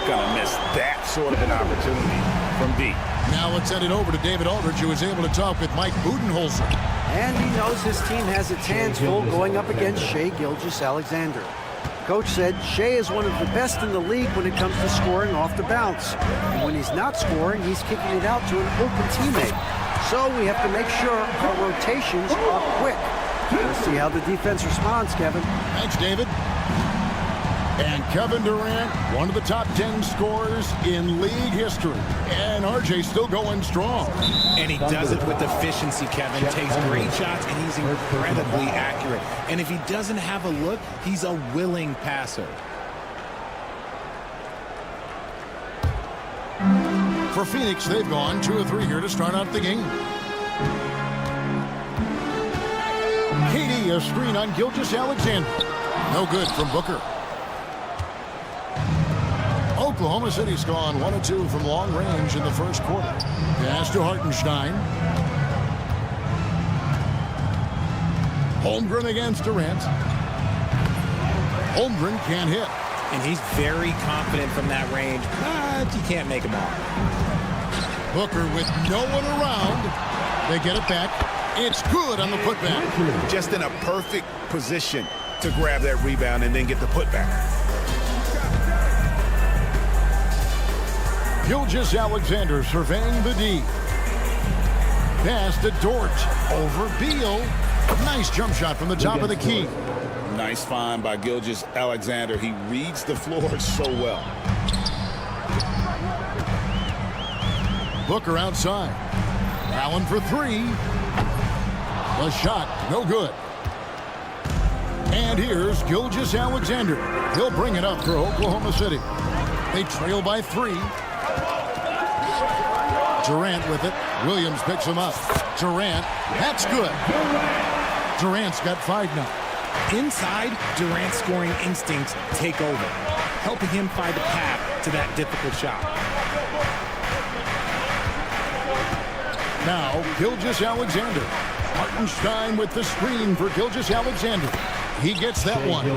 going to miss that sort of an opportunity from deep. Now let's send it over to David Aldridge, who was able to talk with Mike Budenholzer. And he knows his team has its hands full going up against Shai Gilgeous-Alexander. Coach said Shai is one of the best in the league when it comes to scoring off the bounce. And when he's not scoring, he's kicking it out to an open teammate. So we have to make sure our rotations are quick. We'll see how the defense responds, Kevin. Thanks, David. And Kevin Durant, one of the top 10 scorers in league history. And RJ's still going strong. And he does it with efficiency, Kevin. Takes great shots, and he's incredibly accurate. And if he doesn't have a look, he's a willing passer. For Phoenix, they've gone 2 of 3 here to start out the game. KD, a screen on Gilgeous-Alexander. No good from Booker. Oklahoma City's gone 1 of 2 from long range in the first quarter. Pass to Hartenstein. Holmgren against Durant. Holmgren can't hit. And he's very confident from that range, but you can't make him off. Booker with no one around. They get it back. It's good on the putback. Just in a perfect position to grab that rebound and then get the putback. Gilgeous-Alexander surveying the D. Pass to Dort. Over Beal. Nice jump shot from the top of the key. Nice find by Gilgeous-Alexander. He reads the floor so well. Booker outside. Allen for 3. The shot, no good. And here's Gilgeous-Alexander. He'll bring it up for Oklahoma City. They trail by 3. Durant with it. Williams picks him up. Durant, that's good. Durant's got 5 now. Inside, Durant's scoring instincts take over, helping him find a path to that difficult shot. Now, Gilgeous-Alexander. Hartenstein with the screen for Gilgeous-Alexander. He gets that one.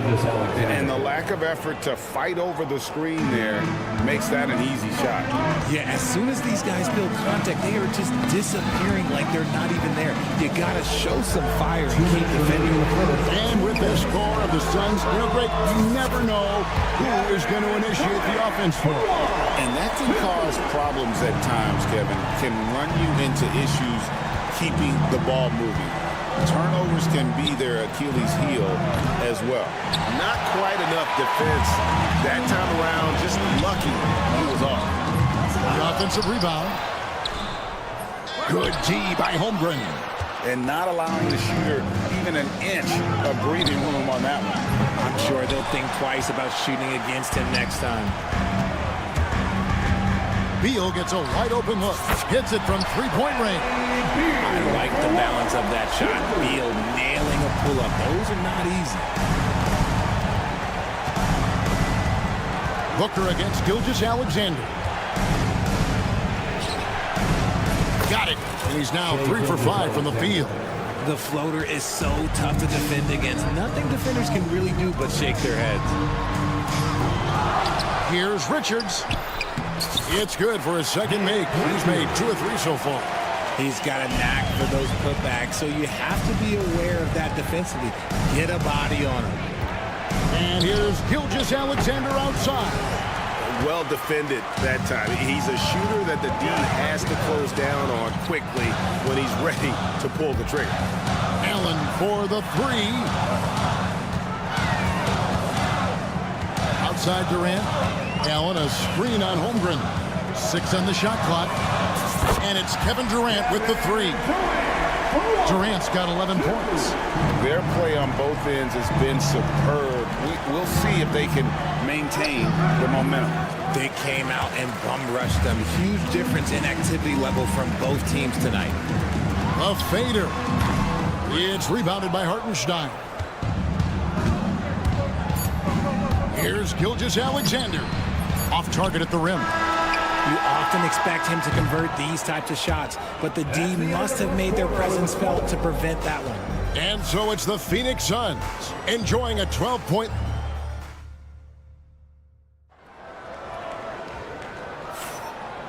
And the lack of effort to fight over the screen there makes that an easy shot. Yeah, as soon as these guys build contact, they are just disappearing like they're not even there. You got to show some fire and keep defending. And with this score of the Suns, Greg, you never know who is going to initiate the offense for. And that can cause problems at times, Kevin. Can run you into issues keeping the ball moving. Turnovers can be their Achilles heel as well. Not quite enough defense that time around. Just lucky he was off. The offensive rebound. Good D by Holmgren. And not allowing the shooter even an inch of breathing room on that one. I'm sure they'll think twice about shooting against him next time. Beal gets a wide open look. Hits it from 3-point range. I like the balance of that shot. Beal nailing a pull-up. Those are not easy. Booker against Gilgeous-Alexander. Got it. And he's now 3 for 5 from the field. The floater is so tough to defend against. Nothing defenders can really do but shake their heads. Here's Richards. It's good for his second make. He's made 2 or 3 so far. He's got a knack for those putbacks, so you have to be aware of that defensively. Get a body on him. And here's Gilgeous-Alexander outside. Well defended that time. He's a shooter that the D has to close down on quickly when he's ready to pull the trigger. Allen for the 3. Outside Durant. Allen, a screen on Holmgren. 6 on the shot clock. And it's Kevin Durant with the 3. Durant's got 11 points. Their play on both ends has been superb. We'll see if they can maintain the momentum. They came out and bum-rushed them. Huge difference in activity level from both teams tonight. A fader. It's rebounded by Hartenstein. Here's Gilgeous-Alexander. Off target at the rim. You often expect him to convert these types of shots, but the D must have made their presence felt to prevent that one. And so it's the Phoenix Suns enjoying a 12-point.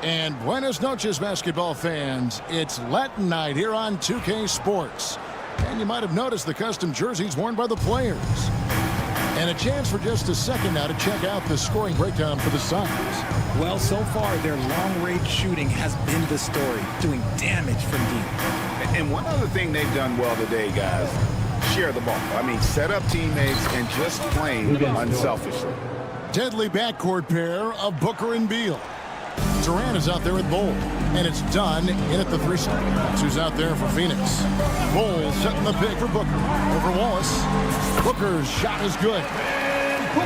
And buenas noches, basketball fans. It's Latin night here on 2K Sports. And you might have noticed the custom jerseys worn by the players. And a chance for just a second now to check out the scoring breakdown for the Suns. Well, so far, their long-range shooting has been the story, doing damage from deep. And one other thing they've done well today, guys, share the ball. I mean, set up teammates and just playing unselfishly. Deadly backcourt pair of Booker and Beal. Durant is out there with Bol, and it's done in at the 3 spot. That's who's out there for Phoenix. Bol setting the pick for Booker over Wallace. Booker's shot is good.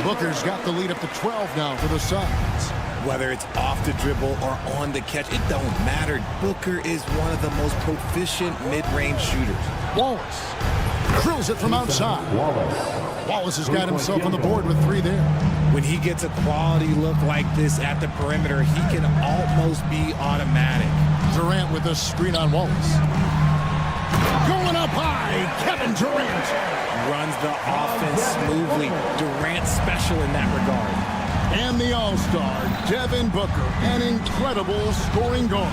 Booker's got the lead up to 12 now for the Suns. Whether it's off the dribble or on the catch, it don't matter. Booker is one of the most proficient mid-range shooters. Wallace drills it from outside. Wallace has got himself on the board with 3 there. When he gets a quality look like this at the perimeter, he can almost be automatic. Durant with a screen on Wallace. Going up high, Kevin Durant. Runs the offense smoothly. Durant special in that regard. And the All-Star, Devin Booker, an incredible scoring guard.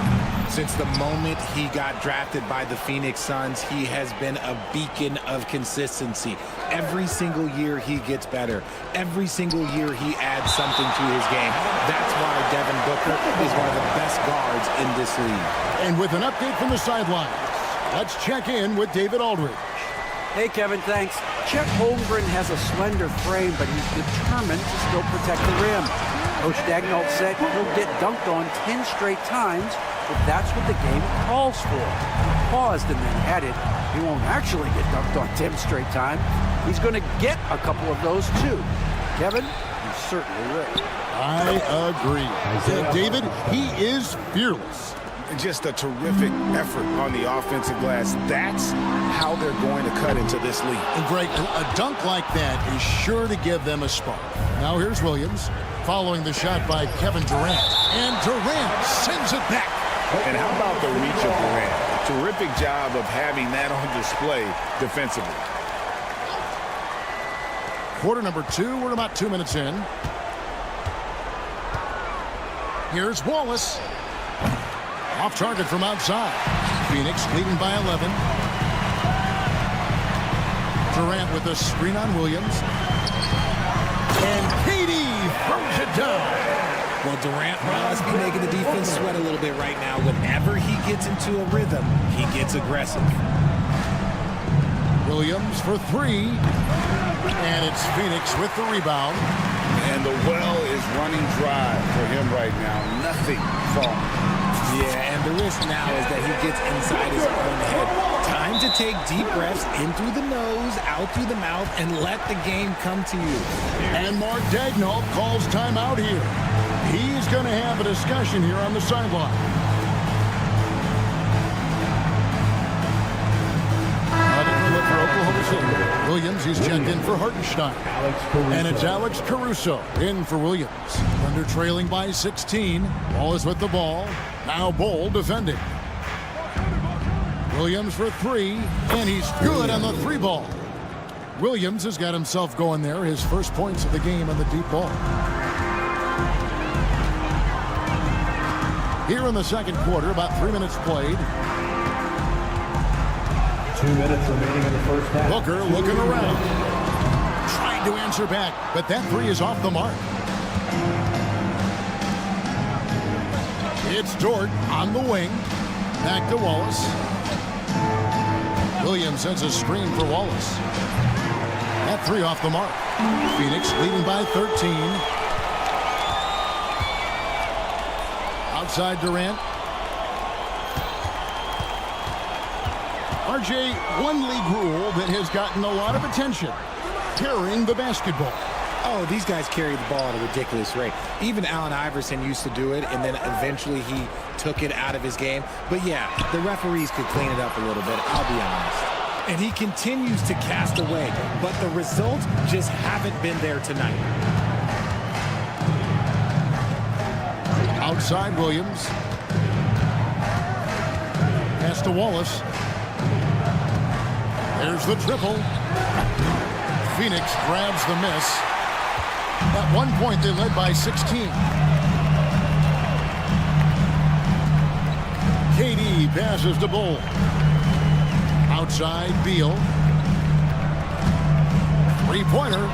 Since the moment he got drafted by the Phoenix Suns, he has been a beacon of consistency. Every single year he gets better. Every single year he adds something to his game. That's why Devin Booker is one of the best guards in this league. And with an update from the sidelines, let's check in with David Aldridge. Hey, Kevin, thanks. Chet Holmgren has a slender frame, but he's determined to still protect the rim. Coach Daigneault said he'll get dunked on 10 straight times if that's what the game calls for. He paused and then added, he won't actually get dunked on 10 straight times. He's going to get a couple of those, too. Kevin, he's certainly ready. I agree. David, he is fearless. Just a terrific effort on the offensive glass. That's how they're going to cut into this league. And Greg, a dunk like that is sure to give them a spark. Now here's Williams following the shot by Kevin Durant. And Durant sends it back. And how about the reach of Durant? Terrific job of having that on display defensively. Quarter number 2. We're about 2 minutes in. Here's Wallace. Off target from outside. Phoenix leading by 11. Durant with a screen on Williams. And KD throws it down. Well, Durant must be making the defense sweat a little bit right now. Whenever he gets into a rhythm, he gets aggressive. Williams for 3. And it's Phoenix with the rebound. And the well is running dry for him right now. Nothing falling. Yeah, and the risk now is that he gets inside his own head. Time to take deep breaths in through the nose, out through the mouth, and let the game come to you. And Mark Daigneault calls timeout here. He's going to have a discussion here on the sideline. For Oklahoma City. Williams, he's checked in for Hartenstein. And it's Alex Caruso in for Williams. Thunder trailing by 16. Wallace with the ball. Now Bol defending. Williams for 3. And he's good on the 3 ball. Williams has got himself going there. His first points of the game on the deep ball. Here in the second quarter, about 3 minutes played. 2 minutes remaining in the first half. Booker looking around. Trying to answer back, but that 3 is off the mark. It's Dort on the wing. Back to Wallace. Williams sends a screen for Wallace. That 3 off the mark. Phoenix leading by 13. Outside Durant. RJ, one league rule that has gotten a lot of attention. Carrying the basketball. Oh, these guys carry the ball at a ridiculous rate. Even Allen Iverson used to do it, and then eventually he took it out of his game. But yeah, the referees could clean it up a little bit, I'll be honest. And he continues to cast away, but the results just haven't been there tonight. Outside Williams. Pass to Wallace. There's the triple. Phoenix grabs the miss. At one point, they led by 16. passes to Bull. Outside, Beal. Three-pointer.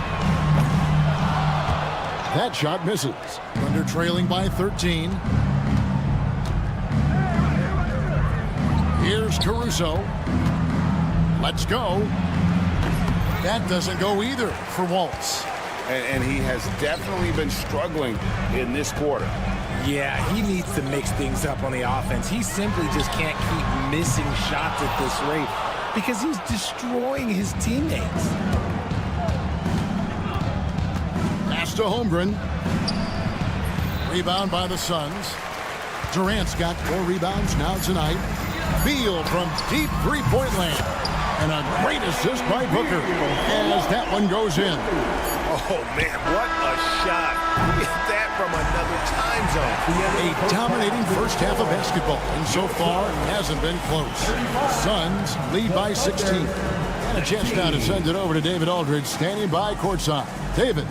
That shot misses. Thunder trailing by 13. Here's Caruso. Let's go. That doesn't go either for Waltz. And he has definitely been struggling in this quarter. Yeah, he needs to mix things up on the offense. He simply just can't keep missing shots at this rate because he's destroying his teammates. Pass to Holmgren. Rebound by the Suns. Durant's got 4 rebounds now tonight. Beal from deep three-point land. And a great assist by Booker as that one goes in. Oh, man, what a shot. Look at that from another time zone. A dominating first half of basketball, and so far hasn't been close. Suns lead by 16. And a chance now to send it over to David Aldridge, standing by courtside. David.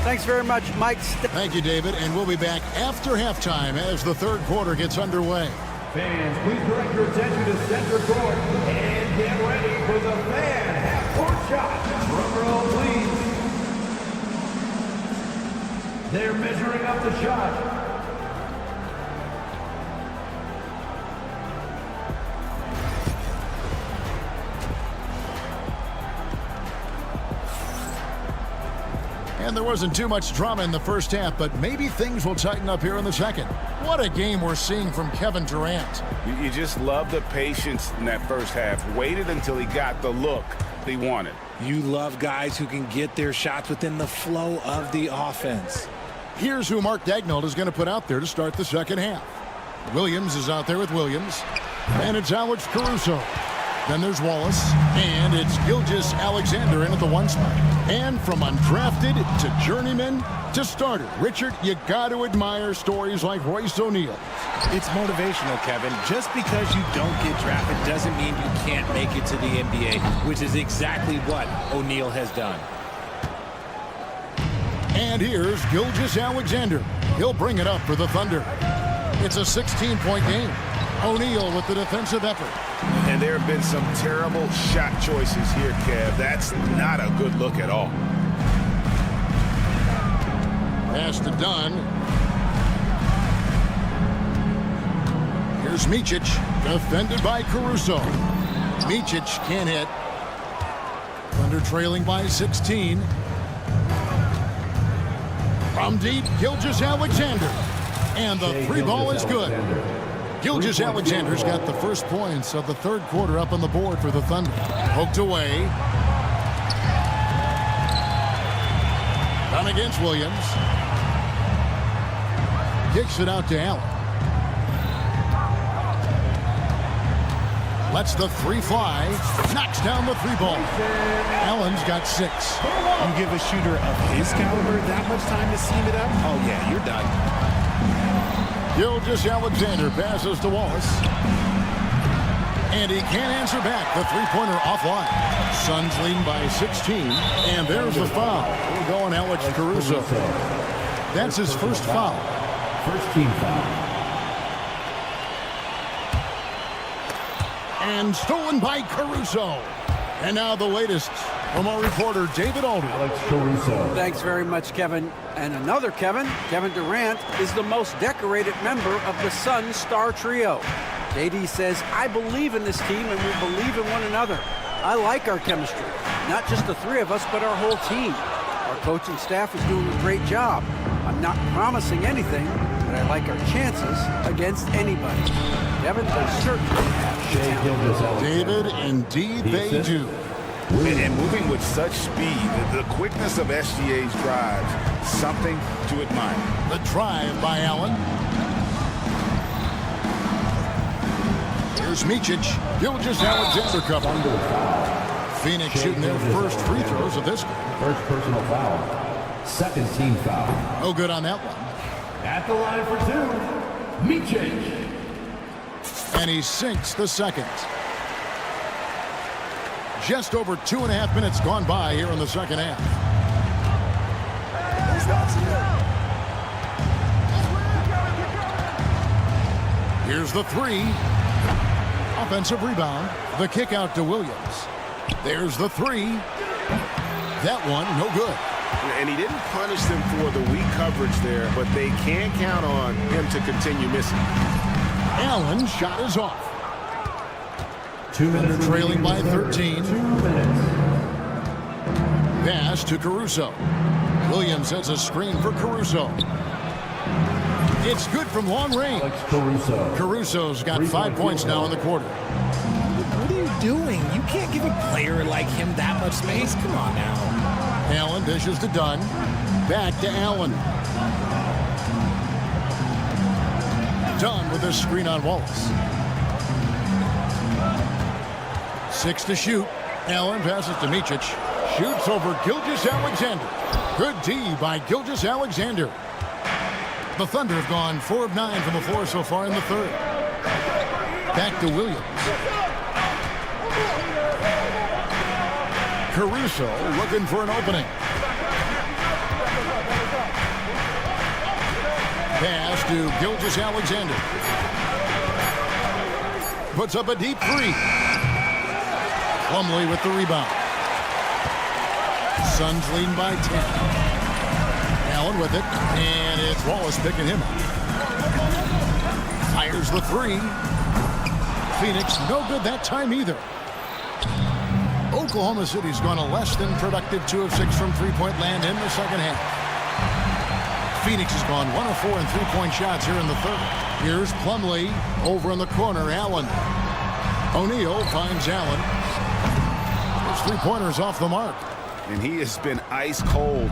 Thanks very much, Mike. Thank you, David, and we'll be back after halftime as the third quarter gets underway. Fans, please direct your attention to center court and get ready for the fan half-court shot. Drum roll, please. They're measuring up the shot. And there wasn't too much drama in the first half, but maybe things will tighten up here in the second. What a game we're seeing from Kevin Durant. You just love the patience in that first half. Waited until he got the look he wanted. You love guys who can get their shots within the flow of the offense. Here's who Mark Daigneault is going to put out there to start the second half. Williams is out there with Williams. And it's Alex Caruso. Then there's Wallace. And it's Gilgeous-Alexander in at the 1 spot. And from undrafted to journeyman to starter. Richard, you got to admire stories like Royce O'Neal. It's motivational, Kevin. Just because you don't get drafted doesn't mean you can't make it to the NBA, which is exactly what O'Neal has done. And here's Gilgeous-Alexander. He'll bring it up for the Thunder. It's a 16-point game. O'Neal with the defensive effort. And there have been some terrible shot choices here, Kev. That's not a good look at all. Pass to Dunn. Here's Micic, defended by Caruso. Micic can't hit. Thunder trailing by 16. From deep, Gilgeous-Alexander. And the three ball is good. Gilgeous-Alexander's got the first points of the third quarter up on the board for the Thunder. Poked away. Done against Williams. Kicks it out to Allen. Lets the three fly. Knocks down the three ball. Allen's got 6. You give a shooter of his caliber that much time to seam it up? Oh, yeah, you're done. Gilgeous-Alexander passes to Wallace. And he can't answer back. The three-pointer offline. Suns leading by 16. And there's the foul. We're going Alex Caruso. That's his first foul. First team foul. And stolen by Caruso. And now the latest from our reporter, David Aldridge. Alex Caruso. Thanks very much, Kevin. And another Kevin Durant, is the most decorated member of the Suns star trio. JD says, I believe in this team and we believe in one another. I like our chemistry. Not just the three of us, but our whole team. Our coaching staff is doing a great job. I'm not promising anything, but I like our chances against anybody. Kevin, they certainly have talent. David, indeed they do. And moving with such speed, the quickness of SGA's drives, something to admire. The drive by Allen. Here's Micic. Gilgeous-Alexander cover. Phoenix shooting their first free throws of this game. First personal foul. Second team foul. No good on that one. At the line for 2, Micic. And he sinks the second. Just over 2.5 minutes gone by here in the second half. Here's the three. offensive rebound. The kick out to Williams. There's the three. That one, no good. And he didn't punish them for the weak coverage there, but they can count on him to continue missing. Allen shot is off. 2 minutes. Trailing by 13. 2 minutes. Pass to Caruso. Williams has a screen for Caruso. It's good from long range. Alex Caruso. Caruso's got 5 points now in the quarter. What are you doing? You can't give a player like him that much space. Come on now. Allen dishes to Dunn. Back to Allen. Dunn with a screen on Wallace. 6 to shoot. Allen passes to Micic. Shoots over Gilgeous-Alexander. Good D by Gilgeous-Alexander. The Thunder have gone 4 of 9 from the floor so far in the third. Back to Williams. Caruso looking for an opening. Pass to Gilgeous-Alexander. Puts up a deep three. Plumlee with the rebound. Suns leading by 10. Allen with it, and it's Wallace picking him up. Fires the three. Phoenix no good that time either. Oklahoma City's gone a less than productive 2 of 6 from three-point land in the second half. Phoenix has gone 1 of 4 in three-point shots here in the third. Here's Plumlee over in the corner. Allen. O'Neal finds Allen. His three-pointer's off the mark. And he has been ice cold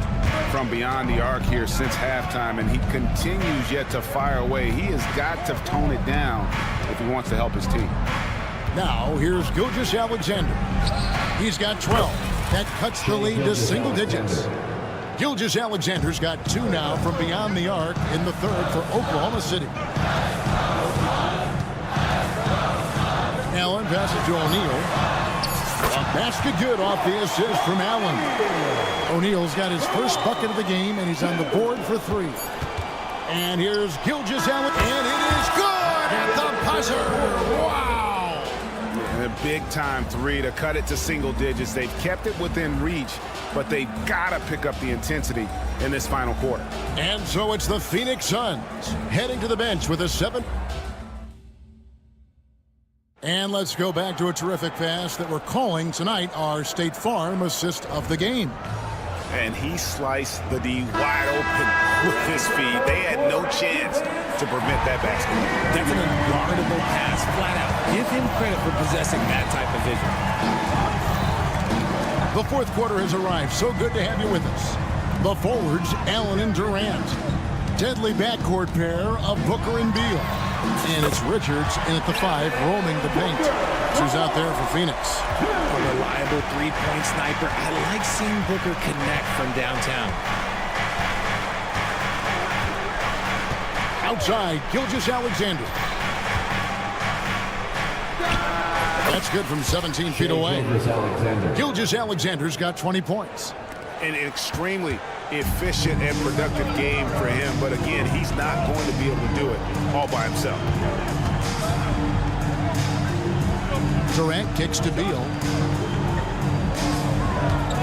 from beyond the arc here since halftime, and he continues yet to fire away. He has got to tone it down if he wants to help his team. Now here's Gilgeous-Alexander. He's got 12. That cuts the lead to single digits. Gilgeous-Alexander's got 2 now from beyond the arc in the third for Oklahoma City. Allen passes to O'Neal. A basket good off the assist from Allen. O'Neal's got his first bucket of the game, and he's on the board for 3. And here's Gilgeous-Alexander, and it is good at the buzzer. Wow! And a big-time 3 to cut it to single digits. They've kept it within reach, but they've got to pick up the intensity in this final quarter. And so it's the Phoenix Suns heading to the bench with a 7. And let's go back to a terrific pass that we're calling tonight our State Farm assist of the game. And he sliced the D wide open with his feet. They had no chance to prevent that basket. That's an unguardable pass, flat out. Give him credit for possessing that type of vision. The fourth quarter has arrived. So good to have you with us. The forwards, Allen and Durant. Deadly backcourt pair of Booker and Beal. And it's Richards in at the 5, roaming the paint. Who's out there for Phoenix? A reliable three-point sniper. I like seeing Booker connect from downtown. Outside, Gilgeous-Alexander. That's good from 17 feet away. Gilgeous-Alexander's got 20 points. An extremely efficient and productive game for him, but again, he's not going to be able to do it all by himself. Durant kicks to Beal.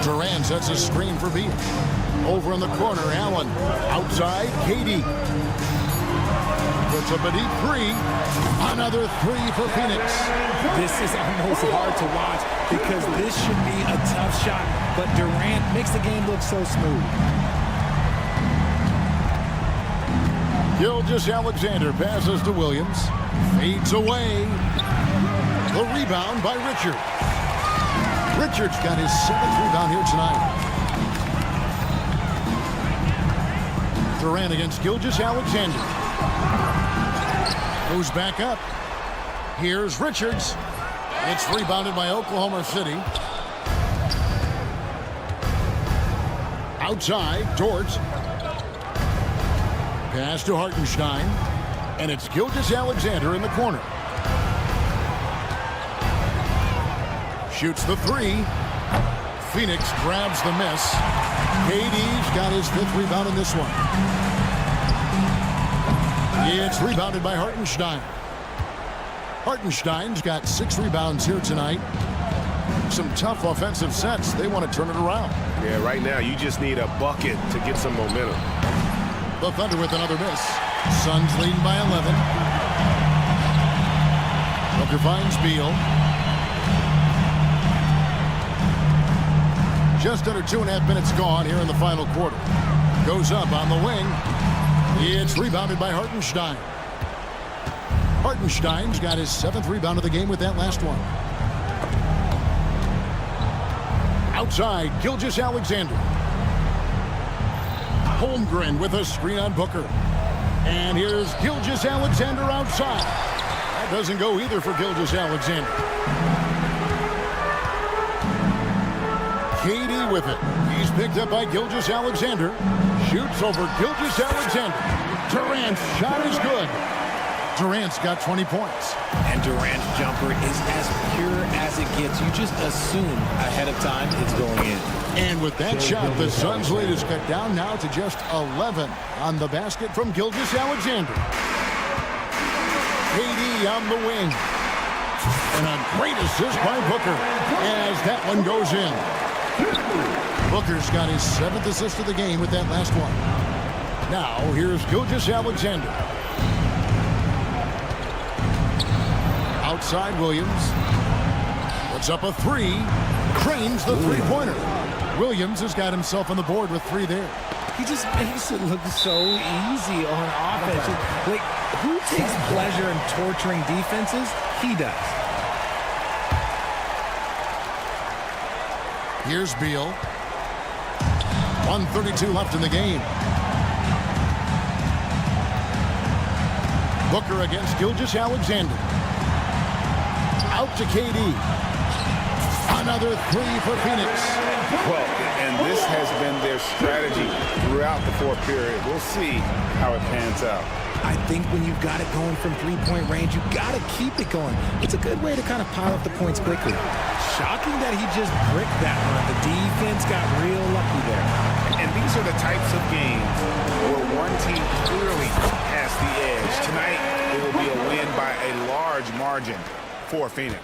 Durant sets a screen for Beal. Over in the corner, Allen. Outside, KD. Puts up a deep 3. Another 3 for Phoenix. This is almost hard to watch because this should be a tough shot, but Durant makes the game look so smooth. Gilgeous-Alexander passes to Williams. Fades away. The rebound by Richard. Richard's got his 7th rebound here tonight. Durant against Gilgeous-Alexander. Goes back up. Here's Richards. It's rebounded by Oklahoma City. Outside, Dort. Pass to Hartenstein. And it's Gilgeous-Alexander in the corner. Shoots the 3. Phoenix grabs the miss. KD's got his 5th rebound in this one. It's rebounded by Hartenstein. Hartenstein's got 6 rebounds here tonight. Some tough offensive sets. They want to turn it around. Yeah, right now you just need a bucket to get some momentum. The Thunder with another miss. Suns leading by 11. Booker finds Beal. Just under 2.5 minutes gone here in the final quarter. Goes up on the wing. It's rebounded by Hartenstein. Hartenstein's got his 7th rebound of the game with that last one. Outside, Gilgeous-Alexander. Holmgren with a screen on Booker. And here's Gilgeous-Alexander outside. That doesn't go either for Gilgeous-Alexander. KD with it. He's picked up by Gilgeous-Alexander. Shoots over Gilgeous-Alexander. Durant's shot is good. Durant's got 20 points. And Durant's jumper is as pure as it gets. You just assume ahead of time it's going in. And with that shot, the Suns' lead is cut down now to just 11 on the basket from Gilgeous-Alexander. KD on the wing. And a great assist by Booker as that one goes in. Booker's got his 7th assist of the game with that last one. Now, here's Gilgeous-Alexander. Outside Williams. Puts up a 3. Cranes the three-pointer. Williams has got himself on the board with 3 there. He just makes it look so easy on offense. Like, who takes pleasure in torturing defenses? He does. Here's Beal. 1:32 left in the game. Booker against Gilgeous-Alexander. Out to KD. Another 3 for Phoenix. Well, and this has been their strategy throughout the 4th period. We'll see how it pans out. I think when you've got it going from 3-point range, you've got to keep it going. It's a good way to kind of pile up the points quickly. Shocking that he just bricked that one. The defense got real lucky there. And these are the types of games where one team clearly has the edge. Tonight, it will be a win by a large margin for Phoenix.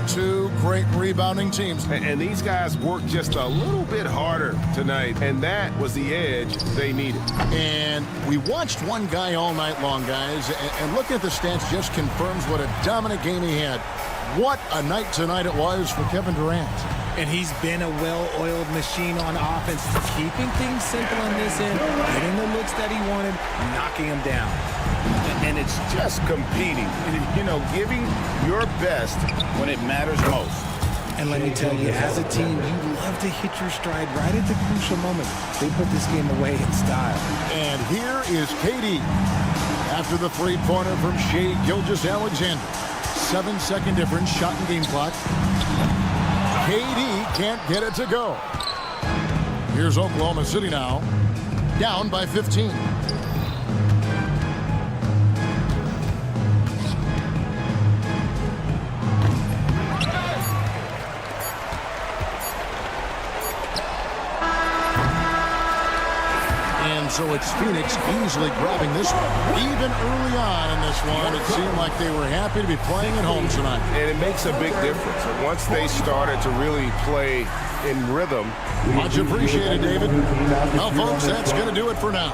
2 great rebounding teams. And these guys worked just a little bit harder tonight, and that was the edge they needed. And we watched one guy all night long, guys, and looking at the stats just confirms what a dominant game he had. What a night tonight it was for Kevin Durant. And he's been a well-oiled machine on offense, keeping things simple on this end, getting the looks that he wanted, knocking them down. And it's just competing, you know, giving your best when it matters most. And let me tell you, as a team, you love to hit your stride right at the crucial moment. They put this game away in style. And here is KD after the three-pointer from Shai Gilgeous-Alexander. 7-second difference, shot and game clock. KD can't get it to go. Here's Oklahoma City now, down by 15. And so it's Phoenix easily grabbing this one. Even early on in this one, it seemed like they were happy to be playing at home tonight. And it makes a big difference. Once they started to really play in rhythm. Much appreciated, David. Well, folks, that's going to do it for now.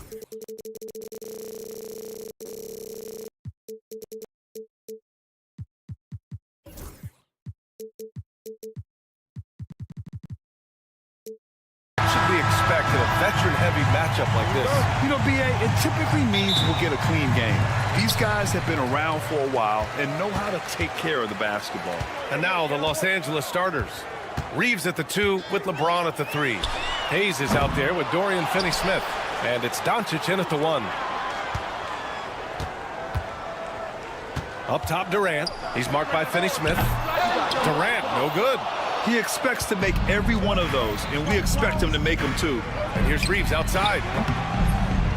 Should we expect in a veteran-heavy matchup like this? You know, B.A., it typically means we'll get a clean game. These guys have been around for a while and know how to take care of the basketball. And now the Los Angeles starters. Reeves at the 2 with LeBron at the 3. Hayes is out there with Dorian Finney-Smith. And it's Doncic in at the 1. Up top, Durant. He's marked by Finney-Smith. Durant, no good. He expects to make every one of those, and we expect him to make them too. And here's Reeves outside.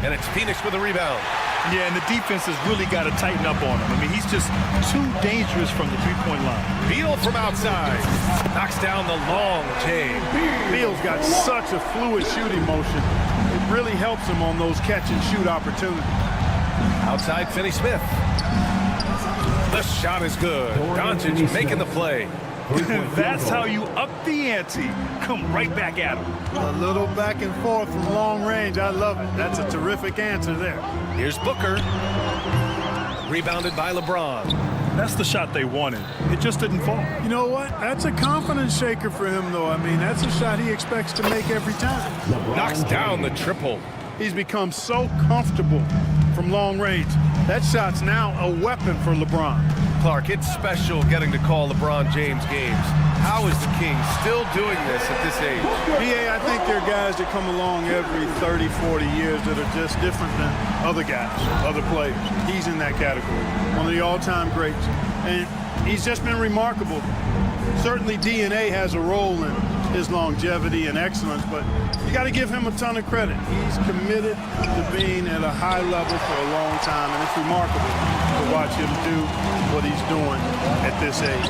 And it's Phoenix with a rebound. Yeah, and the defense has really got to tighten up on him. I mean, he's just too dangerous from the three-point line. Beal from outside. Knocks down the long J. Beal's got such a fluid shooting motion. It really helps him on those catch-and-shoot opportunities. Outside Finney-Smith. The shot is good. Doncic making the play. That's how you up the ante. Come right back at him. A little back and forth from long range. I love it. That's a terrific answer there. Here's Booker. Rebounded by LeBron. That's the shot they wanted. It just didn't fall. You know what? That's a confidence shaker for him, though. I mean, that's a shot he expects to make every time. Knocks down the triple. He's become so comfortable from long range. That shot's now a weapon for LeBron. Clark, it's special getting to call LeBron James games. How is the King still doing this at this age? BA, I think there are guys that come along every 30, 40 years that are just different than other guys, other players. He's in that category, one of the all-time greats. And he's just been remarkable. Certainly DNA has a role in his longevity and excellence, but you got to give him a ton of credit. He's committed to being at a high level for a long time, and it's remarkable to watch him do what he's doing at this age.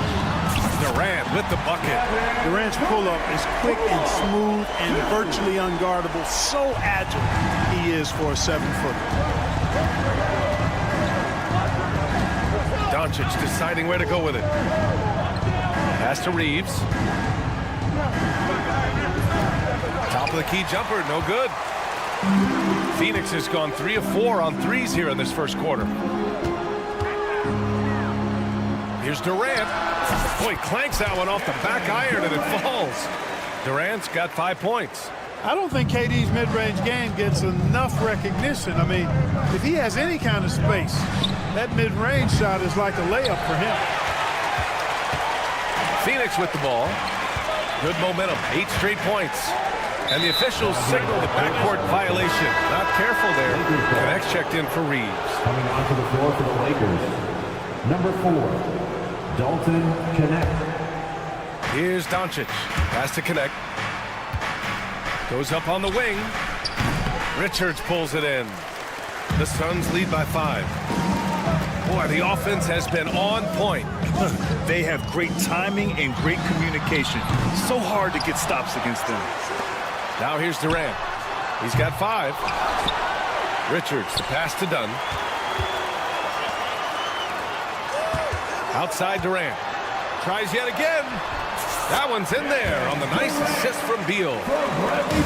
Durant with the bucket. Durant's pull-up is quick and smooth and virtually unguardable. So agile he is for a 7-footer. Doncic deciding where to go with it. Pass to Reeves. Top of the key jumper, no good. Phoenix has gone 3 of 4 on threes here in this first quarter. Here's Durant. Boy, clanks that one off the back iron and it falls. Durant's got 5 points. I don't think KD's mid-range game gets enough recognition. I mean, if he has any kind of space, that mid-range shot is like a layup for him. Phoenix with the ball. Good momentum, 8 straight points. And the officials signal the backcourt violation. Not careful there. Connect checked in for Reeves. Coming onto the floor for the Lakers, number 4, Dalton Connect. Here's Doncic. Pass to Connect. Goes up on the wing. Richards pulls it in. The Suns lead by 5. Boy, the offense has been on point. They have great timing and great communication. So hard to get stops against them. Now here's Durant. He's got 5. Richards, the pass to Dunn. Outside Durant. Tries yet again. That one's in there on the nice assist from Beal.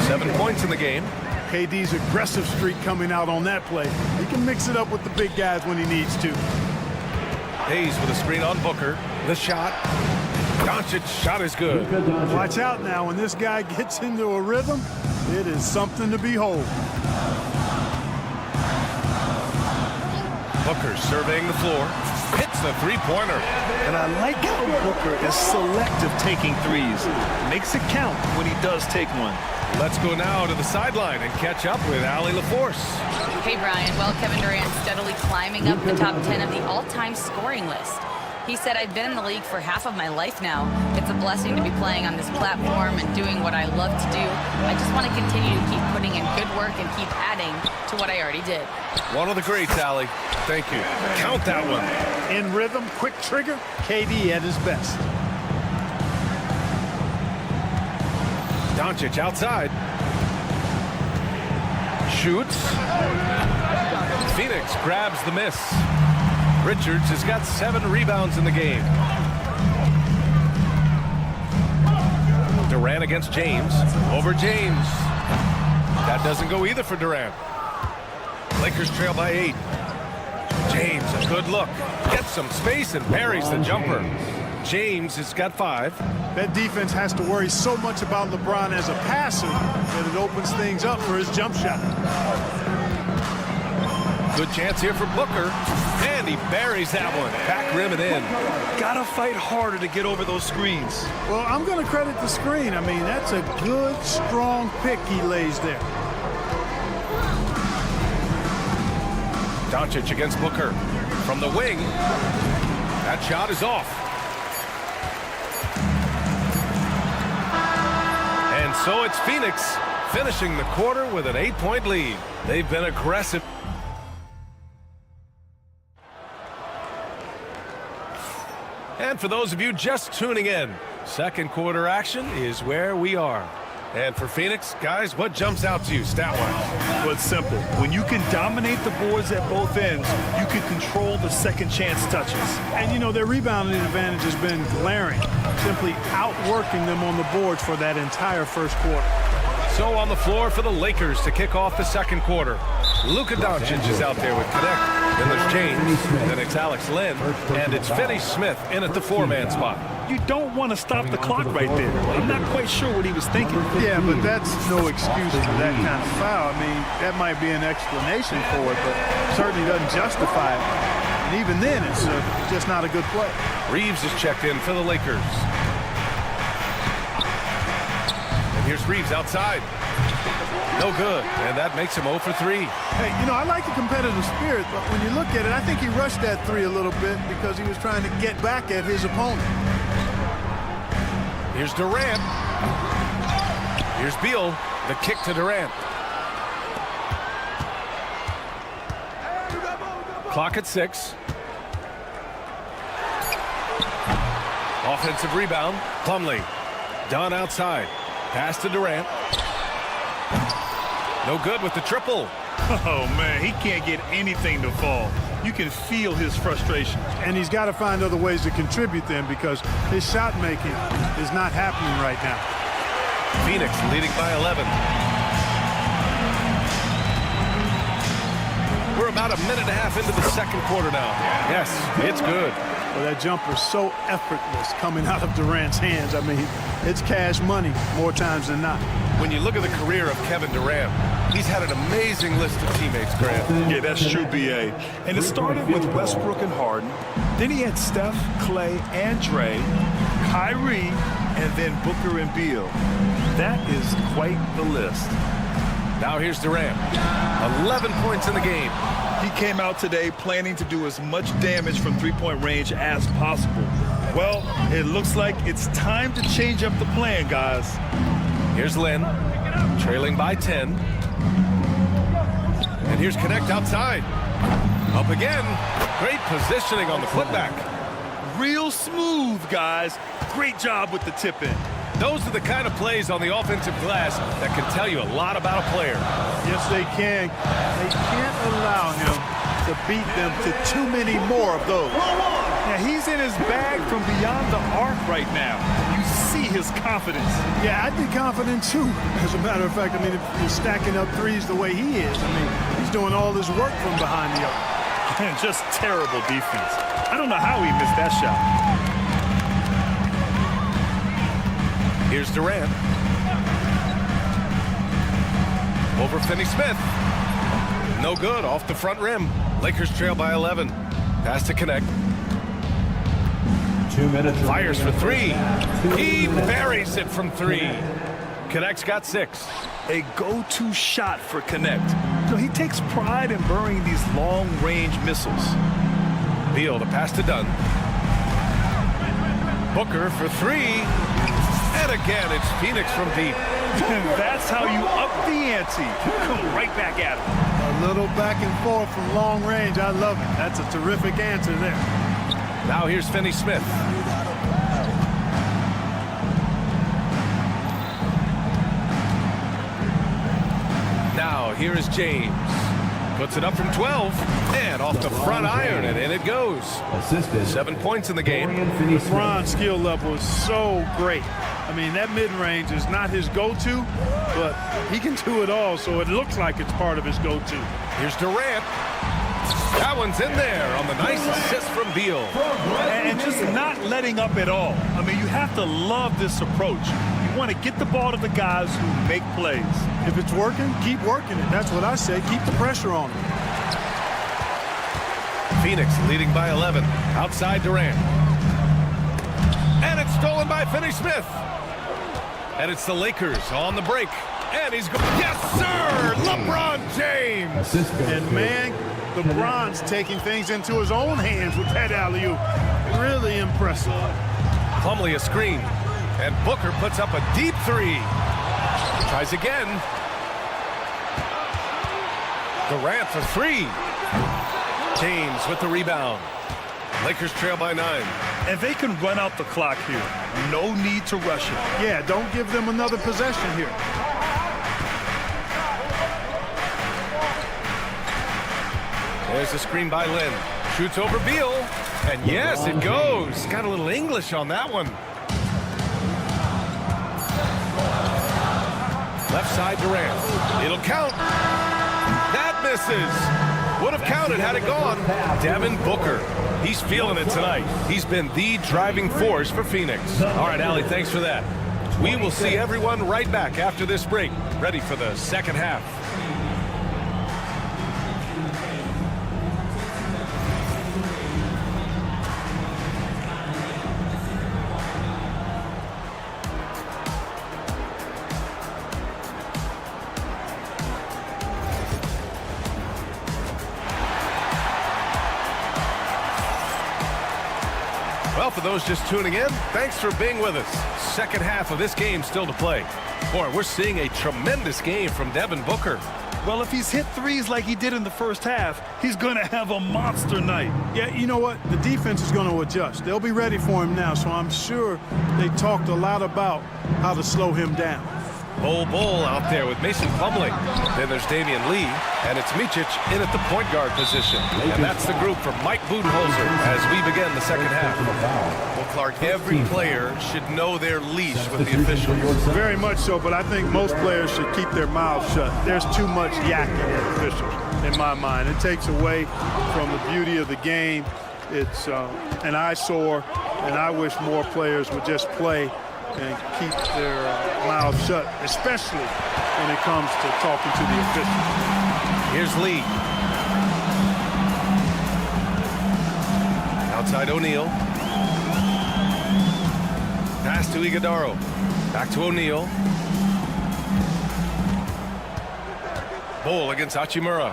7 points in the game. KD's aggressive streak coming out on that play. He can mix it up with the big guys when he needs to. Hayes with a screen on Booker. The shot. Doncic's shot is good. Watch out now. When this guy gets into a rhythm, it is something to behold. Booker surveying the floor. Hits the three-pointer. And I like how Booker is selective taking threes. Makes it count when he does take one. Let's go now to the sideline and catch up with Allie LaForce. Hey, Brian. Well, Kevin Durant steadily climbing up the top 10 of the all-time scoring list. He said, I've been in the league for half of my life now. It's a blessing to be playing on this platform and doing what I love to do. I just want to continue to keep putting in good work and keep adding to what I already did. One of the greats, Allie. Thank you. Count that one. In rhythm, quick trigger, KD at his best. Doncic outside. Shoots. Phoenix grabs the miss. Richards has got 7 rebounds in the game. Durant against James. Over James. That doesn't go either for Durant. Lakers trail by 8. James, a good look. Gets some space and buries the jumper. James has got 5. That defense has to worry so much about LeBron as a passer that it opens things up for his jump shot. Good chance here for Booker. And he buries that one. Back rim and in. Gotta fight harder to get over those screens. Well, I'm going to credit the screen. I mean, that's a good, strong pick he lays there. Doncic against Booker. From the wing. That shot is off. And so it's Phoenix finishing the quarter with an 8-point lead. They've been aggressive. And for those of you just tuning in, second quarter action is where we are. And for Phoenix, guys, what jumps out to you stat-wise? Well, it's simple. When you can dominate the boards at both ends, you can control the second chance touches. And, you know, their rebounding advantage has been glaring, simply outworking them on the boards for that entire first quarter. So on the floor for the Lakers to kick off the second quarter. Luka Doncic is out there with Connect. Then there's James. Then it's Alex Len. And it's Finney Smith in at the 4-man spot. You don't want to stop the clock right there. I'm not quite sure what he was thinking. Yeah, but that's no excuse for that kind of foul. I mean, that might be an explanation for it, but certainly doesn't justify it. And even then, it's just not a good play. Reeves is checked in for the Lakers. And here's Reeves outside. No good, and that makes him 0 for 3. Hey, you know, I like the competitive spirit, but when you look at it, I think he rushed that 3 a little bit because he was trying to get back at his opponent. Here's Durant. Here's Beal. The kick to Durant. Clock at 6. Offensive rebound. Plumlee. Dunn outside. Pass to Durant. No good with the triple. Oh, man, he can't get anything to fall. You can feel his frustration. And he's got to find other ways to contribute then because his shot making is not happening right now. Phoenix leading by 11. We're about a minute and a half into the second quarter now. Yes, it's good. Well, that jumper's so effortless coming out of Durant's hands. I mean, it's cash money more times than not. When you look at the career of Kevin Durant, he's had an amazing list of teammates, Grant. Yeah, that's true, B.A. And it started with Westbrook and Harden. Then he had Steph, Clay, and Dre, Kyrie, and then Booker and Beal. That is quite the list. Now here's Durant. 11 points in the game. He came out today planning to do as much damage from three-point range as possible. Well, it looks like it's time to change up the plan, guys. Here's Len, trailing by 10. And here's Connect outside. Up again. Great positioning on the putback. Real smooth, guys. Great job with the tip-in. Those are the kind of plays on the offensive glass that can tell you a lot about a player. Yes, they can. They can't allow him to beat them to too many more of those. Yeah, he's in his bag from beyond the arc right now. You see his confidence. Yeah, I'd be confident too. As a matter of fact, I mean, if he's stacking up threes the way he is, I mean, he's doing all this work from behind the arc. And just terrible defense. I don't know how he missed that shot. Here's Durant. Over Finney Smith. No good, off the front rim. Lakers trail by 11. Pass to Connect. 2 minutes. Fires for 3. He buries it from 3. Connect's got 6. A go-to shot for Connect. You know, he takes pride in burying these long-range missiles. Beal, the pass to Dunn. Booker for 3. And again, it's Phoenix from deep. That's how you up the ante. Come right back at him. A little back and forth from long range. I love it. That's a terrific answer there. Now here's Finney Smith. Now here is James. Puts it up from 12. And off the front iron, and in it goes. Assisted. 7 points in the game. LeBron's skill level is so great. I mean, that mid-range is not his go-to, but he can do it all, so it looks like it's part of his go-to. Here's Durant. That one's in there on the nice assist from Beal. And just not letting up at all. I mean, you have to love this approach. You want to get the ball to the guys who make plays. If it's working, keep working it. That's what I say. Keep the pressure on him. Phoenix leading by 11. Outside Durant. And it's stolen by Finney-Smith. And it's the Lakers on the break. And he's going. Yes, sir! LeBron James! And, man, LeBron's taking things into his own hands with that alley-oop. Really impressive. Plumlee a screen. And Booker puts up a deep three. Tries again. Durant for three. James with the rebound. Lakers trail by 9. And they can run out the clock here. No need to rush it. Yeah, don't give them another possession here. There's a screen by Lynn. Shoots over Beal. And yes, it goes. Got a little English on that one. Left side Durant. It'll count. That misses. Would have counted had it gone. Devin Booker. He's feeling it tonight. He's been the driving force for Phoenix. All right, Allie, thanks for that. We will see everyone right back after this break. Ready for the second half. Well, for those just tuning in, thanks for being with us. Second half of this game still to play. Boy, we're seeing a tremendous game from Devin Booker. Well, if he's hit threes like he did in the first half, he's going to have a monster night. Yeah, you know what? The defense is going to adjust. They'll be ready for him now, so I'm sure they talked a lot about how to slow him down. Bol out there with Mason Plumlee. Then there's Damian Lee, and it's Micic in at the point guard position. And that's the group from Mike Budenholzer as we begin the second half. Well, Clark, every player should know their leash with the officials. Very much so, but I think most players should keep their mouths shut. There's too much yakking at officials, in my mind. It takes away from the beauty of the game. It's an eyesore, and I wish more players would just play and keep their mouths shut, especially when it comes to talking to the officials. Here's Lee. Outside O'Neal. Pass to Iguodaro. Back to O'Neal. Bol against Hachimura.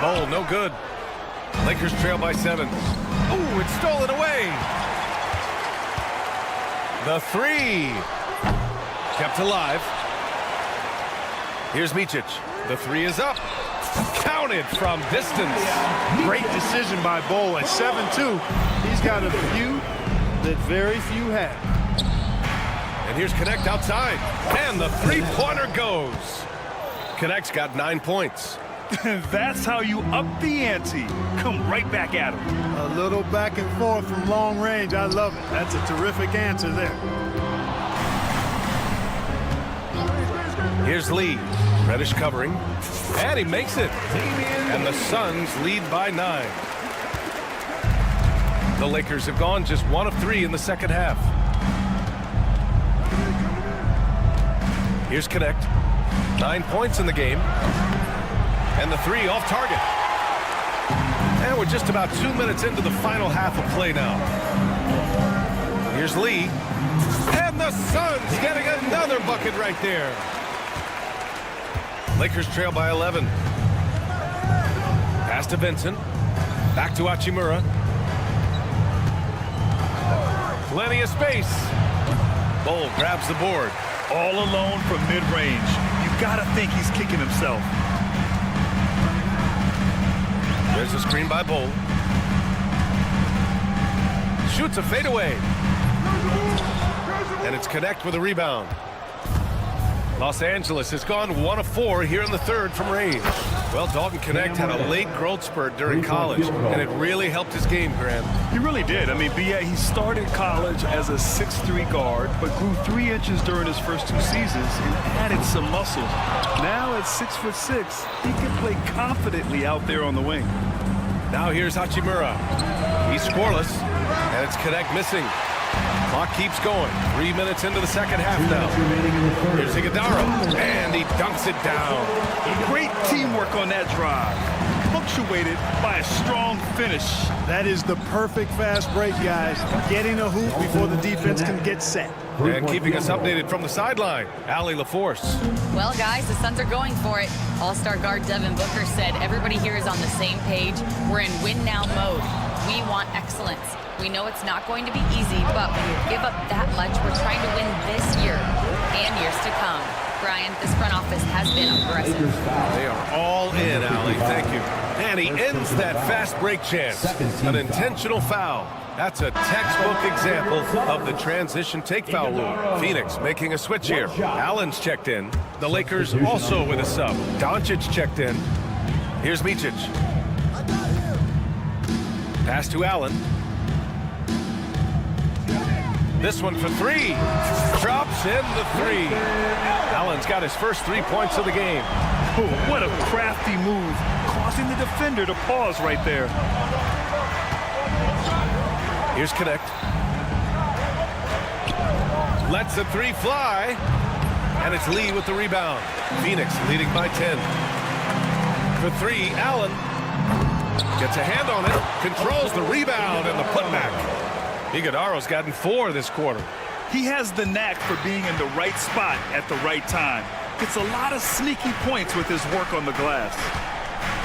Bol, no good. Lakers trail by 7. Ooh, it's stolen away. The three. Kept alive. Here's Micic. The three is up. Counted from distance. Great decision by Bol at 7-2. He's got a view that very few have. And here's Connect outside. And the three-pointer goes. Connect's got 9 points. That's how you up the ante. Come right back at him. A little back and forth from long range. I love it. That's a terrific answer there. Here's Lee. Reddish covering. And he makes it. And the Suns lead by 9. The Lakers have gone just 1 of 3 in the second half. Here's Connect. 9 points in the game. And the three off target. And we're just about 2 minutes into the final half of play now. Here's Lee. And the Suns getting another bucket right there. Lakers trail by 11. Pass to Vincent. Back to Hachimura. Plenty of space. Bol grabs the board. All alone from mid-range. You gotta think he's kicking himself. There's a screen by Bol. Shoots a fadeaway. And it's Connect with a rebound. Los Angeles has gone 1 of 4 here in the third from range. Well, Dalton Connect had a late growth spurt during college, and it really helped his game, Grant. He really did. I mean, he started college as a 6'3" guard, but grew 3 inches during his first 2 seasons and added some muscle. Now at 6'6", he can play confidently out there on the wing. Now here's Hachimura. He's scoreless, and it's Connect missing. Clock keeps going. 3 minutes into the second half now. Here's Iguodala, and he dunks it down. Great teamwork on that drive, punctuated by a strong finish. That is the perfect fast break, guys. Getting a hoop before the defense can get set. And keeping us updated from the sideline, Allie LaForce. Well, guys, the Suns are going for it. All-star guard Devin Booker said everybody here is on the same page. We're in win-now mode. We want excellence. We know it's not going to be easy, but when you give up that much, we're trying to win this year and years to come. Brian, this front office has been aggressive. They are all in, Allie. Thank you. And he ends that fast break chance. An intentional foul. That's a textbook example of the transition take foul rule. Phoenix making a switch here. Allen's checked in. The Lakers also with a sub. Doncic checked in. Here's Micic. Pass to Allen. This one for 3. Drops in the 3. Allen's got his first 3 points of the game. Oh, what a crafty move, causing the defender to pause right there. Here's Connect. Lets the 3 fly. And it's Lee with the rebound. Phoenix leading by 10. For 3, Allen. Gets a hand on it. Controls the rebound and the putback. Iguodala's gotten 4 this quarter. He has the knack for being in the right spot at the right time. Gets a lot of sneaky points with his work on the glass.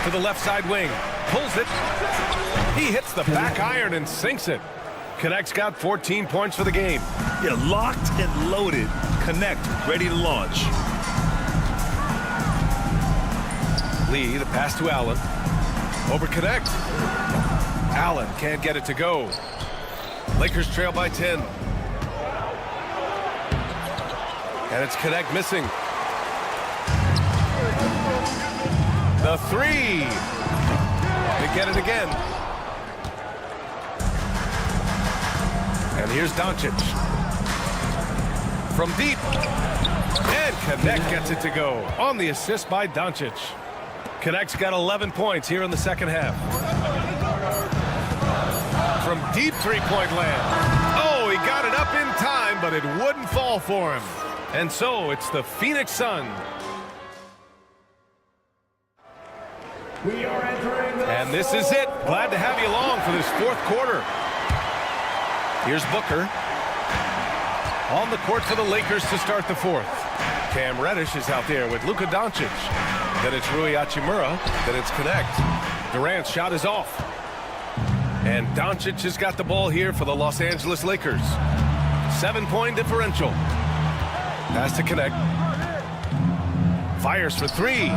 To the left side wing. Pulls it. He hits the back iron and sinks it. Connect's got 14 points for the game. Yeah, locked and loaded. Connect, ready to launch. Lee, the pass to Allen. Over Connect. Allen can't get it to go. Lakers trail by 10. And it's Connect missing. The 3. They get it again. And here's Doncic. From deep. And Connect gets it to go on the assist by Doncic. Connect's got 11 points here in the second half. From deep three-point land. Oh, he got it up in time, but it wouldn't fall for him. And so it's the Phoenix Suns. And this is it. Glad to have you along for this fourth quarter. Here's Booker. On the court for the Lakers to start the fourth. Cam Reddish is out there with Luka Doncic. Then it's Rui Hachimura. Then it's Connect. Durant's shot is off. And Doncic has got the ball here for the Los Angeles Lakers. 7-point differential. Pass to Connect. Fires for 3.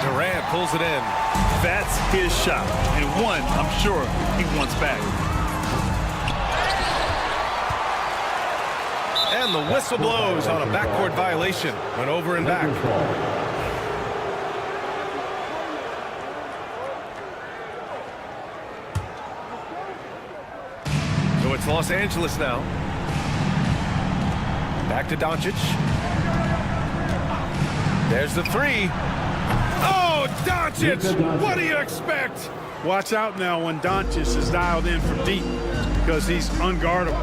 Durant pulls it in. That's his shot. And one, I'm sure, he wants back. And the whistle blows on a backcourt violation. Went over and back. So it's Los Angeles now. Back to Doncic. There's the 3. Oh, Doncic! What do you expect? Watch out now when Doncic is dialed in from deep because he's unguardable.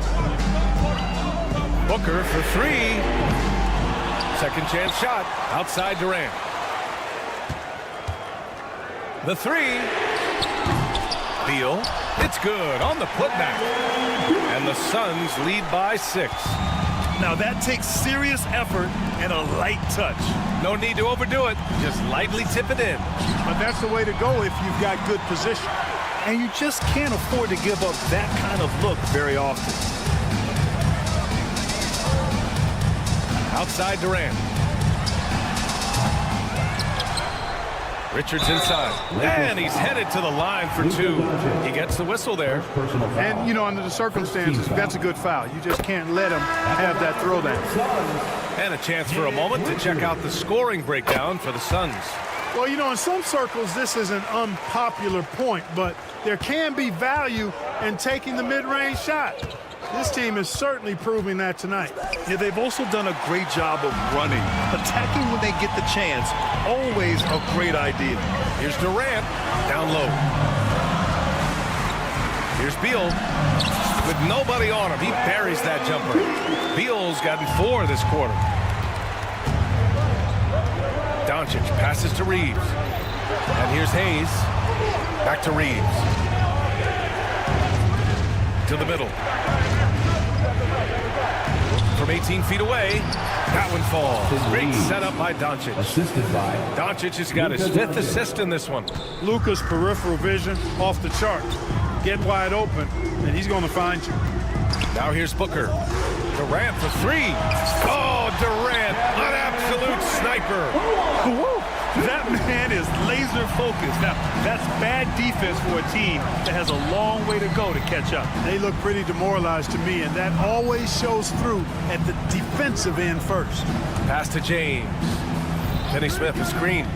Booker for 3. Second chance shot outside Durant. The 3. Beal. It's good on the putback. And the Suns lead by 6. Now that takes serious effort and a light touch. No need to overdo it. Just lightly tip it in. But that's the way to go if you've got good position. And you just can't afford to give up that kind of look very often. Outside Durant. Richards inside. And he's headed to the line for 2. He gets the whistle there. And, you know, under the circumstances, that's a good foul. You just can't let him have that throwdown. And a chance for a moment to check out the scoring breakdown for the Suns. Well, you know, in some circles, this is an unpopular point, but there can be value in taking the mid-range shot. This team is certainly proving that tonight. Yeah, they've also done a great job of running. Attacking when they get the chance, always a great idea. Here's Durant, down low. Here's Beal, with nobody on him. He buries that jumper. Beal's gotten 4 this quarter. Doncic passes to Reeves. And here's Hayes. Back to Reeves. To the middle. From 18 feet away, that one falls. Great setup by Doncic. Assisted by Doncic has got his 5th assist in this one. Luka's peripheral vision off the charts. Get wide open, and he's going to find you. Now here's Booker. Durant for 3. Oh, Durant, an absolute sniper. That man is laser focused. Now, that's bad defense for a team that has a long way to go to catch up. They look pretty demoralized to me, and that always shows through at the defensive end first. Pass to James. Finney Smith, a screen.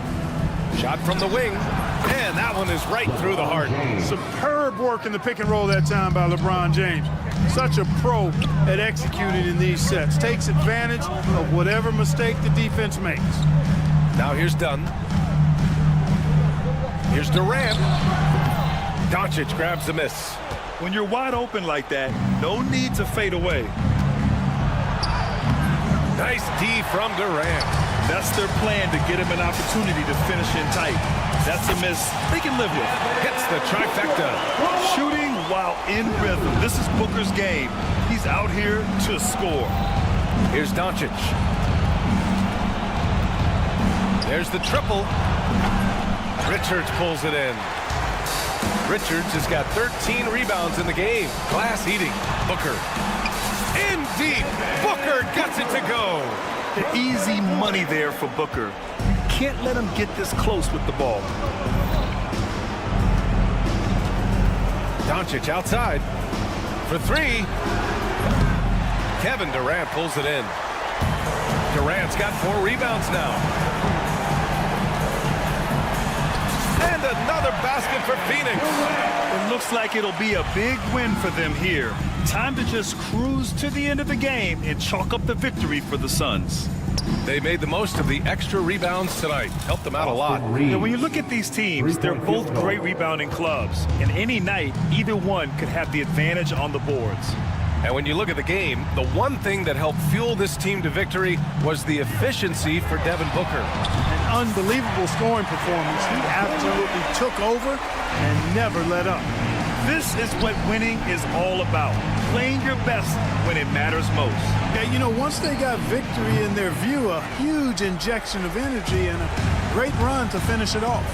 Shot from the wing. And that one is right through the heart. Superb work in the pick and roll that time by LeBron James. Such a pro at executing in these sets. Takes advantage of whatever mistake the defense makes. Now here's Dunn. Here's Durant. Doncic grabs the miss. When you're wide open like that, no need to fade away. Nice D from Durant. That's their plan, to get him an opportunity to finish in tight. That's a miss they can live with. Hits the trifecta. Shooting while in rhythm. This is Booker's game. He's out here to score. Here's Doncic. There's the triple. Richards pulls it in. Richards has got 13 rebounds in the game. Glass eating. Booker. In deep. Booker gets it to go. The easy money there for Booker. Can't let him get this close with the ball. Doncic outside for 3. Kevin Durant pulls it in. Durant's got 4 rebounds now. And another basket for Phoenix. It looks like it'll be a big win for them here. Time to just cruise to the end of the game and chalk up the victory for the Suns. They made the most of the extra rebounds tonight. Helped them out a lot. And when you look at these teams, they're both great rebounding clubs. And any night, either one could have the advantage on the boards. And when you look at the game, the one thing that helped fuel this team to victory was the efficiency for Devin Booker. An unbelievable scoring performance. He absolutely took over and never let up. This is what winning is all about. Playing your best when it matters most. Yeah, you know, once they got victory in their view, a huge injection of energy and a great run to finish it off.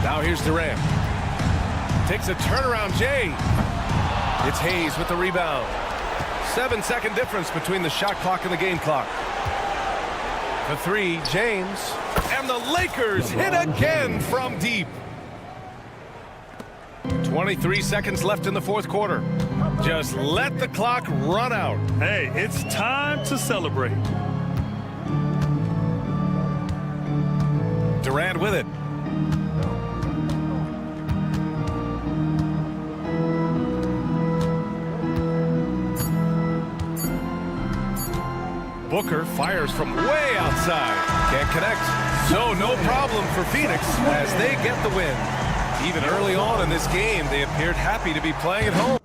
Now here's Durant. Takes a turnaround Jay. It's Hayes with the rebound. 7-second difference between the shot clock and the game clock. For 3, James. And the Lakers hit again from deep. 23 seconds left in the 4th quarter. Just let the clock run out. Hey, it's time to celebrate. Durant with it. Booker fires from way outside. Can't connect. So no problem for Phoenix as they get the win. Even early on in this game, they appeared happy to be playing at home.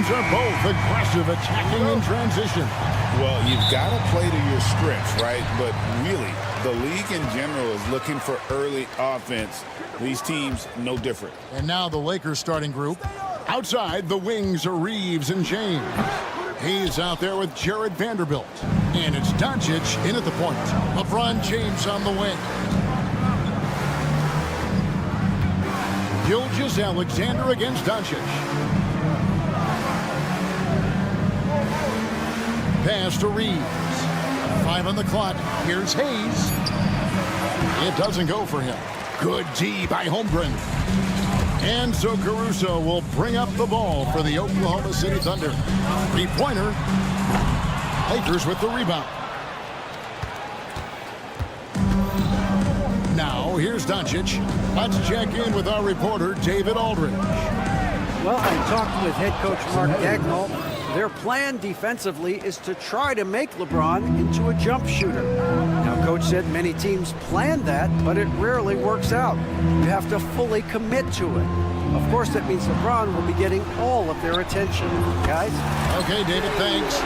teams are both aggressive, attacking in transition. Well, you've got to play to your strengths, right? But really, the league in general is looking for early offense. These teams, no different. And now the Lakers starting group. Outside, the wings are Reeves and James. He's out there with Jared Vanderbilt. And it's Doncic in at the point. LeBron James on the wing. Gilgeous-Alexander against Doncic. Pass to Reeves. 5 on the clock. Here's Hayes. It doesn't go for him. Good D by Holmgren. And so Caruso will bring up the ball for the Oklahoma City Thunder. Three-pointer. Lakers with the rebound. Now, here's Doncic. Let's check in with our reporter, David Aldridge. Well, I talked with head coach Mark Dagnall. Their plan defensively is to try to make LeBron into a jump shooter. Now, coach said many teams plan that, but it rarely works out. You have to fully commit to it. Of course, that means LeBron will be getting all of their attention. Guys? Okay, David, thanks.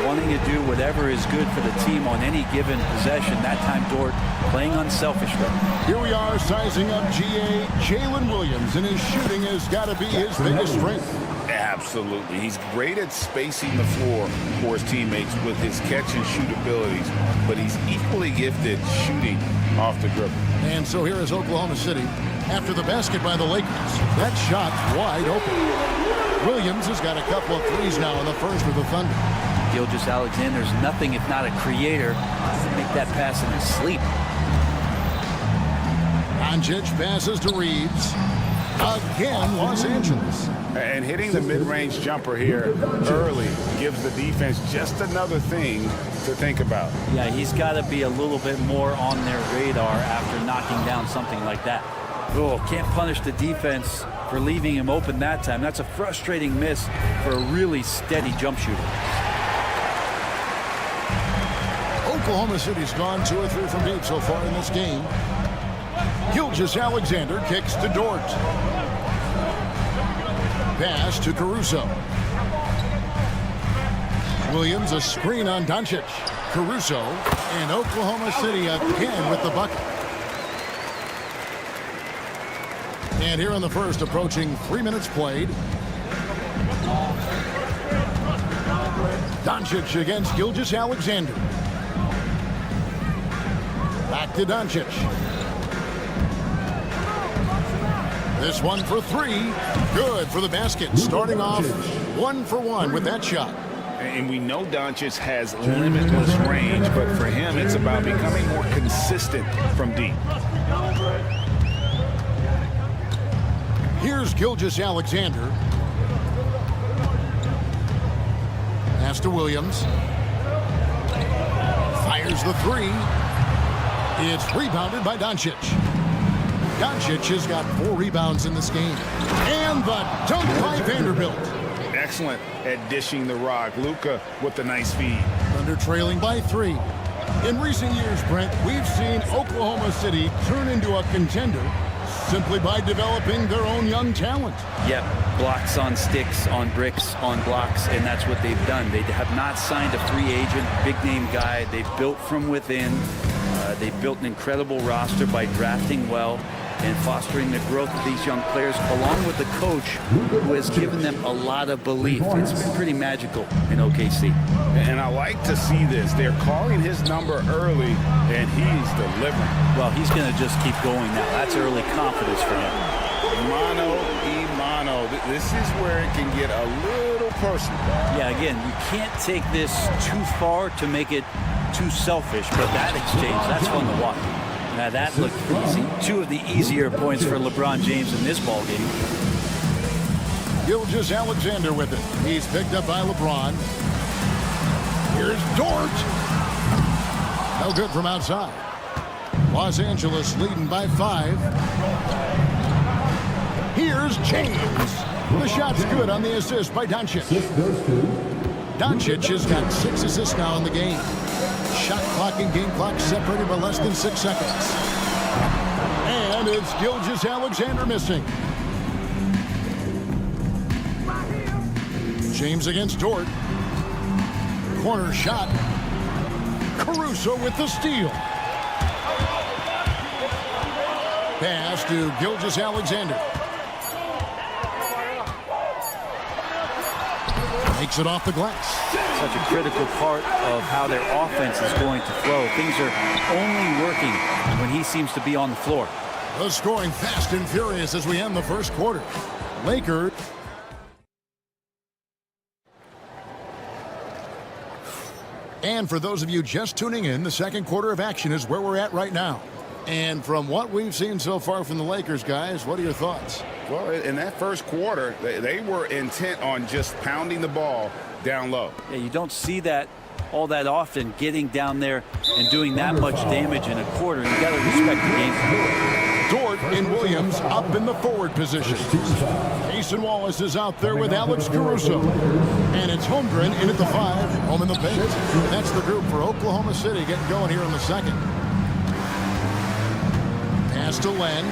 Wanting to do whatever is good for the team on any given possession. That time, Dort playing unselfishly. Here we are sizing up GA Jalen Williams, and his shooting has got to be his biggest strength. Absolutely. He's great at spacing the floor for his teammates with his catch-and-shoot abilities, but he's equally gifted shooting off the dribble. And so here is Oklahoma City after the basket by the Lakers. That shot wide open. Williams has got a couple of threes now in the first for the Thunder. Gilgeous-Alexander's nothing if not a creator. Make that pass in his sleep. Doncic passes to Reeves. Again, Los Angeles. And hitting the mid-range jumper here early gives the defense just another thing to think about. Yeah, he's got to be a little bit more on their radar after knocking down something like that. Oh, can't punish the defense for leaving him open that time. That's a frustrating miss for a really steady jump shooter. Oklahoma City's gone 2 or 3 from deep so far in this game. Gilgeous-Alexander kicks to Dort. Pass to Caruso. Williams a screen on Doncic. Caruso and Oklahoma City again with the bucket. And here in the first, approaching 3 minutes played. Doncic against Gilgeous-Alexander. Back to Doncic. This one for 3. Good for the basket. Starting off 1 for 1 with that shot. And we know Doncic has limitless range, but for him, it's about becoming more consistent from deep. Here's Gilgeous-Alexander. Pass to Williams. Fires the 3. It's rebounded by Doncic. Doncic has got 4 rebounds in this game. And the dunk by Vanderbilt. Excellent at dishing the rock. Luka with the nice feed. Thunder trailing by 3. In recent years, Brent, we've seen Oklahoma City turn into a contender simply by developing their own young talent. Yep, blocks on sticks, on bricks, on blocks, and that's what they've done. They have not signed a free agent, big-name guy. They've built from within. They've built an incredible roster by drafting well and fostering the growth of these young players, along with the coach who has given them a lot of belief. It's been pretty magical in OKC. And I like to see this. They're calling his number early, and he's delivering. Well, he's going to just keep going now. That's early confidence for him. Mano y mano. This is where it can get a little personal. Yeah, again, you can't take this too far to make it too selfish, but that exchange, that's fun to watch. Now that looked easy. 2 of the easier points for LeBron James in this ballgame. Gilgeous-Alexander with it. He's picked up by LeBron. Here's Dort. No good from outside. Los Angeles leading by 5. Here's James. The shot's good on the assist by Doncic. Doncic has got 6 assists now in the game. Shot clock and game clock separated by less than 6 seconds. And it's Gilgeous-Alexander missing. James against Dort. Corner shot. Caruso with the steal. Pass to Gilgeous-Alexander. Makes it off the glass. Such a critical part of how their offense is going to flow. Things are only working when he seems to be on the floor. The scoring fast and furious as we end the first quarter. Lakers. And for those of you just tuning in, the second quarter of action is where we're at right now. And from what we've seen so far from the Lakers, guys, what are your thoughts? Well, in that first quarter, they were intent on just pounding the ball down low. Yeah, you don't see that all that often, getting down there and doing that much damage in a quarter. You got to respect the game. Dort and Williams up in the forward position. Jason Wallace is out there with Alex Caruso. And it's Holmgren in at the 5, home in the paint. That's the group for Oklahoma City getting going here in the second. Pass to Len.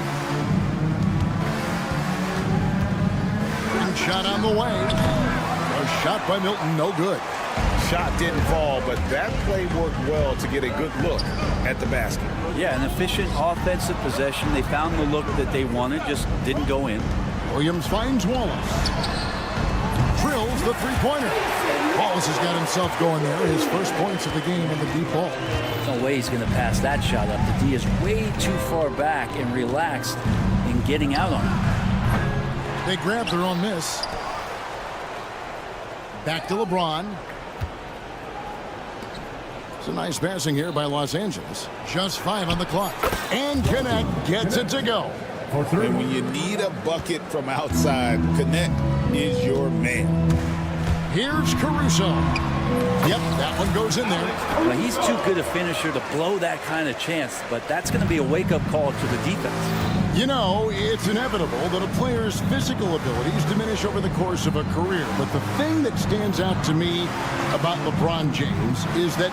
Shot on the way. A shot by Milton, no good. Shot didn't fall, but that play worked well to get a good look at the basket. Yeah, an efficient offensive possession. They found the look that they wanted, just didn't go in. Williams finds Wallace. Drills the three-pointer. Wallace has got himself going there. His first points of the game in the deep ball. No way he's going to pass that shot up. The D is way too far back and relaxed in getting out on it. They grab their own miss. Back to LeBron. It's a nice passing here by Los Angeles. Just 5 on the clock. And Connect gets it to go. And when you need a bucket from outside, Connect is your man. Here's Caruso. Yep, that one goes in there. Well, he's too good a finisher to blow that kind of chance, but that's going to be a wake-up call to the defense. You know, it's inevitable that a player's physical abilities diminish over the course of a career. But the thing that stands out to me about LeBron James is that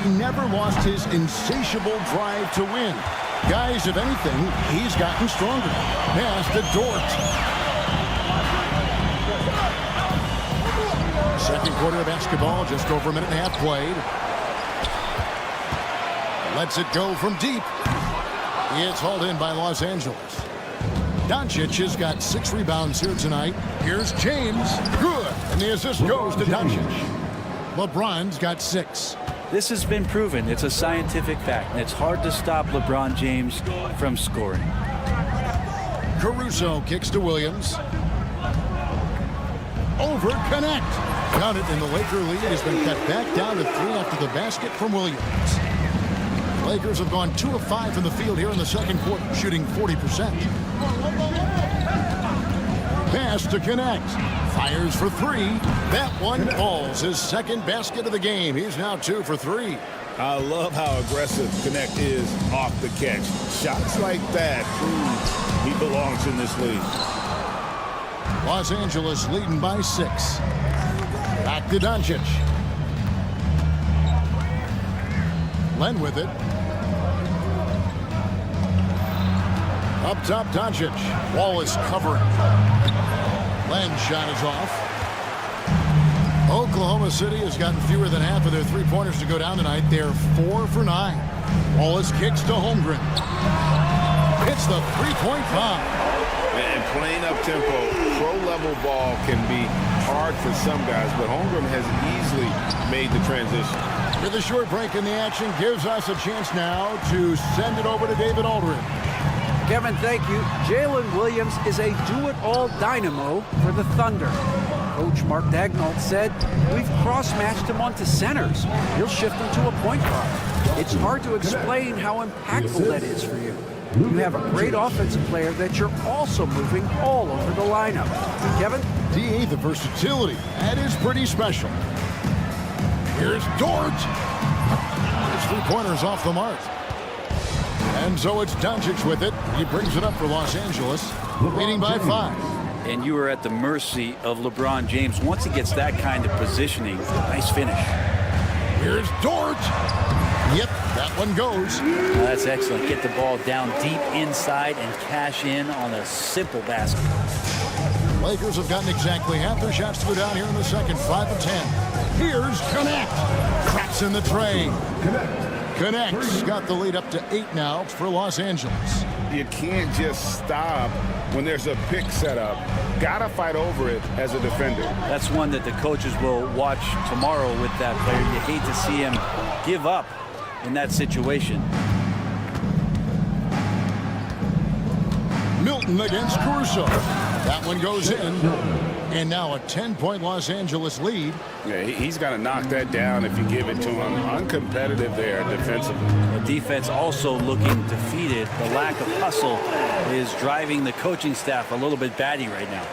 he never lost his insatiable drive to win. Guys, if anything, he's gotten stronger. Pass to Dort. Second quarter of basketball, just over a minute and a half played. Lets it go from deep. It's hauled in by Los Angeles. Doncic has got 6 rebounds here tonight. Here's James. Good. And the assist goes to Doncic. LeBron's got 6. This has been proven. It's a scientific fact, and it's hard to stop LeBron James from scoring. Caruso kicks to Williams. Over Connect. Count it, and the Laker lead has been cut back down to 3 after the basket from Williams. Lakers have gone 2 of 5 from the field here in the second quarter, shooting 40%. Pass to Connect. Fires for 3. That one falls. His second basket of the game. He's now 2 for 3. I love how aggressive Connect is off the catch. Shots like that prove he belongs in this league. Los Angeles leading by 6. Back to Doncic. Len with it. Up top, Doncic. Wallace covering. Len's shot is off. Oklahoma City has gotten fewer than half of their three-pointers to go down tonight. They're 4 for 9. Wallace kicks to Holmgren. Hits the three-point bomb. And playing up-tempo, pro-level ball can be hard for some guys, but Holmgren has easily made the transition. With a short break in the action, gives us a chance now to send it over to David Aldridge. Kevin, thank you. Jalen Williams is a do-it-all dynamo for the Thunder. Coach Mark Daigneault said, we've cross-matched him onto centers. He'll shift him to a point guard. It's hard to explain how impactful that is for you. You have a great offensive player that you're also moving all over the lineup. Kevin? D.A. the versatility. That is pretty special. Here's Dort. His three-pointer's off the mark. And so it's Doncic with it. He brings it up for Los Angeles, leading by 5. And you are at the mercy of LeBron James. Once he gets that kind of positioning, nice finish. Here's Dort. Yep, that one goes. That's excellent. Get the ball down deep inside and cash in on a simple basket. Lakers have gotten exactly half their shots to go down here in the second. 5 of 10. Here's Connect. Cracks in the tray. Connect's got the lead up to 8 now for Los Angeles. You can't just stop when there's a pick set up. Gotta fight over it as a defender. That's one that the coaches will watch tomorrow with that player. You hate to see him give up in that situation. Milton against Caruso. That one goes in. And now a 10-point Los Angeles lead. Yeah, he's got to knock that down if you give it to him. Uncompetitive there defensively. The defense also looking defeated. The lack of hustle is driving the coaching staff a little bit batty right now.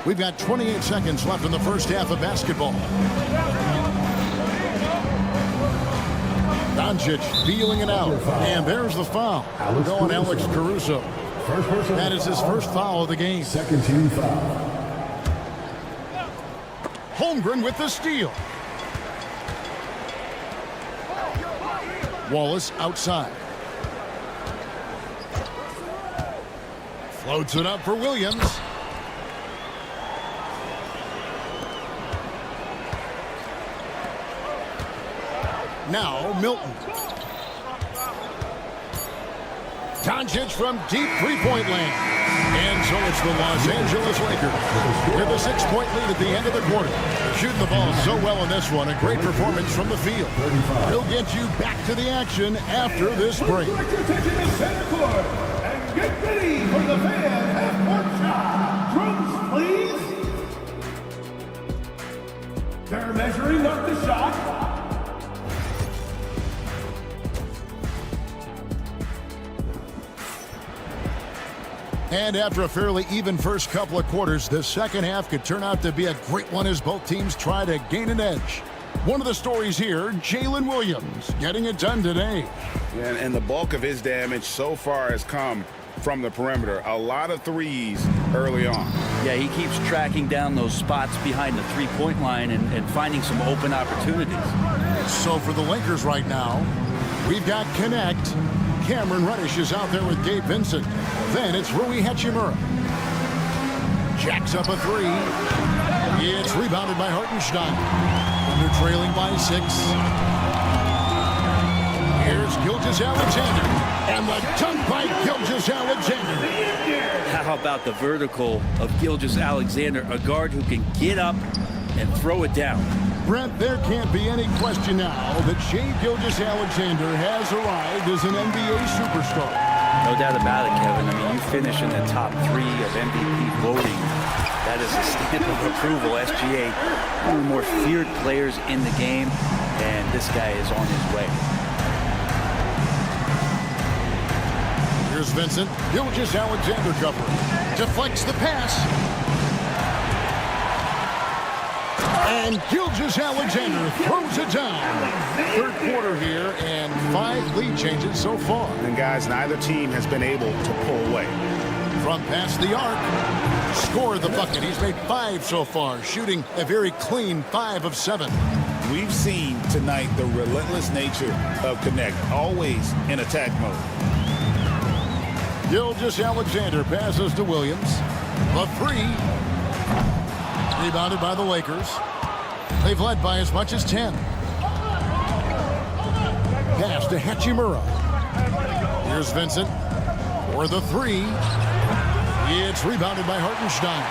We've got 28 seconds left in the first half of basketball. Doncic feeling it out. And there's the foul. Going Alex Caruso. That is his first foul of the game. Second team foul. Holmgren with the steal. Wallace outside. Floats it up for Williams. Now Milton. Doncic from deep three-point land. And so it's the Los Angeles Lakers with a 6-point lead at the end of the quarter. They're shooting the ball so well in this one. A great performance from the field. We'll get you back to the action after this break. And get ready for the fan half-court shot. Drums, please. They're measuring up the shot. And after a fairly even first couple of quarters, the second half could turn out to be a great one as both teams try to gain an edge. One of the stories here, Jalen Williams getting it done today. And the bulk of his damage so far has come from the perimeter. A lot of threes early on. Yeah, he keeps tracking down those spots behind the three-point line and finding some open opportunities. So for the Lakers right now, we've got Connect. Cameron Reddish is out there with Gabe Vincent. Then it's Rui Hachimura. Jacks up a three. It's rebounded by Hartenstein. Under trailing by 6. Here's Gilgeous-Alexander. And the dunk by Gilgeous-Alexander. How about the vertical of Gilgeous-Alexander, a guard who can get up and throw it down. Brent, there can't be any question now that Shai Gilgeous-Alexander has arrived as an NBA superstar. No doubt about it, Kevin. I mean, you finish in the top 3 of MVP voting. That is a stamp of approval. SGA, one of the more feared players in the game, and this guy is on his way. Here's Vincent. Gilgeous-Alexander cover. Deflects the pass. And Gilgeous-Alexander throws it down. Third quarter here and 5 lead changes so far. And guys, neither team has been able to pull away. From past the arc, scored the bucket. He's made 5 so far, shooting a very clean 5 of 7. We've seen tonight the relentless nature of Connect, always in attack mode. Gilgeous-Alexander passes to Williams. A 3. Rebounded by the Lakers. They've led by as much as 10. Pass to Hachimura. Here's Vincent for the 3. It's rebounded by Hartenstein.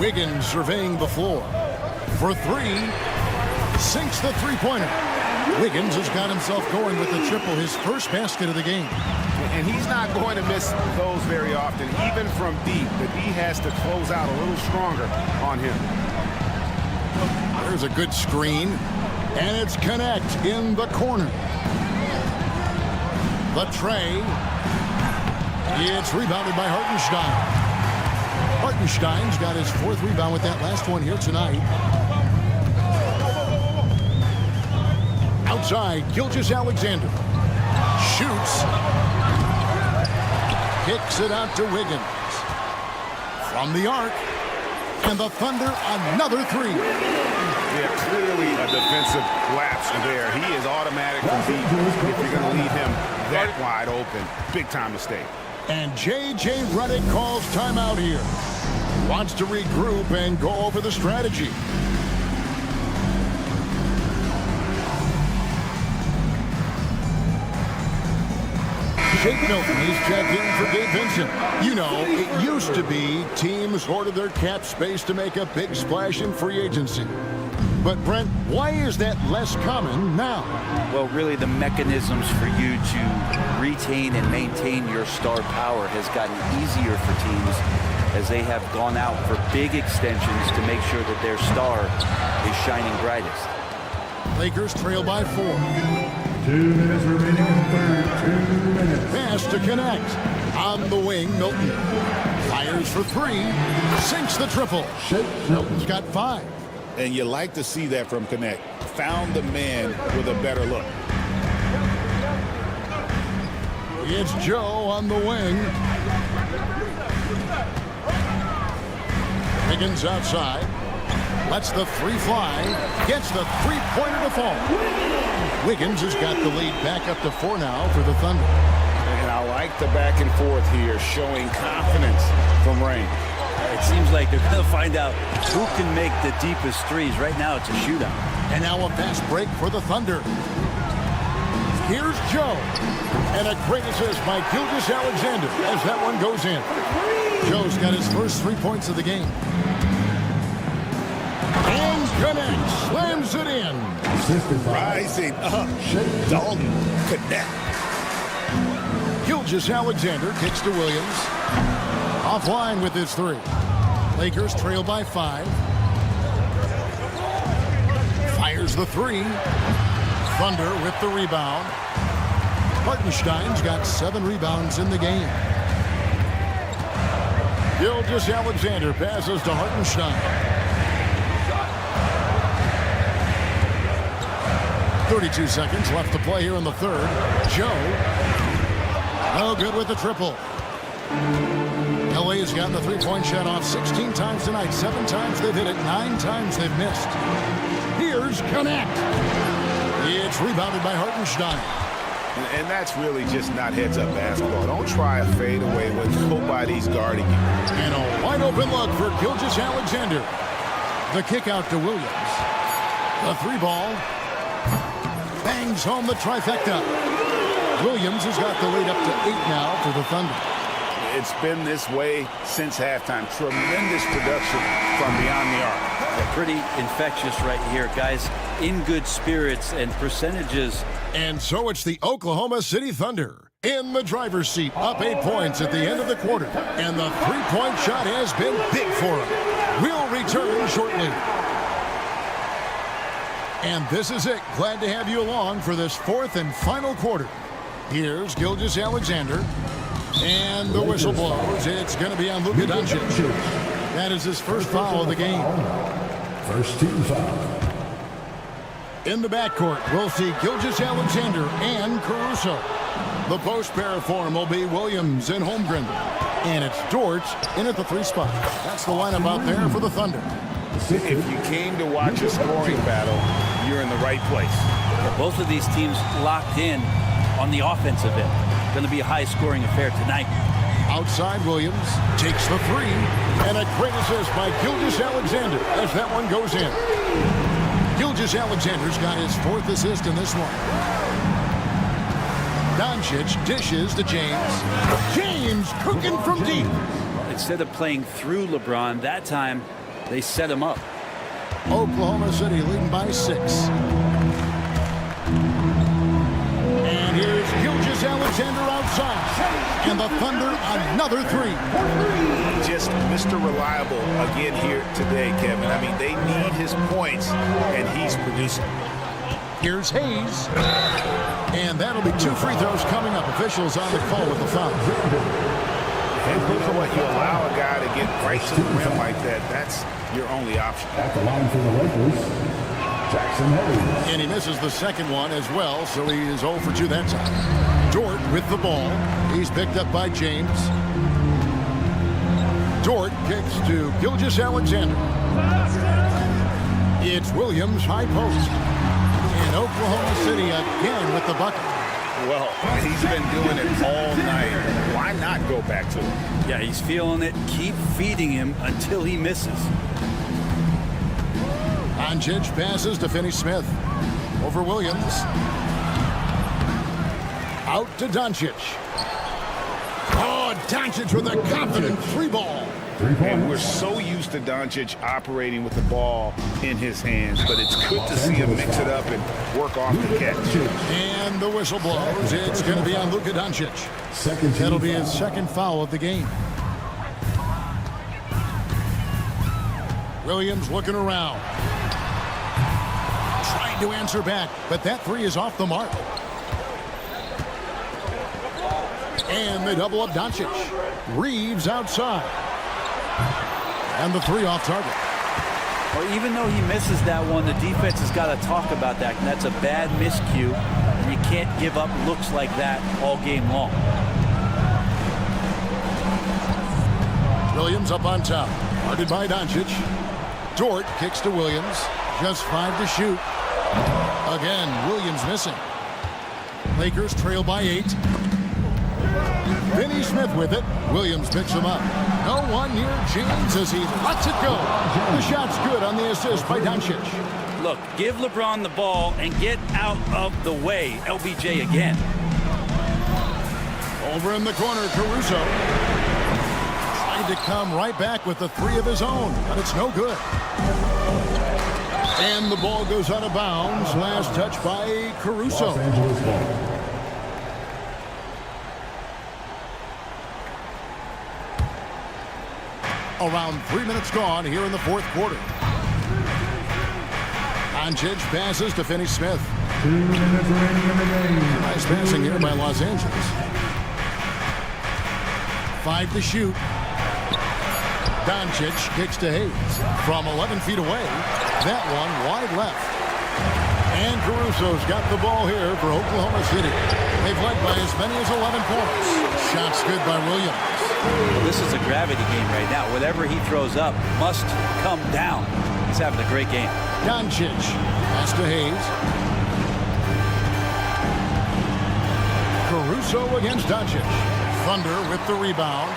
Wiggins surveying the floor. For 3. Sinks the three-pointer. Wiggins has got himself going with the triple, his first basket of the game. And he's not going to miss those very often, even from deep. The D has to close out a little stronger on him. There's a good screen, and it's Connect in the corner. The tray. It's rebounded by Hartenstein. Hartenstein's got his 4th rebound with that last one here tonight. Outside, Gilgeous-Alexander. Shoots. Kicks it out to Wiggins. From the arc. And the Thunder, another 3. Yeah, clearly a defensive lapse there. He is automatic from deep if you're going to leave him that wide open. Big time mistake. And J.J. Redick calls timeout here. Wants to regroup and go over the strategy. Jake Milton is checked in for Gabe Vincent. You know, it used to be teams hoarded their cap space to make a big splash in free agency. But, Brent, why is that less common now? Well, really, the mechanisms for you to retain and maintain your star power has gotten easier for teams as they have gone out for big extensions to make sure that their star is shining brightest. Lakers trail by 4. 2 minutes remaining in the third. 2 minutes. Pass to connect. On the wing, Milton fires for 3. Sinks the triple. Milton's got 5. And you like to see that from Connect. Found the man with a better look. It's Joe on the wing. Wiggins outside. Lets the 3 fly. Gets the 3-pointer to fall. Wiggins has got the lead back up to 4 now for the Thunder. And I like the back and forth here, showing confidence from Rain. It seems like they're going to find out who can make the deepest threes. Right now, it's a shootout. And now a fast break for the Thunder. Here's Joe. And a great assist by Gilgeous-Alexander as that one goes in. Joe's got his first 3 points of the game. And connects. Slams it in. Rising up. Dalton Connect. Gilgeous-Alexander kicks to Williams. Offline with his 3. Lakers trail by 5. Fires the 3. Thunder with the rebound. Hartenstein's got 7 rebounds in the game. Gilgeous-Alexander passes to Hartenstein. 32 seconds left to play here in the third. Joe. No good with the triple. LA has gotten the 3-point shot off 16 times tonight. 7 times they've hit it. 9 times they've missed. Here's Connect. It's rebounded by Hartenstein. And that's really just not heads-up basketball. Don't try a fadeaway when nobody's guarding you. And a wide-open look for Gilgeous-Alexander. The kick out to Williams. The 3-ball. Bangs home the trifecta. Williams has got the lead up to 8 now for the Thunder. It's been this way since halftime. Tremendous production from beyond the arc. Pretty infectious right here, guys. In good spirits and percentages. And so it's the Oklahoma City Thunder in the driver's seat, up 8 points at the end of the quarter. And the 3-point shot has been big for them. We'll return shortly. And this is it. Glad to have you along for this 4th and final quarter. Here's Gilgeous-Alexander. And the whistle blows. It's going to be on Luka Doncic. That is his first foul of the game. First team foul. In the backcourt, we'll see Gilgeous-Alexander and Caruso. The post pair form will be Williams and Holmgren. And it's Dort in at the 3 spot. That's the lineup out there for the Thunder. If you came to watch a scoring battle, you're in the right place. Well, both of these teams locked in on the offensive end. Going to be a high-scoring affair tonight. Outside, Williams takes the 3. And a great assist by Gilgeous-Alexander as that one goes in. Gilgeous-Alexander's got his 4th assist in this one. Doncic dishes to James. James cooking from deep. Instead of playing through LeBron, that time they set him up. Oklahoma City leading by 6. And here's Gilgeous-Alexander outside. And the Thunder another 3. Just Mr. Reliable again here today, Kevin. I mean, they need his points, and he's producing. Here's Hayes. And that'll be 2 free throws coming up. Officials on the call with the foul. And you know what? You allow a guy to get right to the rim like that. That's your only option. At the line for the Lakers, Jackson Hayes. And he misses the second one as well, so he is 0 for 2 that time. Dort with the ball. He's picked up by James. Dort kicks to Gilgeous-Alexander. It's Williams high post. And Oklahoma City again with the bucket. well. He's been doing it all night. Why not go back to it? Yeah, he's feeling it. Keep feeding him until he misses. Doncic passes to Finney-Smith. Over Williams. Out to Doncic. Oh, Doncic with a confident three ball. And we're so used to Doncic operating with the ball in his hands, but it's good to see him mix it up and work off the catch. And the whistle blows. It's going to be on Luka Doncic. That'll be his second foul of the game. Williams looking around. Trying to answer back, but that three is off the mark. And they double up Doncic. Reeves outside. And the three off target. Well, even though he misses that one, the defense has got to talk about that. And that's a bad miscue. And you can't give up looks like that all game long. Williams up on top. Guarded by Doncic. Dort kicks to Williams. Just 5 to shoot. Again, Williams missing. Lakers trail by 8. Finney-Smith with it. Williams picks him up. No one near James as he lets it go. The shot's good on the assist by Doncic. Look, give LeBron the ball and get out of the way. LBJ again. Over in the corner, Caruso. Trying to come right back with the three of his own, but it's no good. And the ball goes out of bounds. Last touch by Caruso. Around 3 minutes gone here in the fourth quarter. Doncic passes to Finney-Smith. 2 minutes remaining in the game. Nice passing here by Los Angeles. 5 to shoot. Doncic kicks to Hayes. From 11 feet away. That one wide left. And Caruso's got the ball here for Oklahoma City. They've led by as many as 11 points. Shots good by Williams. Well, this is a gravity game right now. Whatever he throws up must come down. He's having a great game. Doncic. Pass to Hayes. Caruso against Doncic. Thunder with the rebound.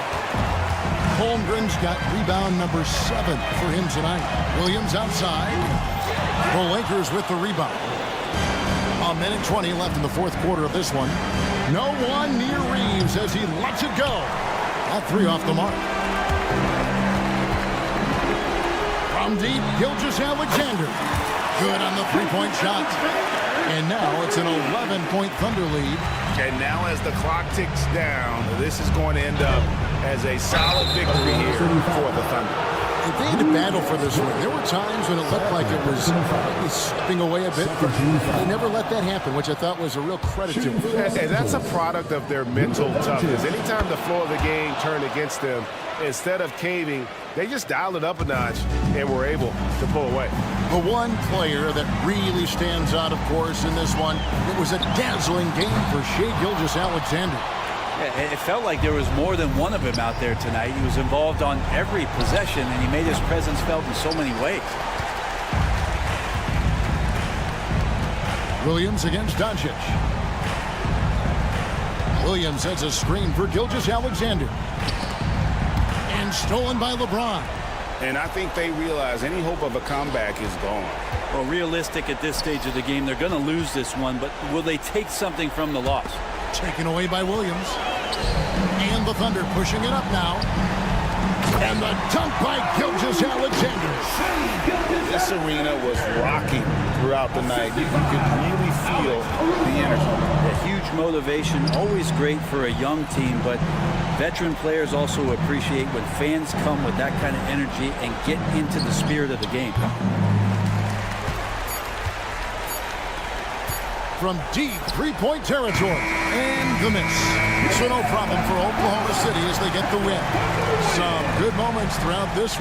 Holmgren's got rebound number 7 for him tonight. Williams outside. The Lakers with the rebound. A minute 20 left in the fourth quarter of this one. No one near Reeves as he lets it go. That three off the mark. From deep, Gilgeous-Alexander. Good on the three-point shot. And now it's an 11-point Thunder lead. And now as the clock ticks down, this is going to end up as a solid victory here for the Thunder. If they had to battle for this one, there were times when it looked like it was maybe slipping away a bit, but they never let that happen, which I thought was a real credit to them. And that's a product of their mental toughness. Anytime the flow of the game turned against them, instead of caving, they just dialed it up a notch and were able to pull away. The one player that really stands out, of course, in this one, it was a dazzling game for Shai Gilgeous-Alexander. Yeah, it felt like there was more than one of him out there tonight. He was involved on every possession, and he made his presence felt in so many ways. Williams against Doncic. Williams sets a screen for Gilgeous-Alexander. And stolen by LeBron. And I think they realize any hope of a comeback is gone. Well, realistic at this stage of the game, they're going to lose this one, but will they take something from the loss? Taken away by Williams. And the Thunder pushing it up now. And the dunk by Gilgeous-Alexander. This arena was rocking throughout the night. You could really feel the energy. A huge motivation, always great for a young team, but veteran players also appreciate when fans come with that kind of energy and get into the spirit of the game. From deep three-point territory. And the miss. So no problem for Oklahoma City as they get the win. Some good moments throughout this.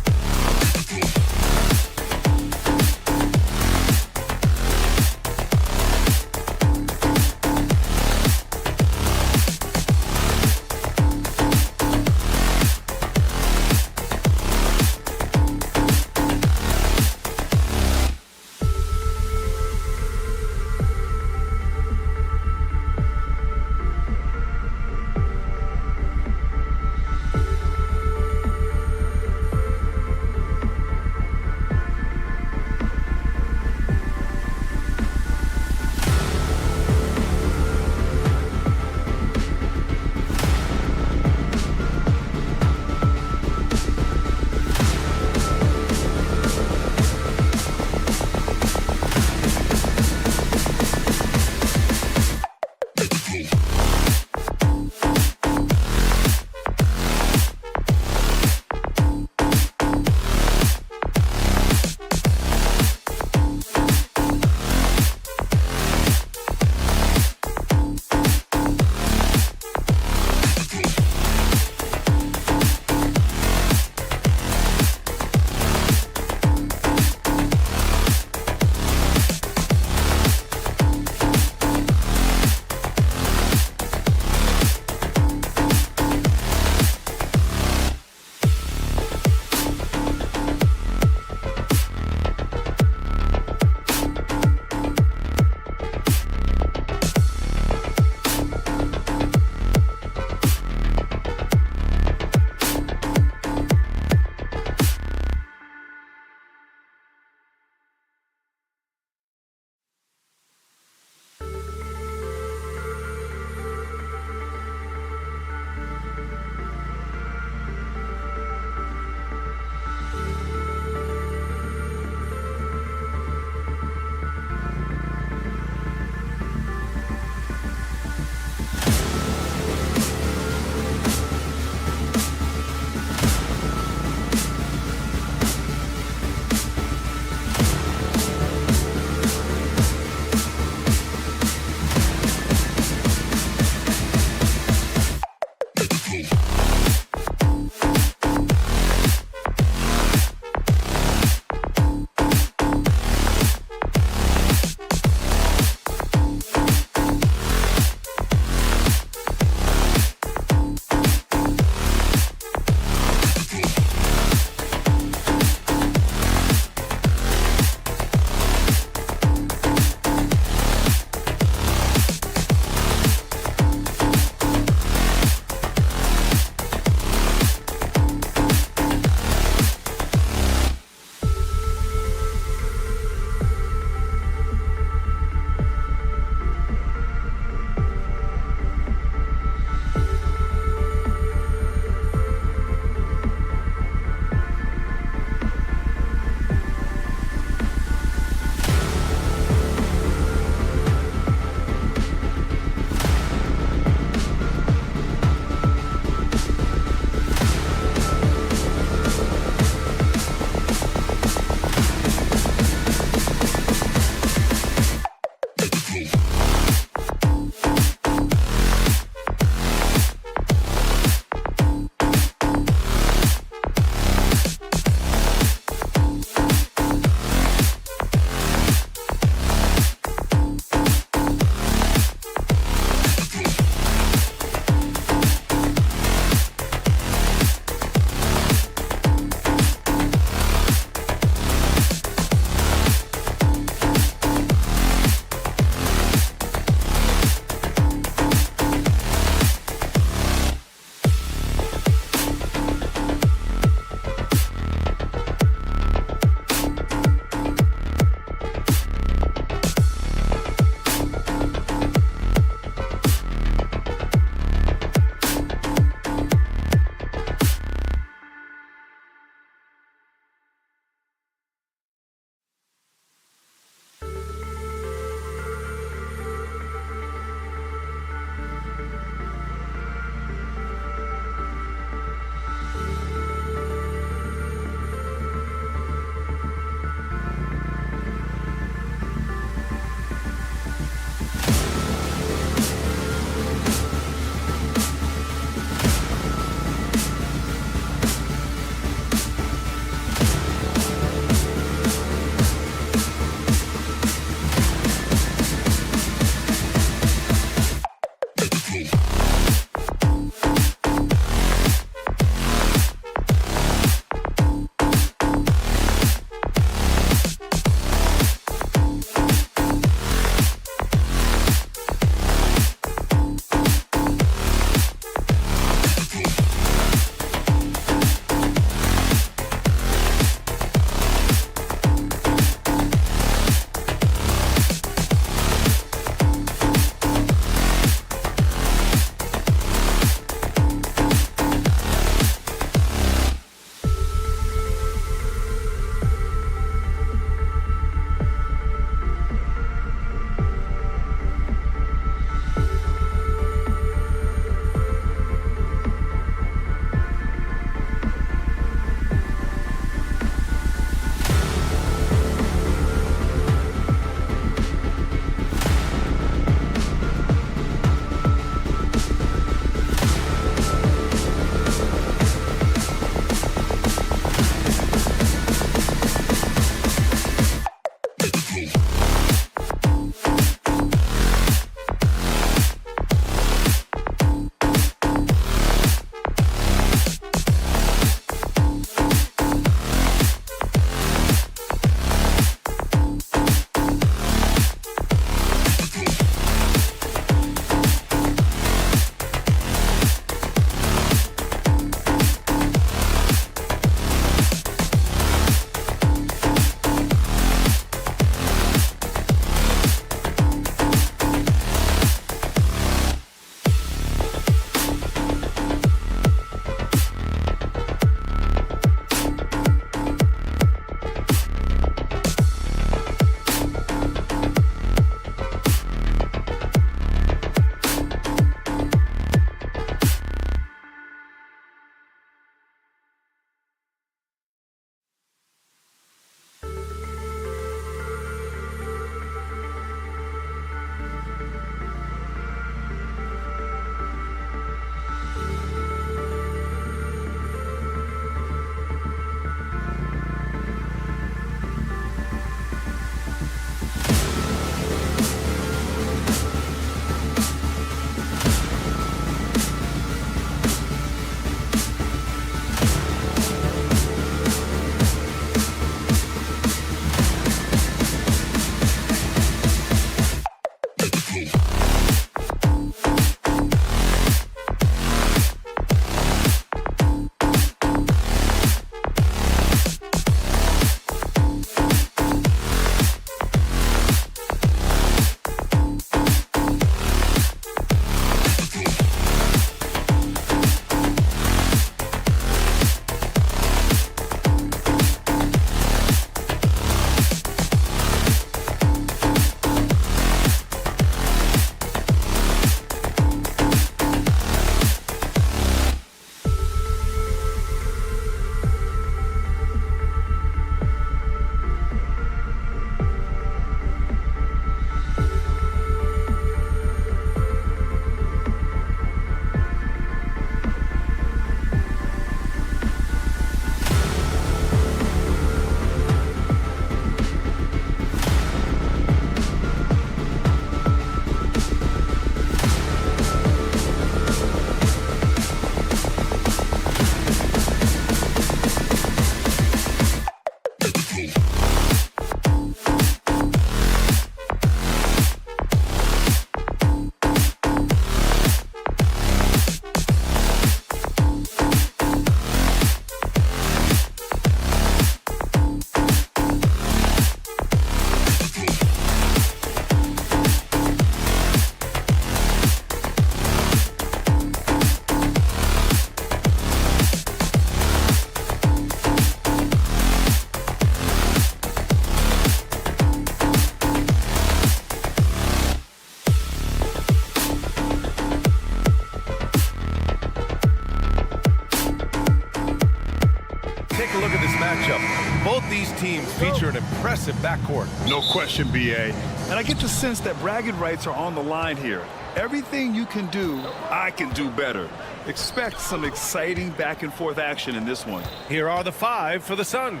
impressive backcourt. No question, B.A. And I get the sense that bragging rights are on the line here. Everything you can do, I can do better. Expect some exciting back-and-forth action in this one. Here are the 5 for the Suns.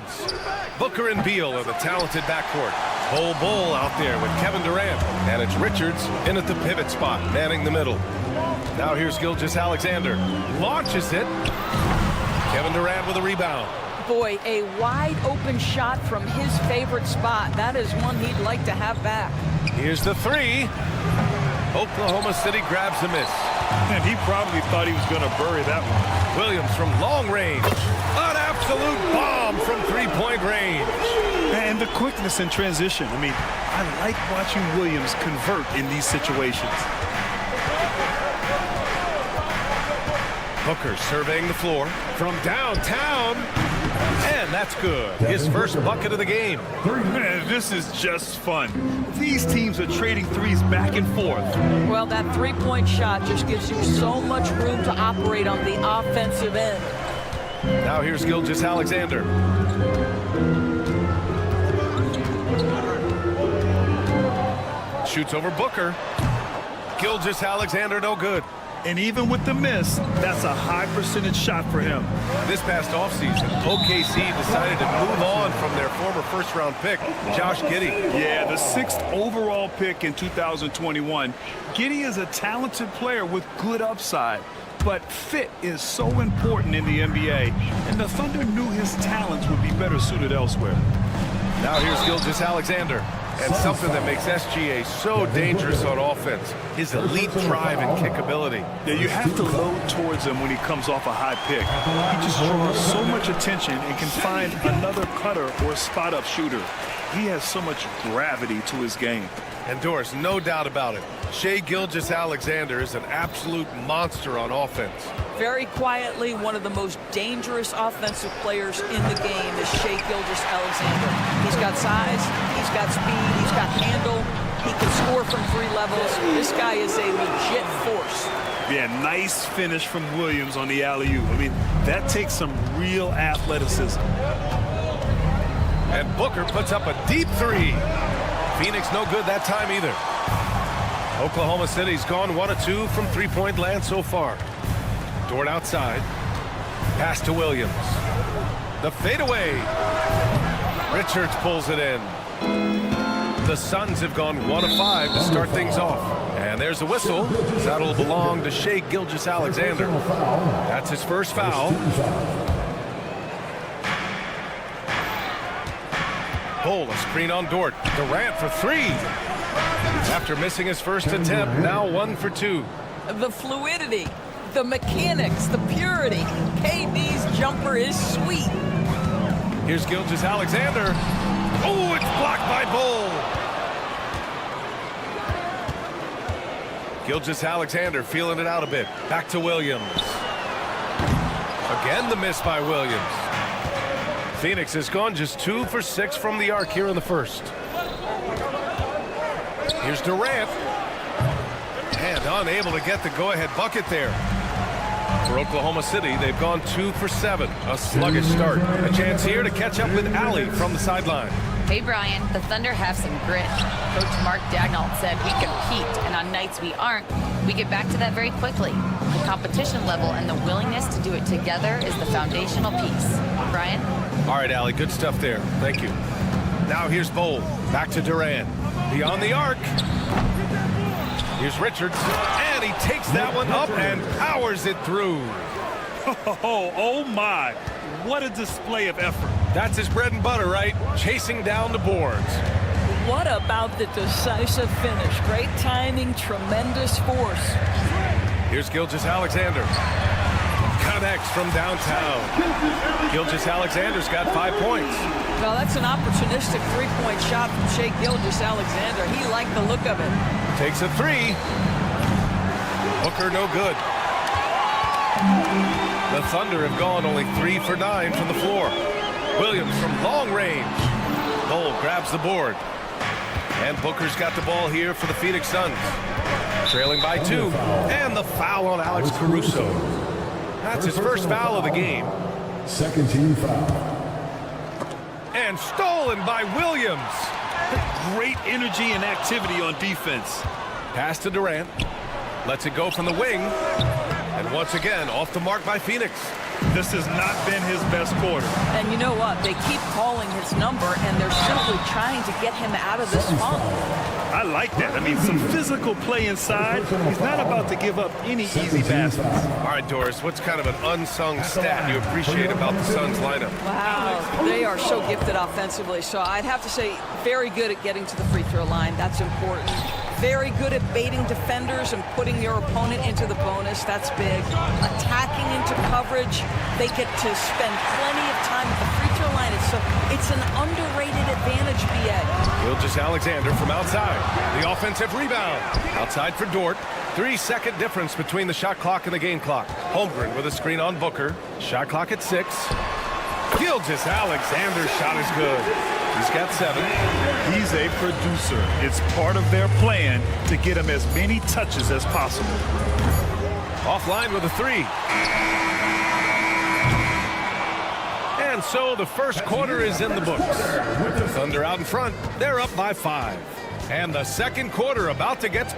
Booker and Beal in the talented backcourt. Bull out there with Kevin Durant. And it's Richards in at the pivot spot, manning the middle. Now here's Gilgeous-Alexander. Launches it. Kevin Durant with a rebound. Boy, a wide open shot from his favorite spot. That is one he'd like to have back. Here's the 3. Oklahoma City grabs the miss. And he probably thought he was going to bury that one. Williams from long range. An absolute bomb from three-point range. And the quickness in transition. I mean, I like watching Williams convert in these situations. Booker surveying the floor from downtown. And that's good. His first bucket of the game. Man, this is just fun. These teams are trading threes back and forth. Well, that three-point shot just gives you so much room to operate on the offensive end. Now here's Gilgeous-Alexander. Shoots over Booker. Gilgeous-Alexander no good. And even with the miss, that's a high percentage shot for him. This past offseason, OKC decided to move on from their former first-round pick, Josh Giddey. Yeah, the 6th overall pick in 2021. Giddey is a talented player with good upside, but fit is so important in the NBA, and the Thunder knew his talents would be better suited elsewhere. Now here's Gilgeous-Alexander. And something that makes SGA so dangerous on offense, his elite drive and kickability. Yeah, you have to load towards him when he comes off a high pick. He just draws so much attention and can find another cutter or spot-up shooter. He has so much gravity to his game. And Doris, no doubt about it, Shai Gilgeous-Alexander is an absolute monster on offense. Very quietly, one of the most dangerous offensive players in the game is Shai Gilgeous-Alexander. He's got size, he's got speed, he's got handle, he can score from 3 levels. This guy is a legit force. Yeah, nice finish from Williams on the alley-oop. I mean, that takes some real athleticism. And Booker puts up a deep 3. Phoenix no good that time either. Oklahoma City's gone 1 of 2 from three-point land so far. Dort outside. Pass to Williams. The fadeaway. Richards pulls it in. The Suns have gone 1 of 5 to start things off. And there's a whistle. That'll belong to Shai Gilgeous-Alexander. That's his first foul. Bull, a screen on Dort. Durant for 3. After missing his first attempt, now 1 for 2. The fluidity, the mechanics, the purity. KD's jumper is sweet. Here's Gilgeous-Alexander. Oh, it's blocked by Bull. Gilgeous-Alexander feeling it out a bit. Back to Williams. Again, the miss by Williams. Phoenix has gone just 2 for 6 from the arc here in the first. Here's Durant. And unable to get the go-ahead bucket there. For Oklahoma City, they've gone 2 for 7. A sluggish start. A chance here to catch up with Allie from the sideline. Hey, Brian, the Thunder have some grit. Coach Mark Daigneault said we compete, and on nights we aren't, we get back to that very quickly. The competition level and the willingness to do it together is the foundational piece. Brian? All right, Allie, good stuff there. Thank you. Now here's Bull. Back to Durant. Beyond the arc. Here's Richards. And he takes that one up and powers it through. Oh my. What a display of effort. That's his bread and butter, right? Chasing down the boards. What about the decisive finish? Great timing, tremendous force. Here's Gilgeous-Alexander. Connects from downtown. Gilgeous-Alexander's got 5 points. Well, that's an opportunistic three-point shot from Shai Gilgeous-Alexander. He liked the look of it. Takes a 3. Booker no good. The Thunder have gone only 3 for 9 from the floor. Williams from long range. Bull grabs the board. And Booker's got the ball here for the Phoenix Suns. Trailing by 2. And the foul on Alex Caruso. That's his first foul of the game. Second team foul. And stolen by Williams. Great energy and activity on defense. Pass to Durant. Lets it go from the wing. And once again, off the mark by Phoenix. This has not been his best quarter. And you know what? They keep calling his number, and they're simply trying to get him out of this funk. I like that. I mean, some physical play inside. He's not about to give up any easy baskets. All right, Doris, what's kind of an unsung stat you appreciate about the Suns lineup? Wow, they are so gifted offensively. So I'd have to say very good at getting to the free throw line. That's important. Very good at baiting defenders and putting your opponent into the bonus. That's big. Attacking into coverage. They get to spend plenty of time at the free throw line. It's an underrated advantage, B.A. Gilgeous-Alexander from outside. The offensive rebound. Outside for Dort. 3-second difference between the shot clock and the game clock. Holmgren with a screen on Booker. Shot clock at 6. Gilgeous-Alexander's shot is good. He's got 7. He's a producer. It's part of their plan to get him as many touches as possible. Offline with a 3. And so the first quarter is in the books. With the Thunder out in front, they're up by 5. And the second quarter about to get...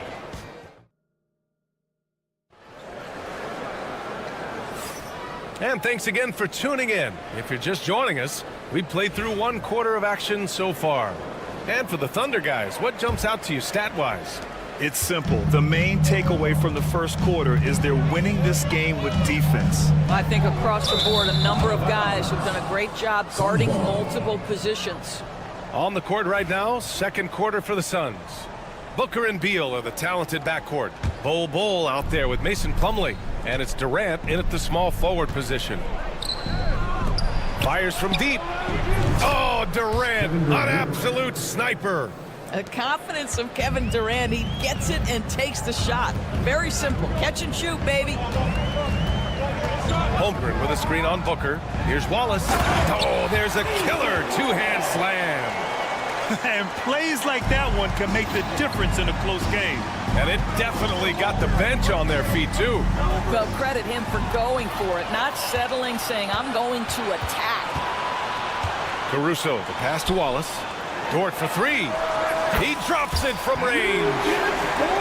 And thanks again for tuning in. If you're just joining us, we've played through one quarter of action so far. And for the Thunder guys, what jumps out to you stat-wise? It's simple. The main takeaway from the first quarter is they're winning this game with defense. I think across the board, a number of guys have done a great job guarding multiple positions. On the court right now, second quarter for the Suns. Booker and Beal are the talented backcourt. Bol out there with Mason Plumlee. And it's Durant in at the small forward position. Fires from deep. Oh, Durant, an absolute sniper. The confidence of Kevin Durant. He gets it and takes the shot. Very simple. Catch and shoot, baby. Holmgren with a screen on Booker. Here's Wallace. Oh, there's a killer two-hand slam. And plays like that one can make the difference in a close game. And it definitely got the bench on their feet, too. Well, credit him for going for it, not settling, saying, I'm going to attack. Caruso, the pass to Wallace. Dort for 3. He drops it from range.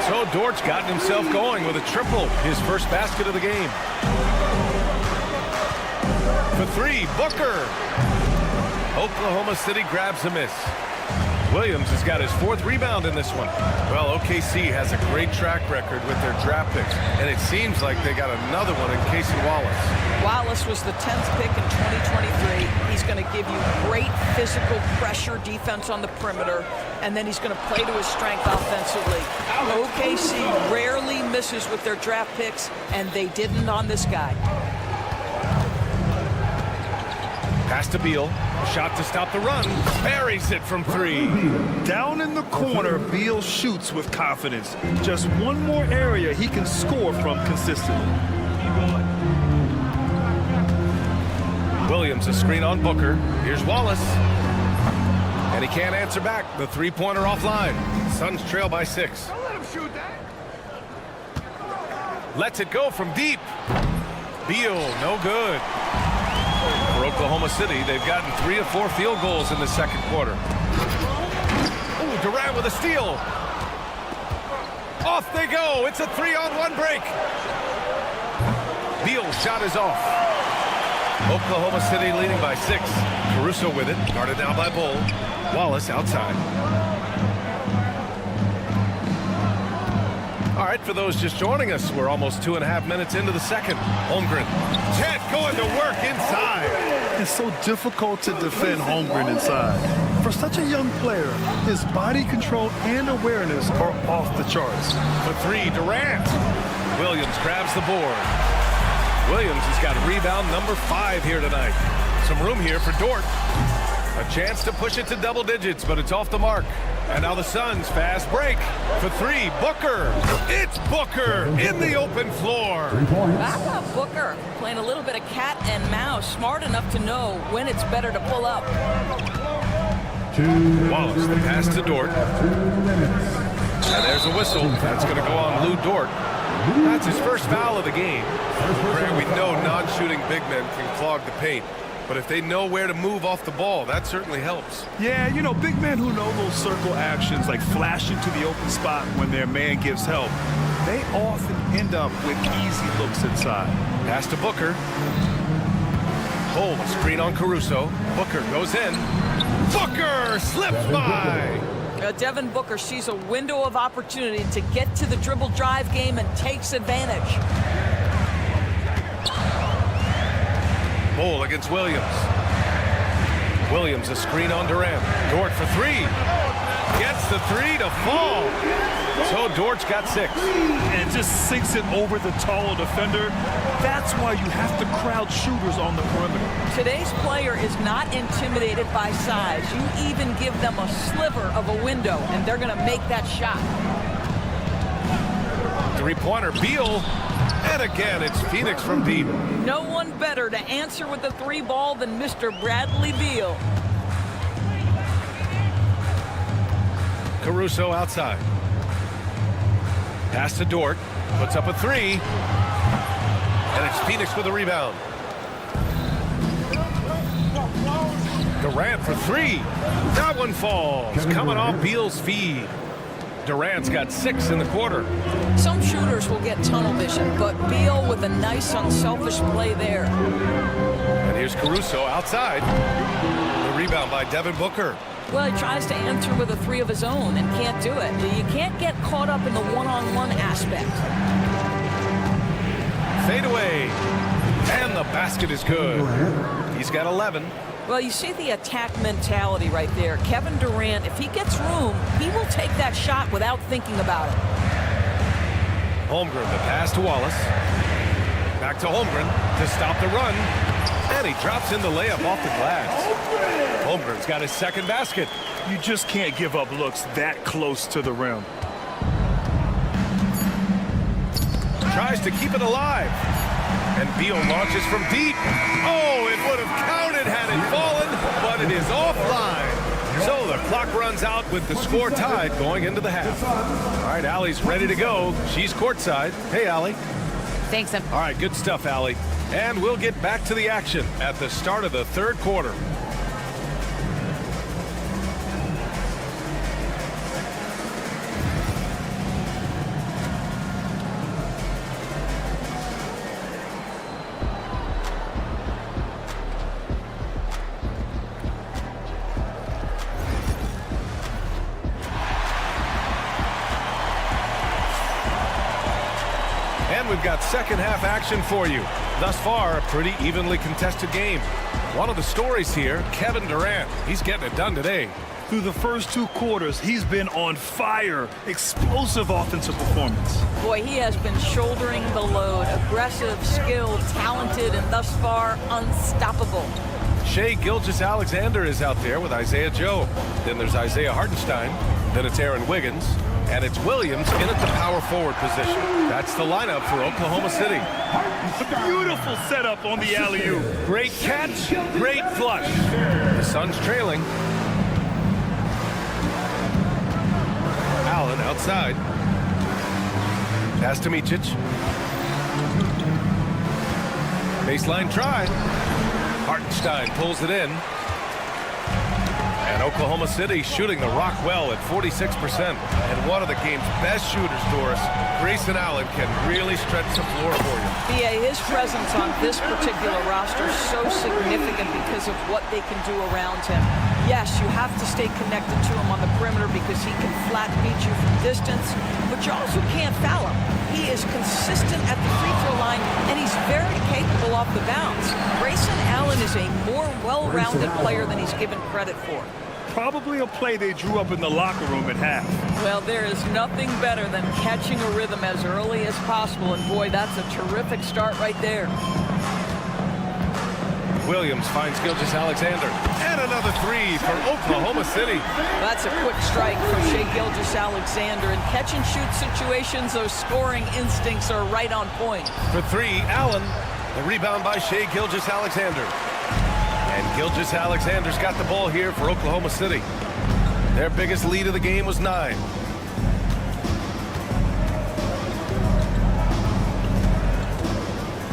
So Dort's gotten himself going with a triple, his first basket of the game. For 3, Booker. Oklahoma City grabs a miss. Williams has got his 4th rebound in this one. Well, OKC has a great track record with their draft picks, and it seems like they got another one in Casey Wallace. Wallace was the 10th pick in 2023. He's going to give you great physical pressure defense on the perimeter, and then he's going to play to his strength offensively. OKC rarely misses with their draft picks, and they didn't on this guy. Pass to Beal. Shot to stop the run. Buries it from 3. Down in the corner, Beal shoots with confidence. Just one more area he can score from consistently. Williams, a screen on Booker. Here's Wallace. And he can't answer back. The three-pointer offline. Suns trail by 6. Don't let him shoot that. Lets it go from deep. Beal, no good. For Oklahoma City, they've gotten 3 of 4 field goals in the second quarter. Ooh, Durant with a steal. Off they go. It's a 3-on-1 break. Beal's shot is off. Oklahoma City leading by 6. Caruso with it. Guarded down by Bull. Wallace outside. All right, for those just joining us, we're almost 2.5 minutes into the second. Holmgren. Chet going to work inside. It's so difficult to defend Holmgren inside. For such a young player, his body control and awareness are off the charts. For 3, Durant. Williams grabs the board. Williams has got rebound number 5 here tonight. Some room here for Dort. A chance to push it to double digits, but it's off the mark. And now the Suns fast break. For 3, Booker. It's Booker in the open floor. How about Booker playing a little bit of cat and mouse, smart enough to know when it's better to pull up. Wallace, the pass to Dort. And there's a whistle. That's going to go on Lou Dort. That's his first foul of the game. Greg, we know non-shooting big men can clog the paint. But if they know where to move off the ball, that certainly helps. Yeah, you know, big men who know those circle actions, like flashing to the open spot when their man gives help, they often end up with easy looks inside. Pass to Booker. Hold, screen on Caruso. Booker goes in. Booker slips by. Devin Booker sees a window of opportunity to get to the dribble drive game and takes advantage. Ball against Williams. Williams a screen on Durant. Dort for three. Gets the three to fall. So Dort's got 6. And just sinks it over the taller defender. That's why you have to crowd shooters on the perimeter. Today's player is not intimidated by size. You even give them a sliver of a window, and they're going to make that shot. Three-pointer, Beal. And again, it's Phoenix from deep. No one better to answer with the 3 ball than Mr. Bradley Beal. Caruso outside. Pass to Dort. Puts up a 3. And it's Phoenix with a rebound. Durant for 3. That one falls. Coming off Beal's feed. Durant's got 6 in the quarter. Some shooters will get tunnel vision, but Beal with a nice unselfish play there. And here's Caruso outside. The rebound by Devin Booker. Well, he tries to enter with a 3 of his own and can't do it. You can't get caught up in the one-on-one aspect. Fade away. And the basket is good. He's got 11. Well, you see the attack mentality right there. Kevin Durant, if he gets room, he will take that shot without thinking about it. Holmgren, the pass to Wallace. Back to Holmgren to stop the run. And he drops in the layup off the glass. Holmgren's got his second basket. You just can't give up looks that close to the rim. Tries to keep it alive. And Beal launches from deep. Oh, it would have counted had it fallen, but it is offline. So the clock runs out with the score tied going into the half. All right, Allie's ready to go. She's courtside. Hey, Allie. Thanks. All right, good stuff, Allie. And we'll get back to the action at the start of the third quarter. And we've got second half action for you. Thus far, a pretty evenly contested game. One of the stories here, Kevin Durant. He's getting it done today. Through the first 2 quarters, he's been on fire. Explosive offensive performance. Boy, he has been shouldering the load. Aggressive, skilled, talented, and thus far, unstoppable. Shai Gilgeous-Alexander is out there with Isaiah Joe. Then there's Isaiah Hartenstein. Then it's Aaron Wiggins. And it's Williams in at the power forward position. That's the lineup for Oklahoma City. Beautiful setup on the alley-oop. Great catch, great flush. The Suns trailing. Allen outside. Pass to Micic. Baseline try. Hartenstein pulls it in. And Oklahoma City shooting the rock well at 46%. And one of the game's best shooters, Doris. Grayson Allen can really stretch the floor for you. B.A., his presence on this particular roster is so significant because of what they can do around him. Yes, you have to stay connected to him on the perimeter because he can flat beat you from distance, but you also can't foul him. He is consistent at the free throw line, and he's very capable off the bounce. Grayson Allen is a more well-rounded player than he's given credit for. Probably a play they drew up in the locker room at half. Well, there is nothing better than catching a rhythm as early as possible, and boy, that's a terrific start right there. Williams finds Gilgeous-Alexander. And another 3 for Oklahoma City. That's a quick strike from Shai Gilgeous-Alexander. In catch-and-shoot situations, those scoring instincts are right on point. For 3, Allen. The rebound by Shai Gilgeous-Alexander. And Gilgeous-Alexander's got the ball here for Oklahoma City. Their biggest lead of the game was 9.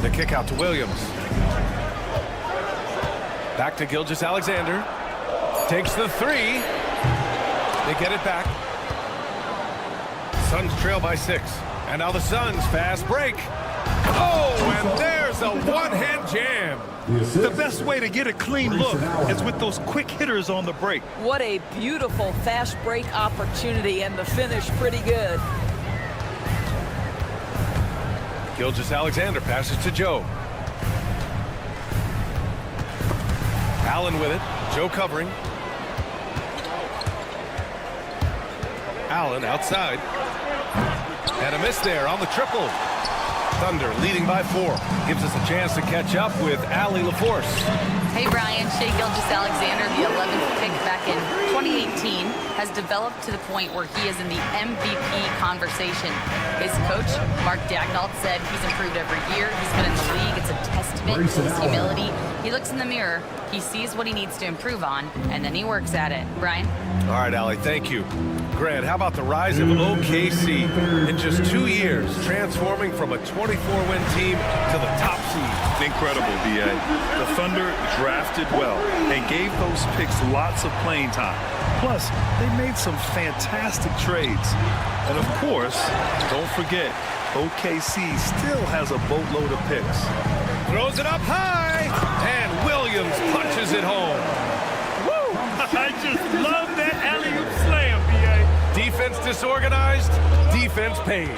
The kick out to Williams. Back to Gilgeous-Alexander. Takes the three. They get it back. Suns trail by 6. And now the Suns fast break. Oh, and there's a one-hand jam. The best way to get a clean look is with those quick hitters on the break. What a beautiful fast break opportunity, and the finish pretty good. Gilgeous-Alexander passes to Joe. Allen with it. Joe covering. Allen outside. And a miss there on the triple. Thunder leading by 4. Gives us a chance to catch up with Allie LaForce. Hey, Brian. Shai Gilgeous-Alexander, the 11th pick back in 2018, has developed to the point where he is in the MVP conversation. His coach, Mark Daignault, said he's improved every year. He's been in the league. It's a testament to his humility. He looks in the mirror, he sees what he needs to improve on, and then he works at it. Brian? All right, Allie, thank you. Grant, how about the rise of OKC in just 2 years, transforming from a 24-win team to the top seed? Incredible, B.A. The Thunder drafted well and gave those picks lots of playing time. Plus, they made some fantastic trades. And of course, don't forget, OKC still has a boatload of picks. Throws it up high, and Williams punches it home. Woo! I just love that alley-oop slam, B.A. Defense disorganized, defense pays.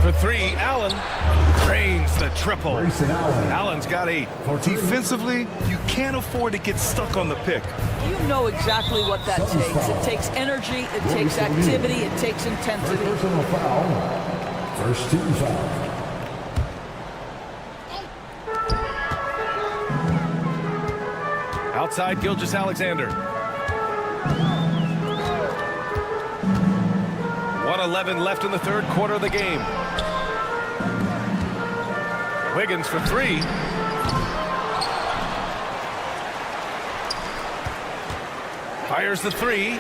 For 3, Allen drains the triple. Allen's got 8. Defensively, you can't afford to get stuck on the pick. You know exactly what that takes. It takes energy, it takes activity, it takes intensity. Personal foul. First team foul. Outside Gilgeous-Alexander. 1:11 left in the third quarter of the game. Wiggins for 3. Fires the 3.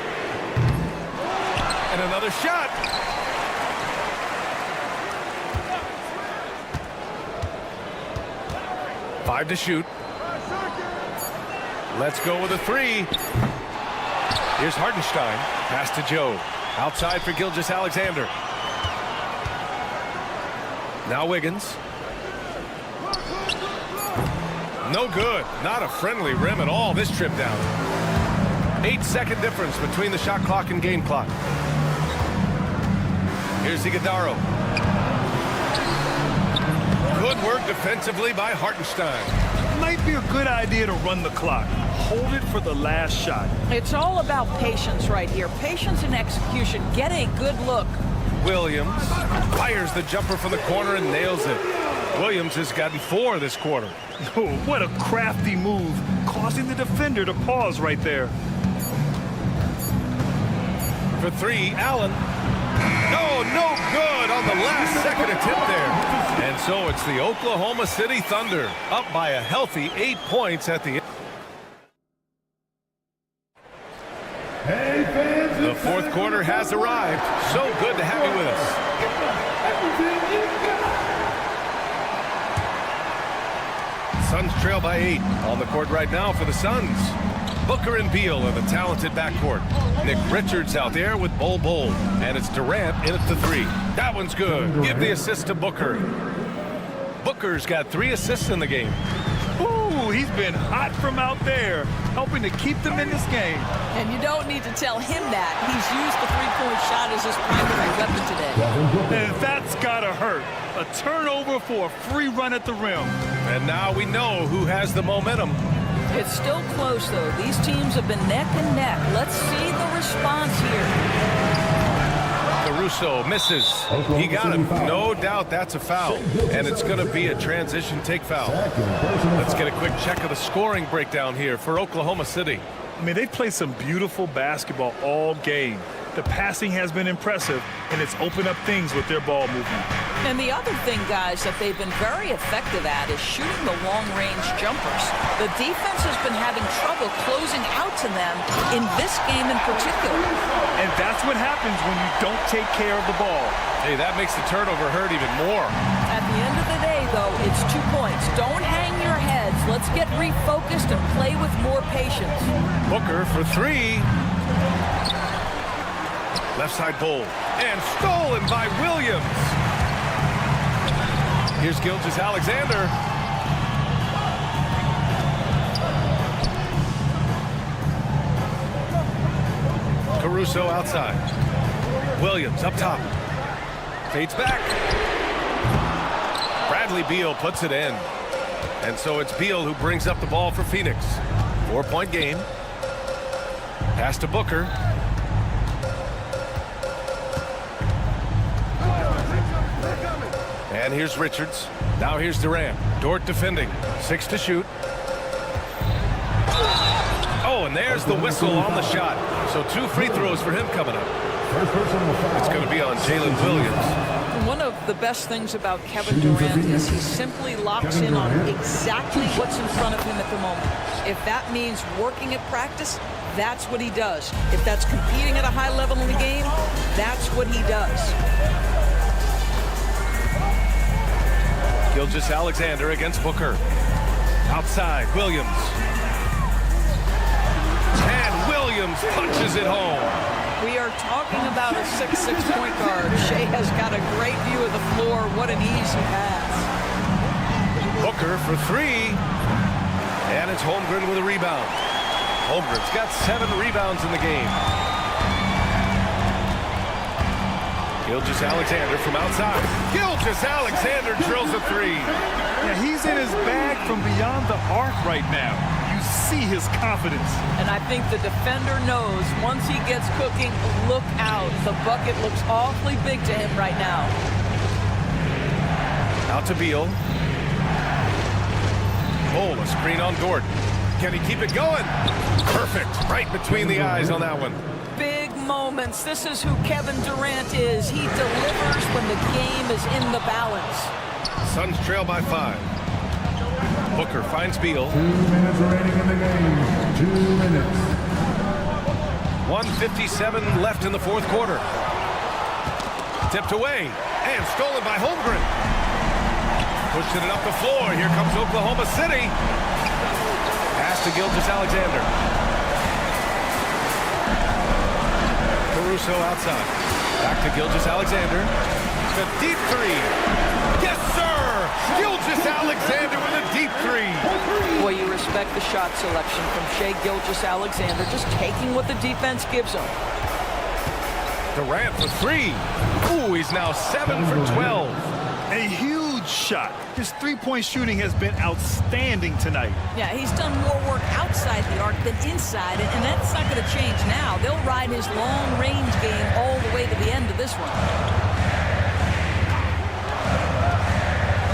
And another shot. Five to shoot. Let's go with a 3. Here's Hartenstein. Pass to Joe. Outside for Gilgeous-Alexander. Now Wiggins. No good. Not a friendly rim at all this trip down. 8-second difference between the shot clock and game clock. Here's Iguodala. Good work defensively by Hartenstein. Might be a good idea to run the clock. Hold it for the last shot. It's all about patience right here. Patience and execution. Get a good look. Williams fires the jumper from the corner and nails it. Williams has gotten 4 this quarter. Oh, what a crafty move, causing the defender to pause right there. For 3, Allen. No good on the last second attempt there. And so it's the Oklahoma City Thunder up by a healthy 8 points at the end. The fourth quarter has arrived. So good to have you with us. Suns trail by 8 on the court right now for the Suns. Booker and Beal in the talented backcourt. Nick Richards out there with Bol. And it's Durant in at the 3. That one's good. Give the assist to Booker. Booker's got 3 assists in the game. Ooh, he's been hot from out there, helping to keep them in this game. And you don't need to tell him that. He's used the three-point shot as his primary weapon today. And that's gotta hurt. A turnover for a free run at the rim. And now we know who has the momentum. It's still close, though. These teams have been neck and neck. Let's see the response here. Caruso misses. He got him. No doubt that's a foul. And it's going to be a transition take foul. Let's get a quick check of the scoring breakdown here for Oklahoma City. I mean, they've played some beautiful basketball all game. The passing has been impressive, and it's opened up things with their ball movement. And the other thing, guys, that they've been very effective at is shooting the long-range jumpers. The defense has been having trouble closing out to them in this game in particular. And that's what happens when you don't take care of the ball. Hey, that makes the turnover hurt even more. At the end of the day, though, it's 2 points. Don't hang your heads. Let's get refocused and play with more patience. Booker for three. Left side bowl. And stolen by Williams. Here's Gilgeous-Alexander. Caruso outside. Williams up top. Fades back. Bradley Beal puts it in. And so it's Beal who brings up the ball for Phoenix. 4-point game. Pass to Booker. And here's Richards. Now here's Durant. Dort defending. 6 to shoot. Oh, and there's the whistle on the shot. So 2 free throws for him coming up. It's going to be on Jalen Williams. One of the best things about Kevin Durant is he simply locks in on exactly what's in front of him at the moment. If that means working at practice, that's what he does. If that's competing at a high level in the game, that's what he does. Gilgeous-Alexander against Booker. Outside, Williams. And Williams punches it home. We are talking about a 6'6" point guard. Shea has got a great view of the floor. What an easy pass. Booker for three. And it's Holmgren with a rebound. Holmgren's got 7 rebounds in the game. Gilgeous-Alexander from outside. Gilgeous-Alexander drills a three. Yeah, he's in his bag from beyond the arc right now. You see his confidence. And I think the defender knows once he gets cooking, look out. The bucket looks awfully big to him right now. Out to Beal. Oh, a screen on Dort. Can he keep it going? Perfect. Right between the eyes on that one. Big moments. This is who Kevin Durant is. He delivers when the game is in the balance. Suns trail by 5. Booker finds Beal. 2 minutes remaining in the game. 2 minutes. 1:57 left in the fourth quarter. Tipped away and stolen by Holmgren. Pushing it up the floor. Here comes Oklahoma City. Pass to Gilgeous-Alexander. Caruso outside. Back to Gilgeous-Alexander. The deep three. Yes, sir! Gilgeous-Alexander with a deep three. Boy, you respect the shot selection from Shea Gilgeous-Alexander, just taking what the defense gives him. Durant for three. Ooh, he's now 7 for 12. A huge shot. His three-point shooting has been outstanding tonight. Yeah, he's done more work outside the arc than inside, and that's not going to change now. They'll ride his long-range game all the way to the end of this one.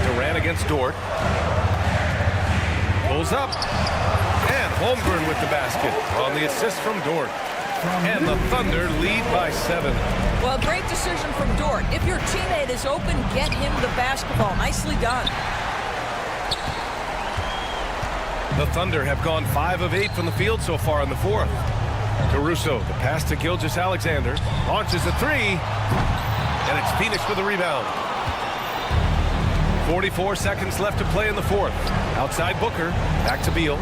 Durant against Dort. Pulls up. And Holmgren with the basket on the assist from Dort. And the Thunder lead by 7. Well, great decision from Dort. If your teammate is open, get him the basketball. Nicely done. The Thunder have gone 5 of 8 from the field so far in the fourth. Caruso, the pass to Gilgeous-Alexander. Launches a three. And it's Phoenix with a rebound. 44 seconds left to play in the fourth. Outside Booker. Back to Beal.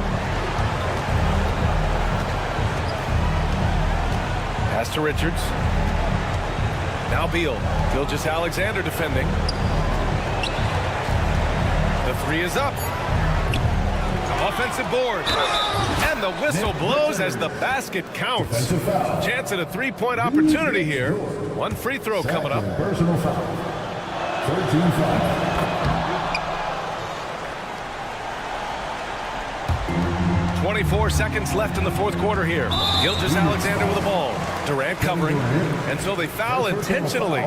Pass to Richards. Now Beal. Gilgeous-Alexander defending. The three is up. Offensive board. And the whistle blows as the basket counts. Chance at a three-point opportunity here. One free throw coming up. Personal foul. 13 foul. 24 seconds left in the fourth quarter here. Gilgeous-Alexander with the ball. Durant covering. And so they foul intentionally.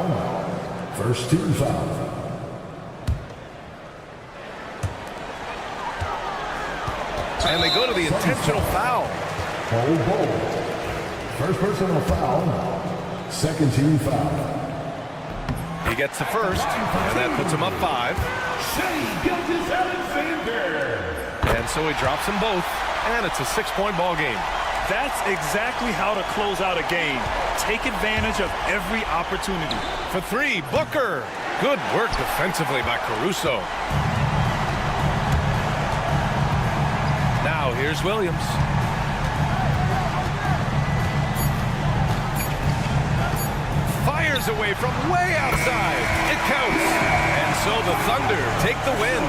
First team foul. And they go to the intentional foul. Hold ball. First personal foul. Second team foul. He gets the first, and that puts him up 5. And so he drops them both, and it's a 6-point ball game. That's exactly how to close out a game. Take advantage of every opportunity. For three, Booker. Good work defensively by Caruso. here's Williams. Fires away from way outside. It counts. And so the Thunder take the win.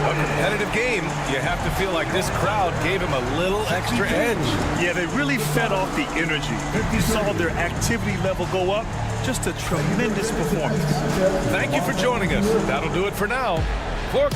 A competitive game. You have to feel like this crowd gave him a little extra edge. Yeah, they really fed off the energy. You saw their activity level go up. Just a tremendous performance. Thank you for joining us. That'll do it for now. For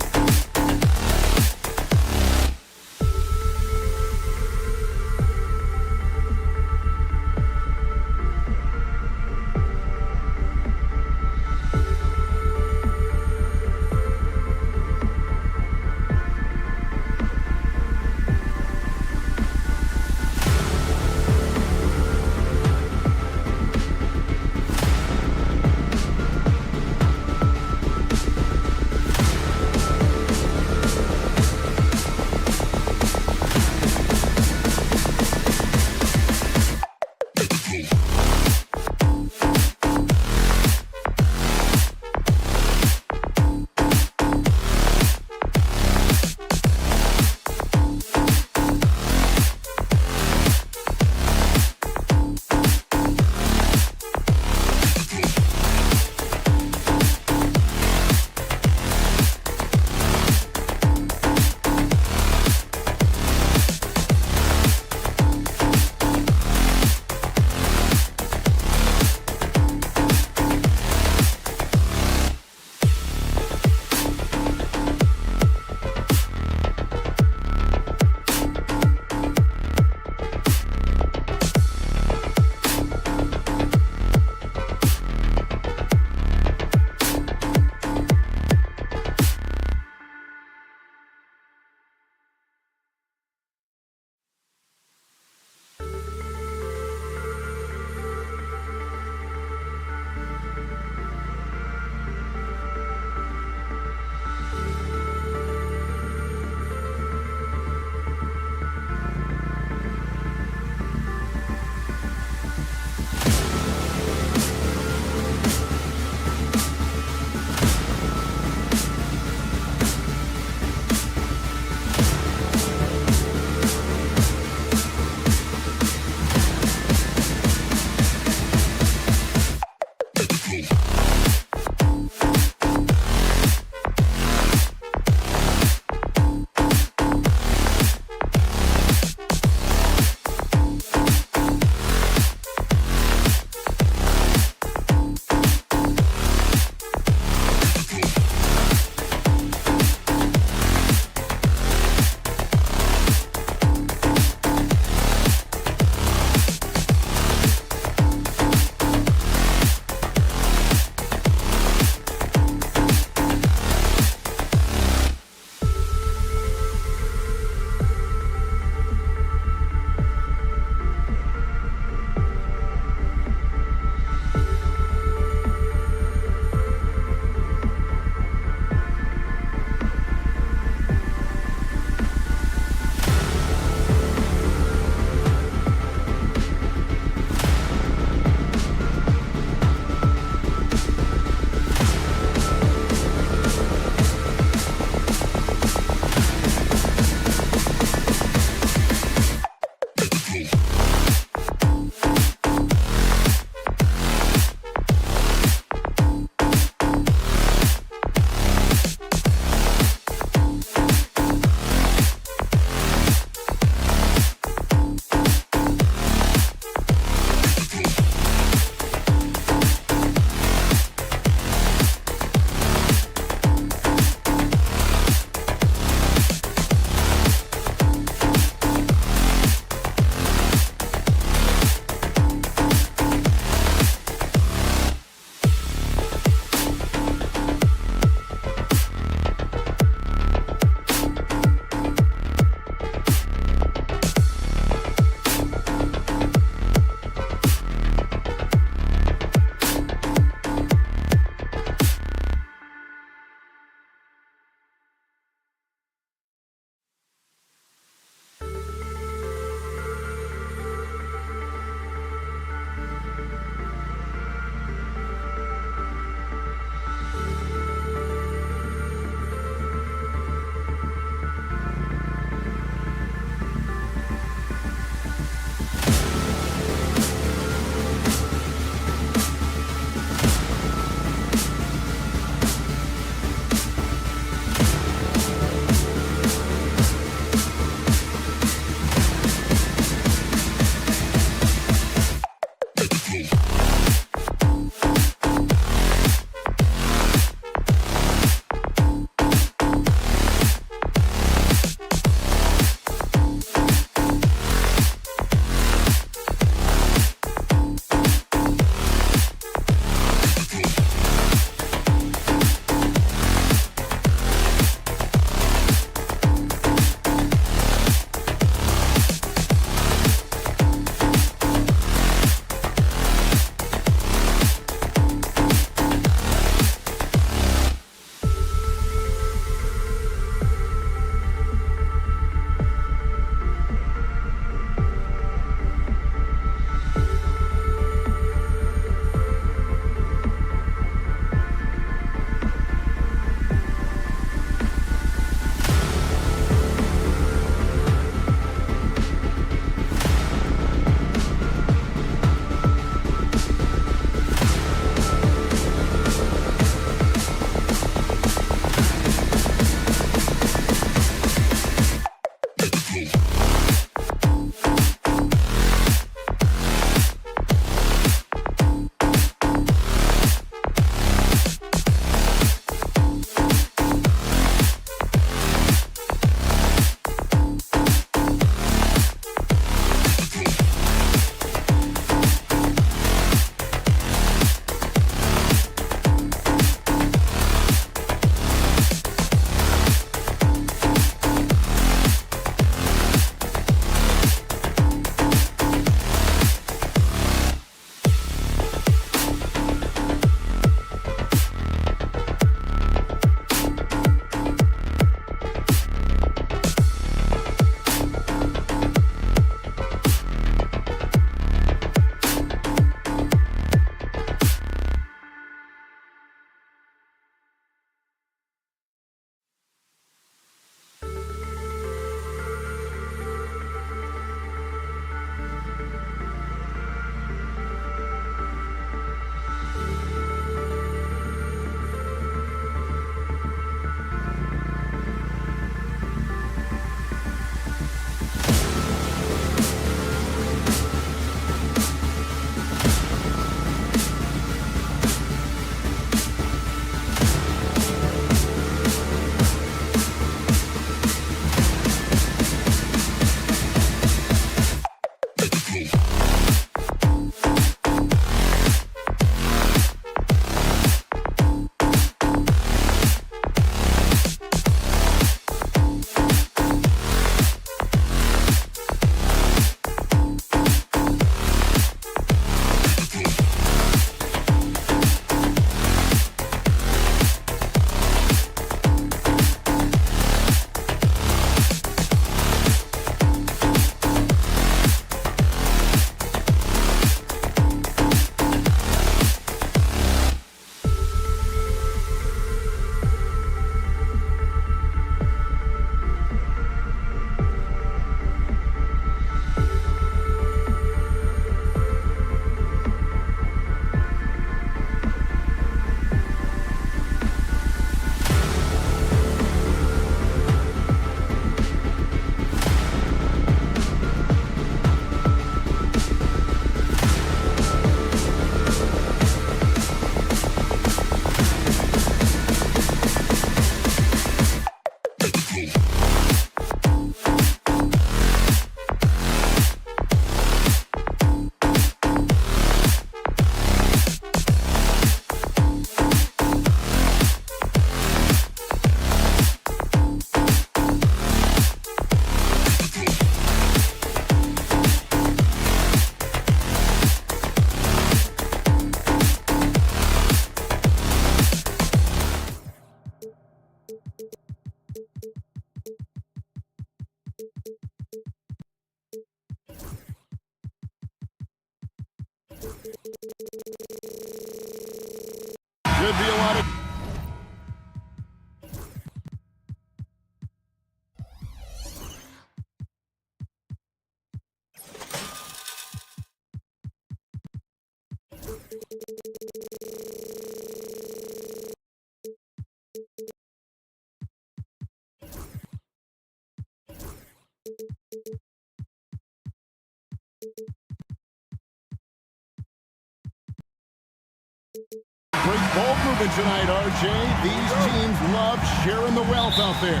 moving tonight, RJ. These teams love sharing the wealth out there.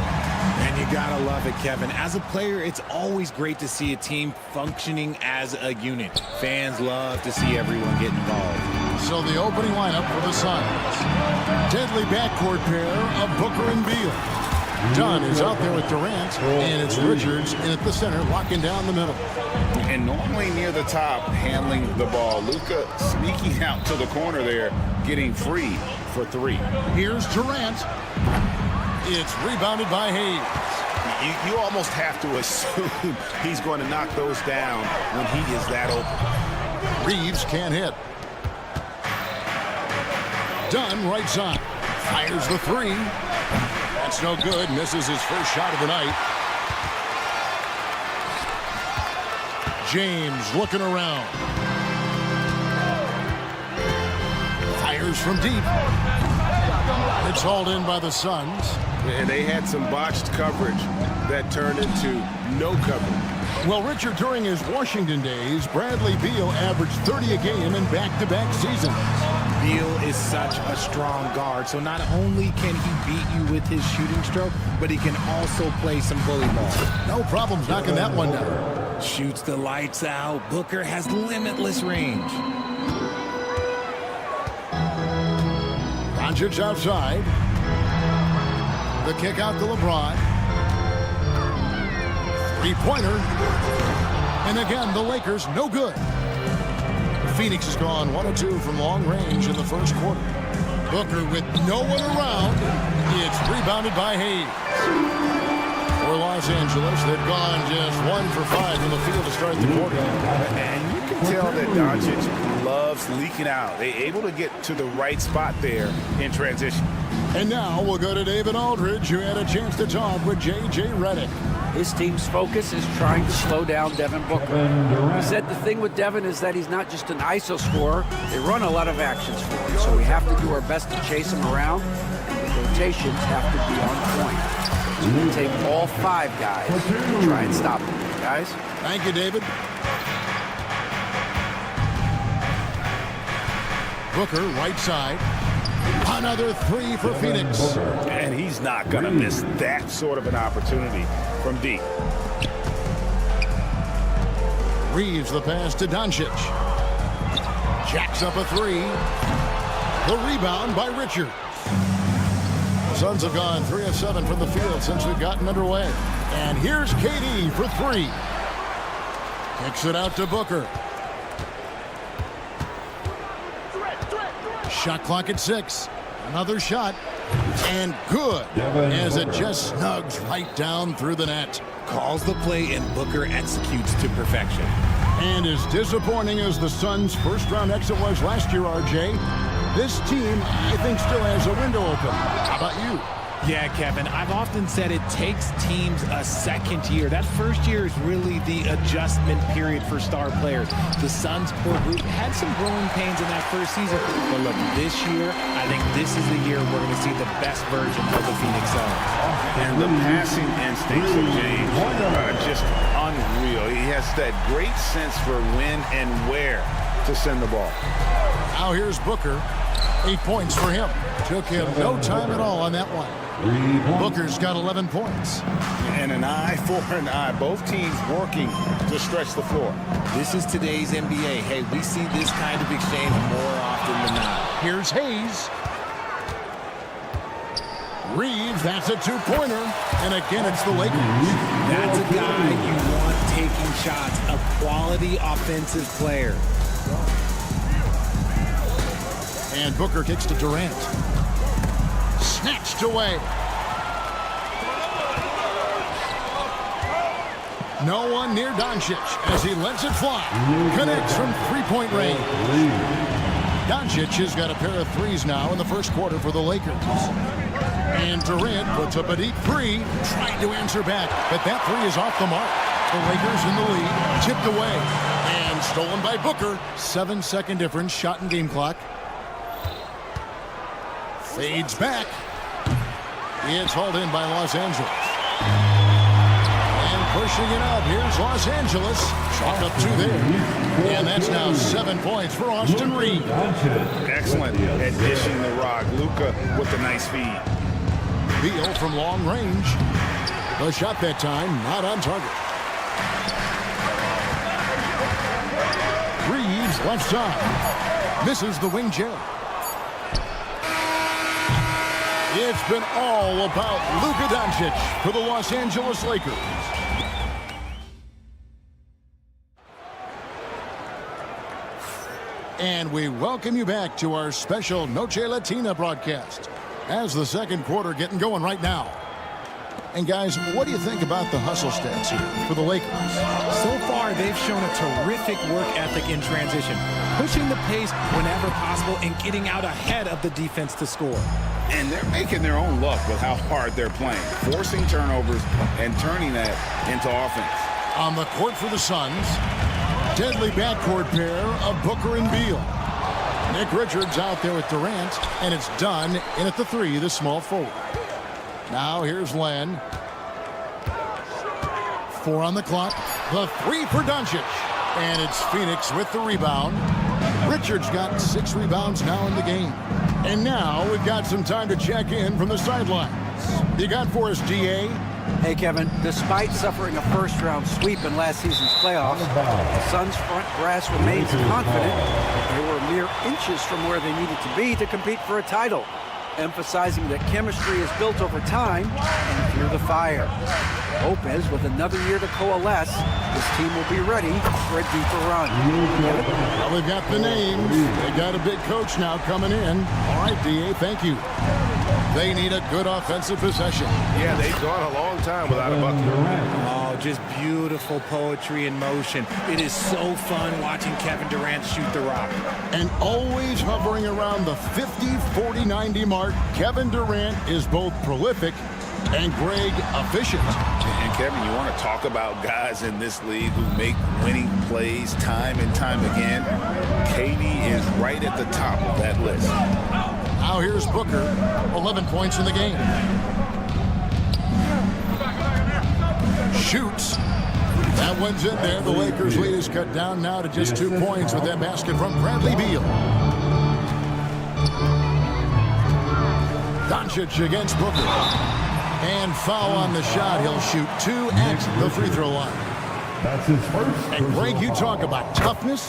And you gotta love it, Kevin. As a player, it's always great to see a team functioning as a unit. Fans love to see everyone get involved. So the opening lineup for the Suns. Deadly backcourt pair of Booker and Beal. Dunn is out there with Durant, and it's Richards in at the center, locking down the middle. And normally near the top, handling the ball. Luka sneaking out to the corner there, getting free for three. Here's Durant. It's rebounded by Hayes. You almost have to assume he's going to knock those down when he is that open. Reeves can't hit. Dunn right side. Fires the three. That's no good. Misses his first shot of the night. James looking around. Fires from deep. It's hauled in by the Suns. And they had some botched coverage that turned into no coverage. Well, Richard, during his Washington days, Bradley Beal averaged 30 a game in back-to-back seasons. Beal is such a strong guard, so not only can he beat you with his shooting stroke, but he can also play some bully ball. No problems knocking that one down. Shoots the lights out. Booker has limitless range. Doncic outside. The kick out to LeBron. Three-pointer. And again, the Lakers no good. Phoenix has gone 1 of 2 from long range in the first quarter. Booker with no one around. It's rebounded by Hayes. For Los Angeles, they've gone just 1 for 5 from the field to start the quarter. And you can tell that Doncic loves leaking out. They're able to get to the right spot there in transition. And now we'll go to David Aldridge, who had a chance to talk with J.J. Redick. His team's focus is trying to slow down Devin Booker. He said the thing with Devin is that he's not just an ISO scorer. They run a lot of actions for him, so we have to do our best to chase him around, and the rotations have to be on point. It's going to take all 5 guys to try and stop him. Guys? Thank you, David. Booker, right side. Another 3 for Phoenix. And he's not going to miss that sort of an opportunity from deep. Reeves the pass to Doncic. Jacks up a 3. The rebound by Richards. The Suns have gone 3 of 7 from the field since we've gotten underway. And here's KD for 3. Kicks it out to Booker. Shot clock at 6. Another shot. And good. As it just snugs right down through the net. Calls the play and Booker executes to perfection. And as disappointing as the Suns' first-round exit was last year, RJ, this team, I think, still has a window open. How about you? Yeah, Kevin, I've often said it takes teams a second year. That first year is really the adjustment period for star players. The Suns' poor group had some growing pains in that first season. But look, this year, I think this is the year we're going to see the best version of the Phoenix Suns. And the passing instincts of James are just unreal. He has that great sense for when and where to send the ball. Now here's Booker. 8 points for him. Took him no time at all on that one. Booker's got 11 points. And an eye for an eye. Both teams working to stretch the floor. This is today's NBA. Hey, we see this kind of exchange more often than not. Here's Hayes. Reeves, that's a 2-pointer. And again, it's the Lakers. That's a guy you want taking shots. A quality offensive player. And Booker kicks to Durant. Snatched away. No one near Doncic as he lets it fly. Connects from 3-point range. Doncic has got a pair of 3s now in the first quarter for the Lakers. And Durant puts up a deep 3, trying to answer back, but that 3 is off the mark. The Lakers in the lead, tipped away, and stolen by Booker. 7-second difference, shot and game clock. Fades back. It's hauled in by Los Angeles. And pushing it up. Here's Los Angeles. Shot up 2 there. And that's now 7 points for Austin Reed. Excellent at dishing the rock. Luka with a nice feed. Beal from long range. The shot that time, not on target. Reeves left side. Misses the wing J. It's been all about Luka Doncic for the Los Angeles Lakers. And we welcome you back to our special Noche Latina broadcast as the second quarter getting going right now. And guys, what do you think about the hustle stats here for the Lakers? So far, they've shown a terrific work ethic in transition, pushing the pace whenever possible and getting out ahead of the defense to score. And they're making their own luck with how hard they're playing, forcing turnovers and turning that into offense. On the court for the Suns, deadly backcourt pair of Booker and Beal. Nick Richards out there with Durant, and it's done in at the 3, the small forward. Now here's Len. 4 on the clock. The 3 for Doncic. And it's Phoenix with the rebound. Richards got 6 rebounds now in the game. And now we've got some time to check in from the sidelines. You got for us, DA? Hey, Kevin, despite suffering a first-round sweep in last season's playoffs, the Suns' front brass remains confident they were mere inches from where they needed to be to compete for a title, emphasizing that chemistry is built over time and through the fire. Hope is, with another year to coalesce, this team will be ready for a deeper run. Well, we've got the names. They got a big coach now coming in. All right, DA, thank you. They need a good offensive possession. Yeah, they've gone a long time without a bucket. Oh, just beautiful poetry in motion. It is so fun watching Kevin Durant shoot the rock. And always hovering around the 50, 40, 90 mark, Kevin Durant is both prolific and Greg efficient. And Kevin, you want to talk about guys in this league who make winning plays time and time again? KD is right at the top of that list. Now here's Booker, 11 points in the game. Shoots. That one's in there. The Lakers' lead is cut down now to just 2 points with that basket from Bradley Beal. Doncic against Booker. And foul on the shot. He'll shoot 2 at the free throw line. That's his first. And Greg, you talk about toughness,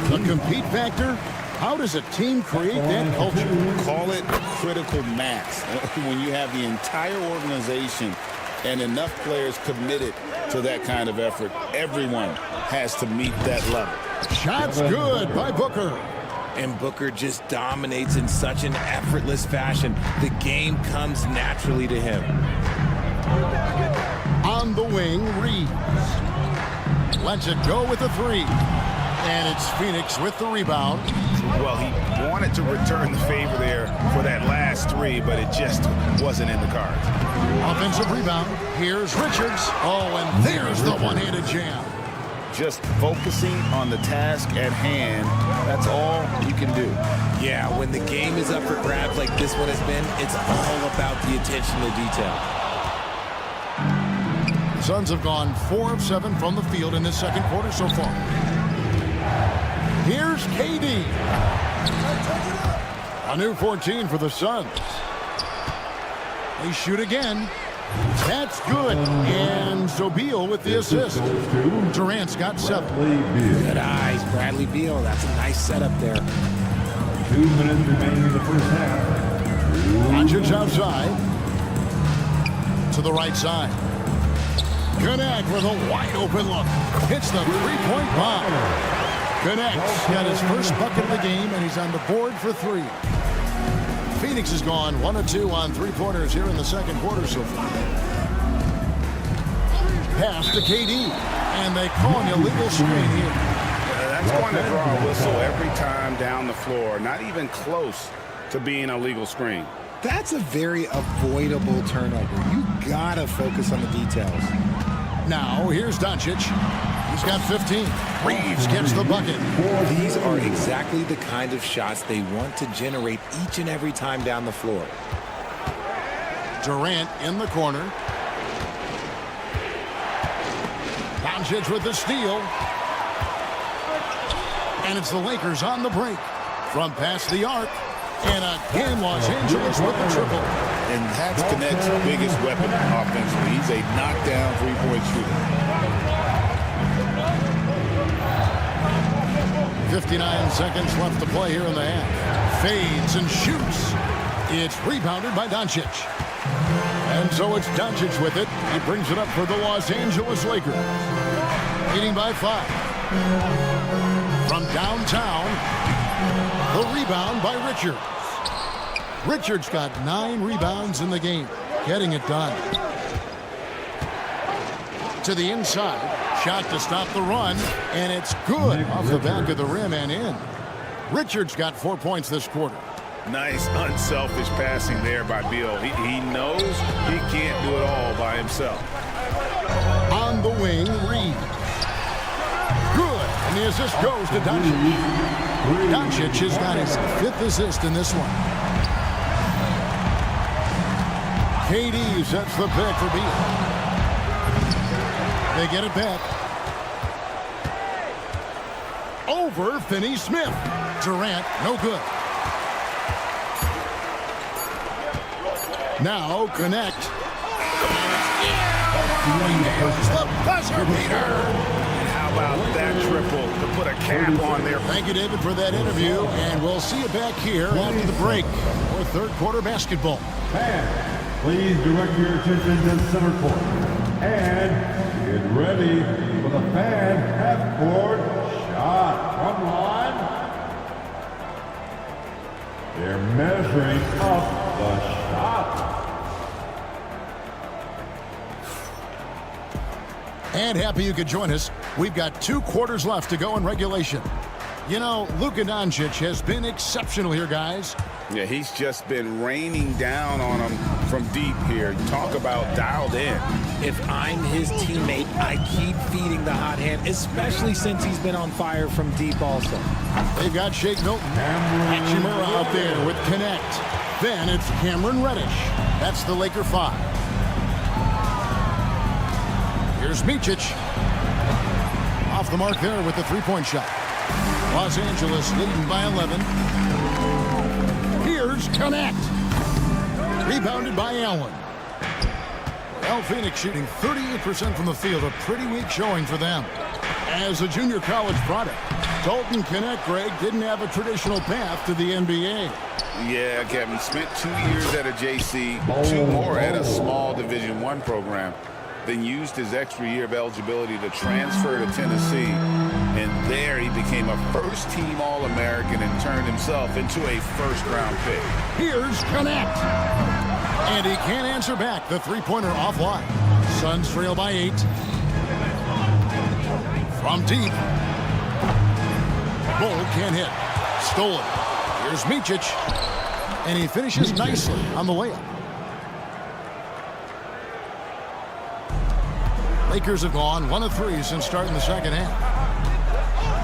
the compete factor. How does a team create that culture? Call it critical mass. When you have the entire organization and enough players committed to that kind of effort, everyone has to meet that level. Shots good by Booker. And Booker just dominates in such an effortless fashion. The game comes naturally to him. On the wing, Reeves lets it go with the 3. And it's Phoenix with the rebound. Well, he wanted to return the favor there for that last 3, but it just wasn't in the cards. Offensive rebound. Here's Richards. Oh, and there's the one-handed jam. Just focusing on the task at hand, that's all you can do. Yeah, when the game is up for grabs like this one has been, it's all about the attention to detail. The Suns have gone 4 of 7 from the field in this second quarter so far. Here's KD. A new 14 for the Suns. They shoot again. That's good. And so Beal with the assist. Durant's got 7. Good eyes, Bradley Beal. That's a nice setup there. 2 minutes remaining in the first half. Doncic outside. To the right side. Connect with a wide open look. Hits the three-point bomb. Connects, got his first bucket of the game, and he's on the board for 3. Phoenix has gone 1 of 2 on 3-pointers here in the second quarter so far. Pass to KD, and they call an illegal screen here. That's going to draw a whistle every time down the floor. Not even close to being a legal screen. That's a very avoidable turnover. You gotta focus on the details. Now, here's Doncic. He's got 15. Reeves gets the bucket. These are exactly the kind of shots they want to generate each and every time down the floor. Durant in the corner. Doncic with the steal. And it's the Lakers on the break. From past the arc. And again, Los Angeles with the triple. And that's Connect's biggest weapon offensively. He's a knockdown three-point shooter. 59 seconds left to play here in the half. Fades and shoots. It's rebounded by Doncic. And so it's Doncic with it. He brings it up for the Los Angeles Lakers. Leading by 5. From downtown, the rebound by Richards. Richards got 9 rebounds in the game, getting it done. To the inside, shot to stop the run, and it's good off the back of the rim and in. Richards got 4 points this quarter. Nice, unselfish passing there by Beal. He knows he can't do it all by himself. On the wing, Reed. Good, and the assist goes to Doncic. Doncic has got his 5th assist in this one. KD sets the pick for Beal. They get it back. Over Finney-Smith. Durant, no good. Now Connect. Here's the buzzer beater. How about that triple to put a cap on there? Thank you, David, for that interview, and we'll see you back here after the break for third quarter basketball. Fans, please direct your attention to center court. And get ready for the fan half-court shot. From line. They're measuring up the shot. And happy you could join us. We've got 2 quarters left to go in regulation. You know, Luka Doncic has been exceptional here, guys. Yeah, he's just been raining down on him from deep here. Talk about dialed in. If I'm his teammate, I keep feeding the hot hand, especially since he's been on fire from deep also. They've got Shake Milton. Hachimura out there with Connect. Then it's Cameron Reddish. That's the Laker 5. Here's Micic. Off the mark there with the three-point shot. Los Angeles leading by 11. Here's Connect. Rebounded by Allen. Well, Phoenix shooting 38% from the field. A pretty weak showing for them. As a junior college product, Dalton Connect, Greg, didn't have a traditional path to the NBA. Yeah, Kevin, spent 2 years at a JC, 2 more at a small Division I program. Then used his extra year of eligibility to transfer to Tennessee. And there he became a first-team All-American and turned himself into a first-round pick. Here's Connect. And he can't answer back. The three-pointer offline. Suns trail by 8. From deep. Bull can't hit. Stolen. Here's Micic. And he finishes nicely on the layup. Lakers have gone 1 of 3 since starting the second half.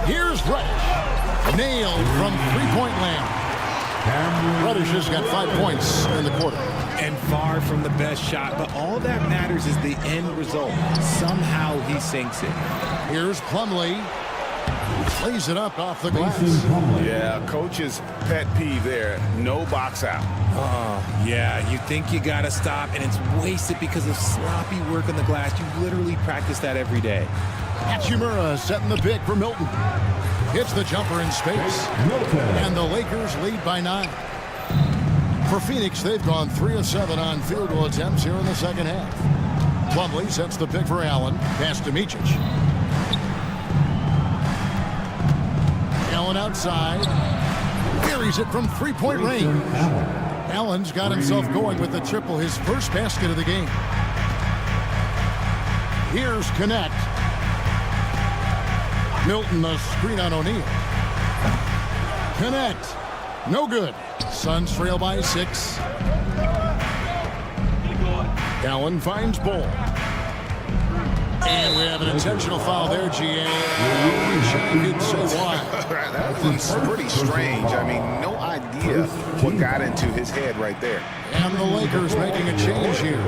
Here's Reddish. Nailed from three-point land. Reddish has got 5 points in the quarter. And far from the best shot, but all that matters is the end result. Somehow he sinks it. Here's Plumlee. Plays it up off the glass. Yeah, coach's pet peeve there. No box out. Yeah, you think you got to stop, and it's wasted because of sloppy work on the glass. You literally practice that every day. Hachimura setting the pick for Milton. Hits the jumper in space. And the Lakers lead by 9. For Phoenix, they've gone 3 of 7 on field goal attempts here in the second half. Plumlee sets the pick for Allen. Pass to Micic. Allen outside. Carries it from three-point range. Allen's got himself going with the triple, his first basket of the game. Here's Connect. Milton, a screen on O'Neal. Connect. No good. Suns trail by 6. Allen finds Bull. And we have an intentional foul there, GA. I wish I could say why. That was pretty strange. I mean, no idea what got into his head right there. And the Lakers making a change here.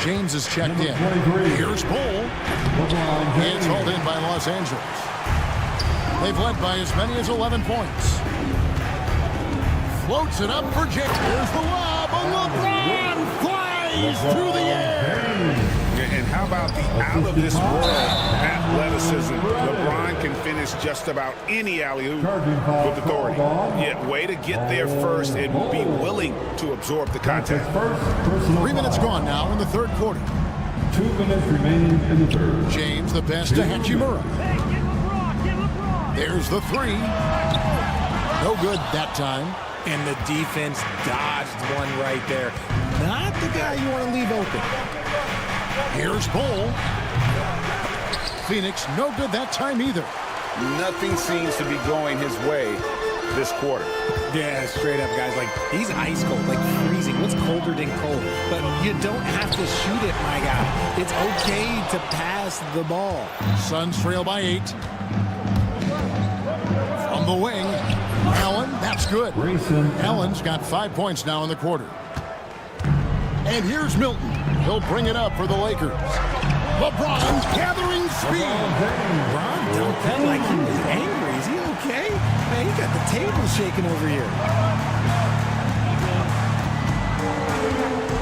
James is checked in. Here's Bull. It's hauled in by Los Angeles. They've led by as many as 11 points. Floats it up for James. Here's the lob, and LeBron flies through the air. And how about the out-of-this-world athleticism? LeBron can finish just about any alley-oop with authority. Yeah, way to get there first and be willing to absorb the contact. 3 minutes gone now in the third quarter. 2 minutes remaining in the third. James the pass to Hachimura. There's the three. No good that time. And the defense dodged one right there. Not the guy you want to leave open. Here's Bull. Phoenix, no good that time either. Nothing seems to be going his way this quarter. Yeah, straight up, guys. Like, he's ice cold, like freezing. What's colder than cold? But you don't have to shoot it, my guy. It's okay to pass the ball. Suns trail by 8. From the wing, Allen, that's good. Allen's got 5 points now in the quarter. And here's Milton. He'll bring it up for the Lakers. LeBron gathering speed. LeBron dumped that like he was angry. Is he okay? Man, he got the table shaking over here.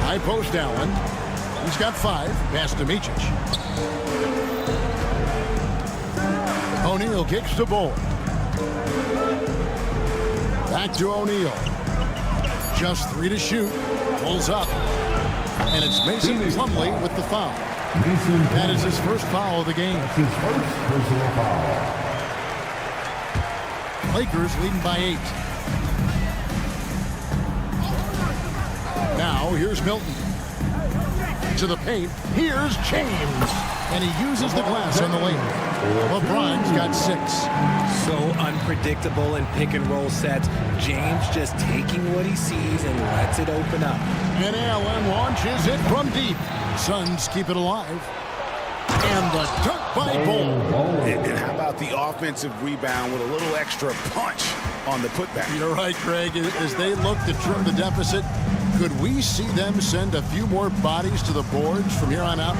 High post Allen. He's got 5. Pass to Micic. O'Neal kicks to Bull. Back to O'Neal. Just 3 to shoot. Pulls up. And it's Mason Plumlee with the foul. That is his first foul of the game. His first personal foul. Lakers leading by 8. Now here's Milton. To the paint. Here's James. And he uses the glass on the lane. LeBron's got 6. So unpredictable in pick and roll sets. James just taking what he sees and lets it open up. And Allen launches it from deep. Suns keep it alive. And the dunk by Bull. And how about the offensive rebound with a little extra punch on the putback? You're right, Greg. As they look to trim the deficit, could we see them send a few more bodies to the boards from here on out?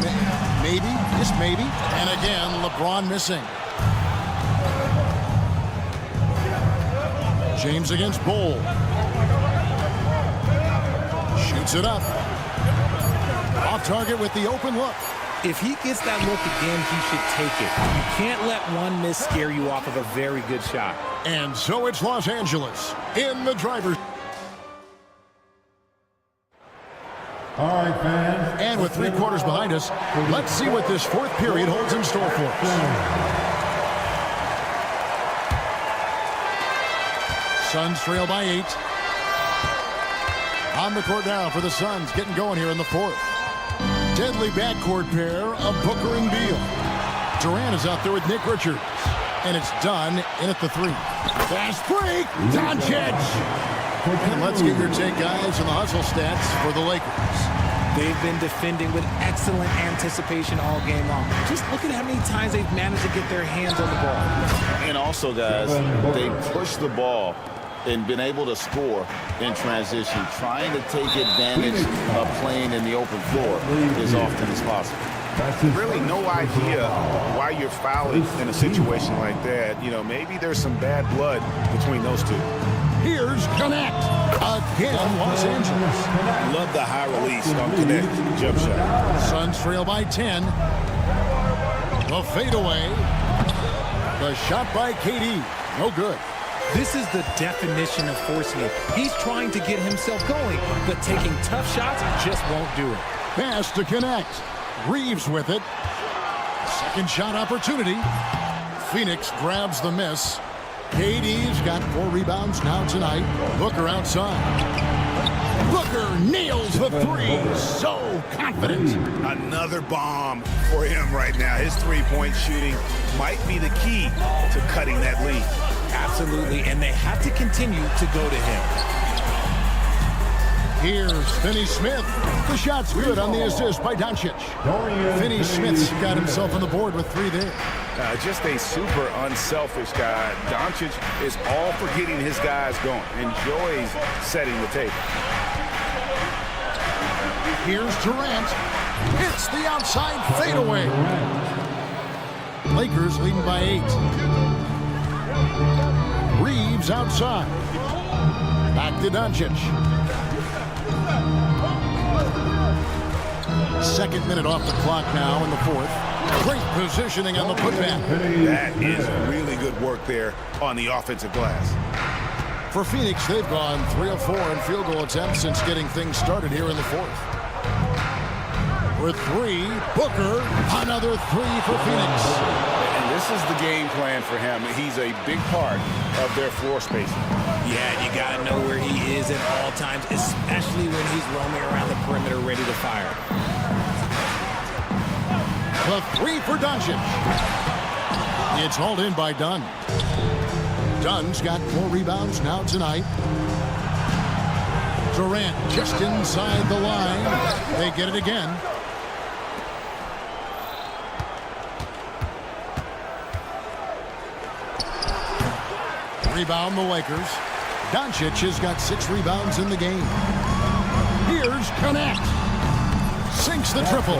Maybe, just maybe. And again, LeBron missing. James against Bull. Shoots it up. Off target with the open look. If he gets that look again, he should take it. You can't let one miss scare you off of a very good shot. And so it's Los Angeles in the driver's. All right, fans. And with 3 quarters behind us, let's see what this fourth period holds in store for us. Suns trail by 8. On the court now for the Suns, getting going here in the fourth. Deadly backcourt pair of Booker and Beal. Durant is out there with Nick Richards. And it's done in at the 3. Fast break, Doncic. And let's get your take, guys, on the hustle stats for the Lakers. They've been defending with excellent anticipation all game long. Just look at how many times they've managed to get their hands on the ball. And also, guys, they pushed the ball and been able to score in transition, trying to take advantage of playing in the open floor as often as possible. Really no idea why you're fouling in a situation like that. You know, maybe there's some bad blood between those two. Here's Connect. Again, Los Angeles. Love the high release on Connect jump shot. Suns trail by 10. The fadeaway. The shot by KD. No good. This is the definition of forcing it. He's trying to get himself going, but taking tough shots just won't do it. Pass to Connect. Reeves with it. Second shot opportunity. Phoenix grabs the miss. KD's got 4 rebounds now tonight. Booker outside. Booker nails the 3. So confident. Another bomb for him right now. His three-point shooting might be the key to cutting that lead. Absolutely, and they have to continue to go to him. Here's Finney-Smith. The shot's good on the assist by Doncic. Finney-Smith's got himself on the board with 3 there. Just a super unselfish guy. Doncic is all for getting his guys going. Enjoys setting the table. Here's Durant. Hits the outside fadeaway. Lakers leading by 8. Reeves outside. Back to Doncic. Second minute off the clock now in the fourth. Great positioning on the putback. That is really good work there on the offensive glass. For Phoenix, they've gone 3 of 4 in field goal attempts since getting things started here in the fourth. With 3, Booker, another 3 for Phoenix. And this is the game plan for him. He's a big part of their floor spacing. Yeah, you got to know where he is at all times, especially when he's roaming around the perimeter ready to fire. The 3 for Doncic. It's hauled in by Dunn. Dunn's got 4 rebounds now tonight. Durant just inside the line. They get it again. Rebound the Lakers. Doncic has got 6 rebounds in the game. Here's Connect. Sinks the triple.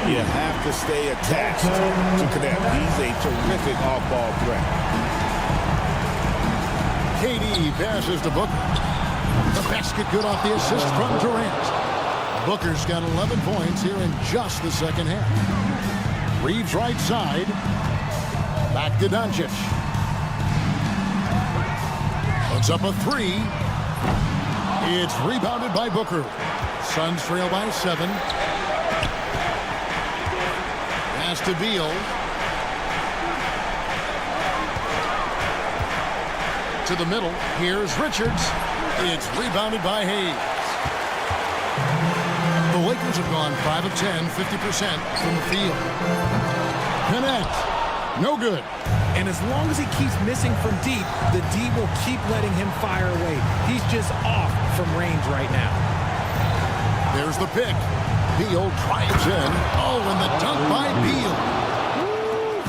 You have to stay attached to Connect. He's a terrific off-ball threat. KD passes to Booker. The basket good off the assist from Durant. Booker's got 11 points here in just the second half. Reeves right side. Back to Doncic. Puts up a 3. It's rebounded by Booker. Suns trail by 7. Pass to Beal. To the middle. Here's Richards. It's rebounded by Hayes. The Lakers have gone 5 of 10, 50% from the field. Connect. No good. And as long as he keeps missing from deep, the D will keep letting him fire away. He's just off from range right now. There's the pick. Beal drives in. Oh, and the dunk by Beal.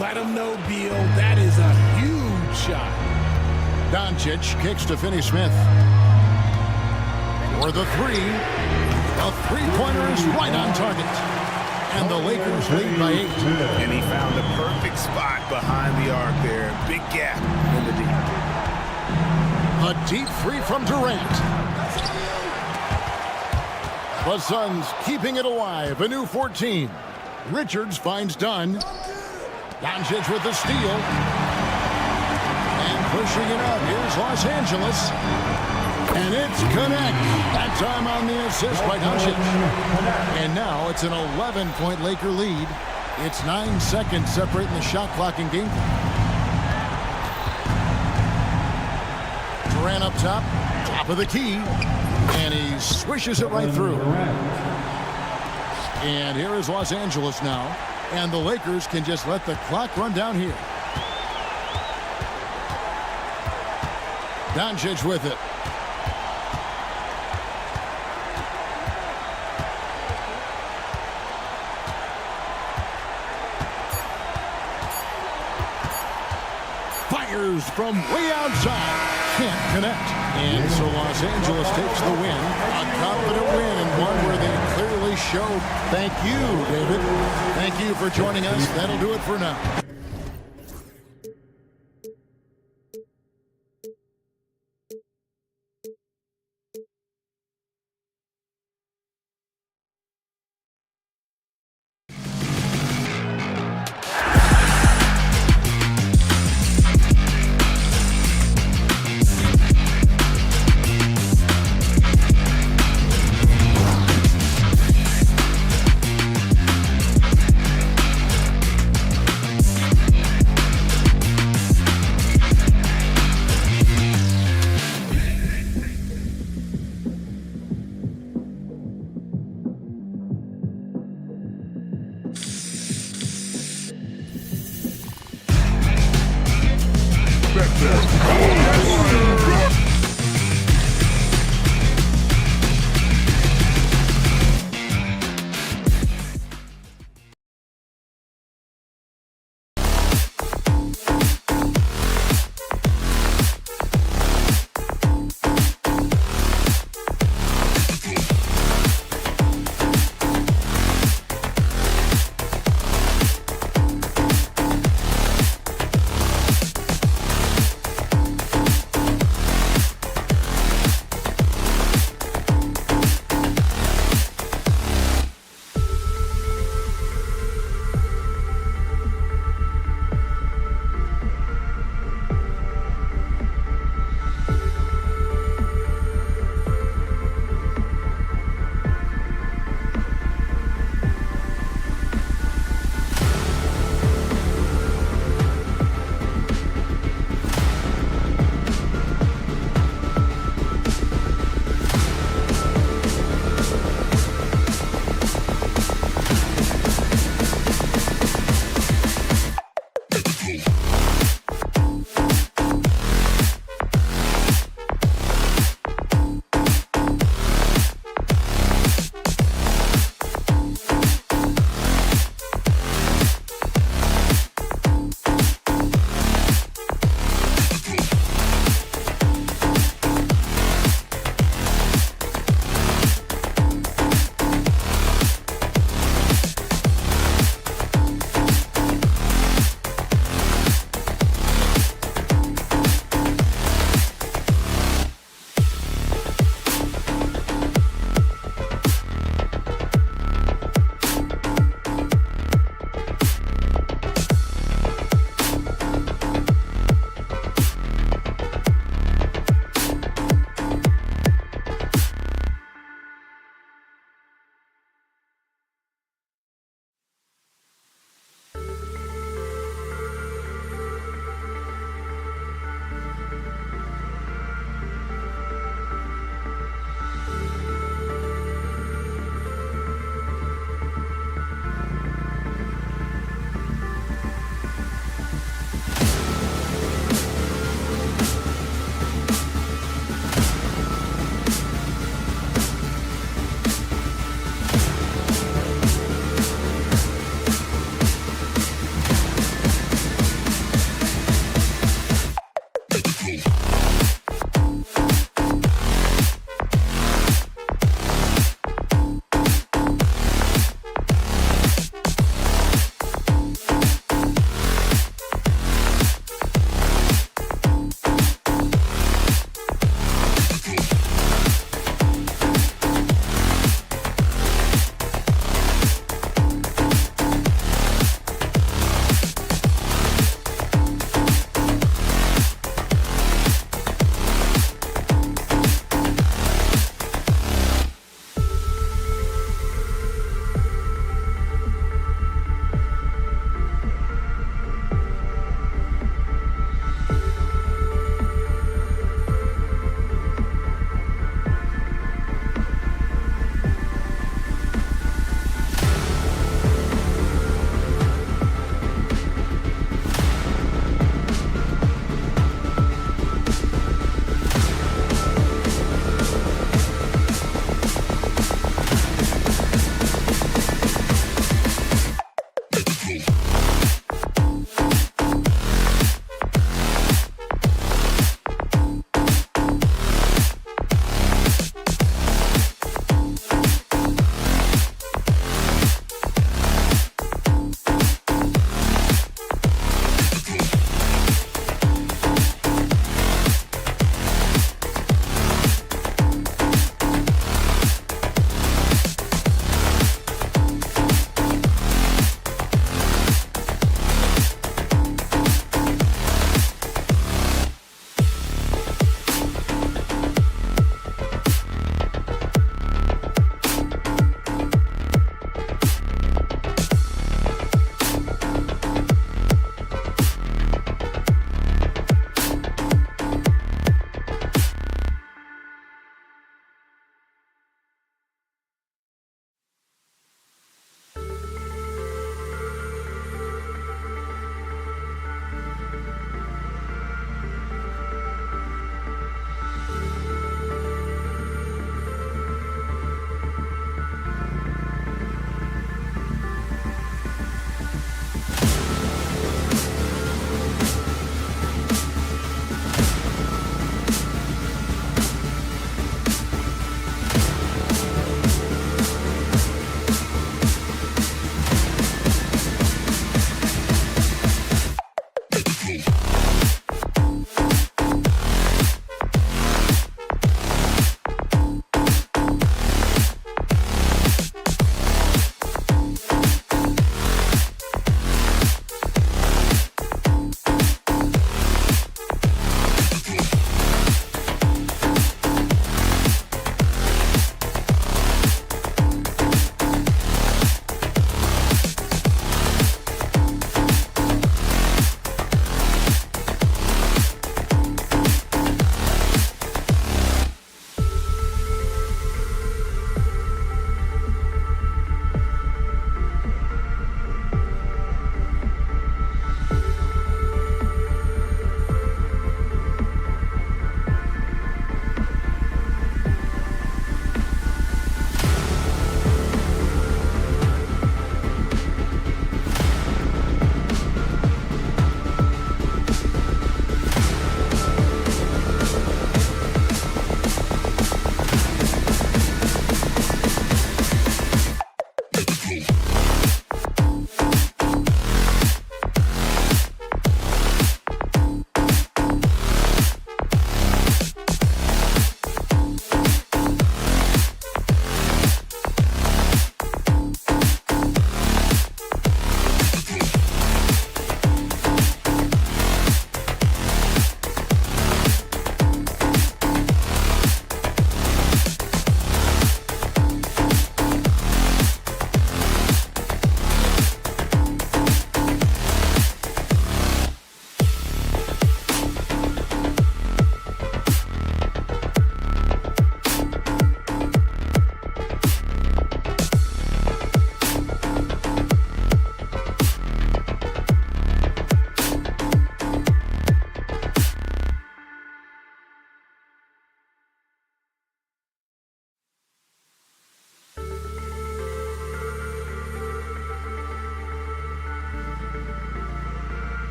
Let him know, Beal. That is a huge shot. Doncic kicks to Finney-Smith. For the 3. The three-pointer is right on target. And the Lakers lead by 8. And he found the perfect spot behind the arc there. Big gap in the deep. A deep 3 from Durant. The Suns keeping it alive. A new 14. Richards finds Dunn. Doncic with the steal. And pushing it up. Here's Los Angeles. And it's Connect. That time on the assist by Doncic. And now it's an 11-point Laker lead. It's 9 seconds separating the shot clock and game clock. Durant up top of the key. And he swishes it right through. And here is Los Angeles now. And the Lakers can just let the clock run down here. Doncic with it. Fires from way outside. Can't connect. And so Los Angeles takes the win. A confident win and one where they clearly showed. Thank you, David. Thank you for joining us. That'll do it for now.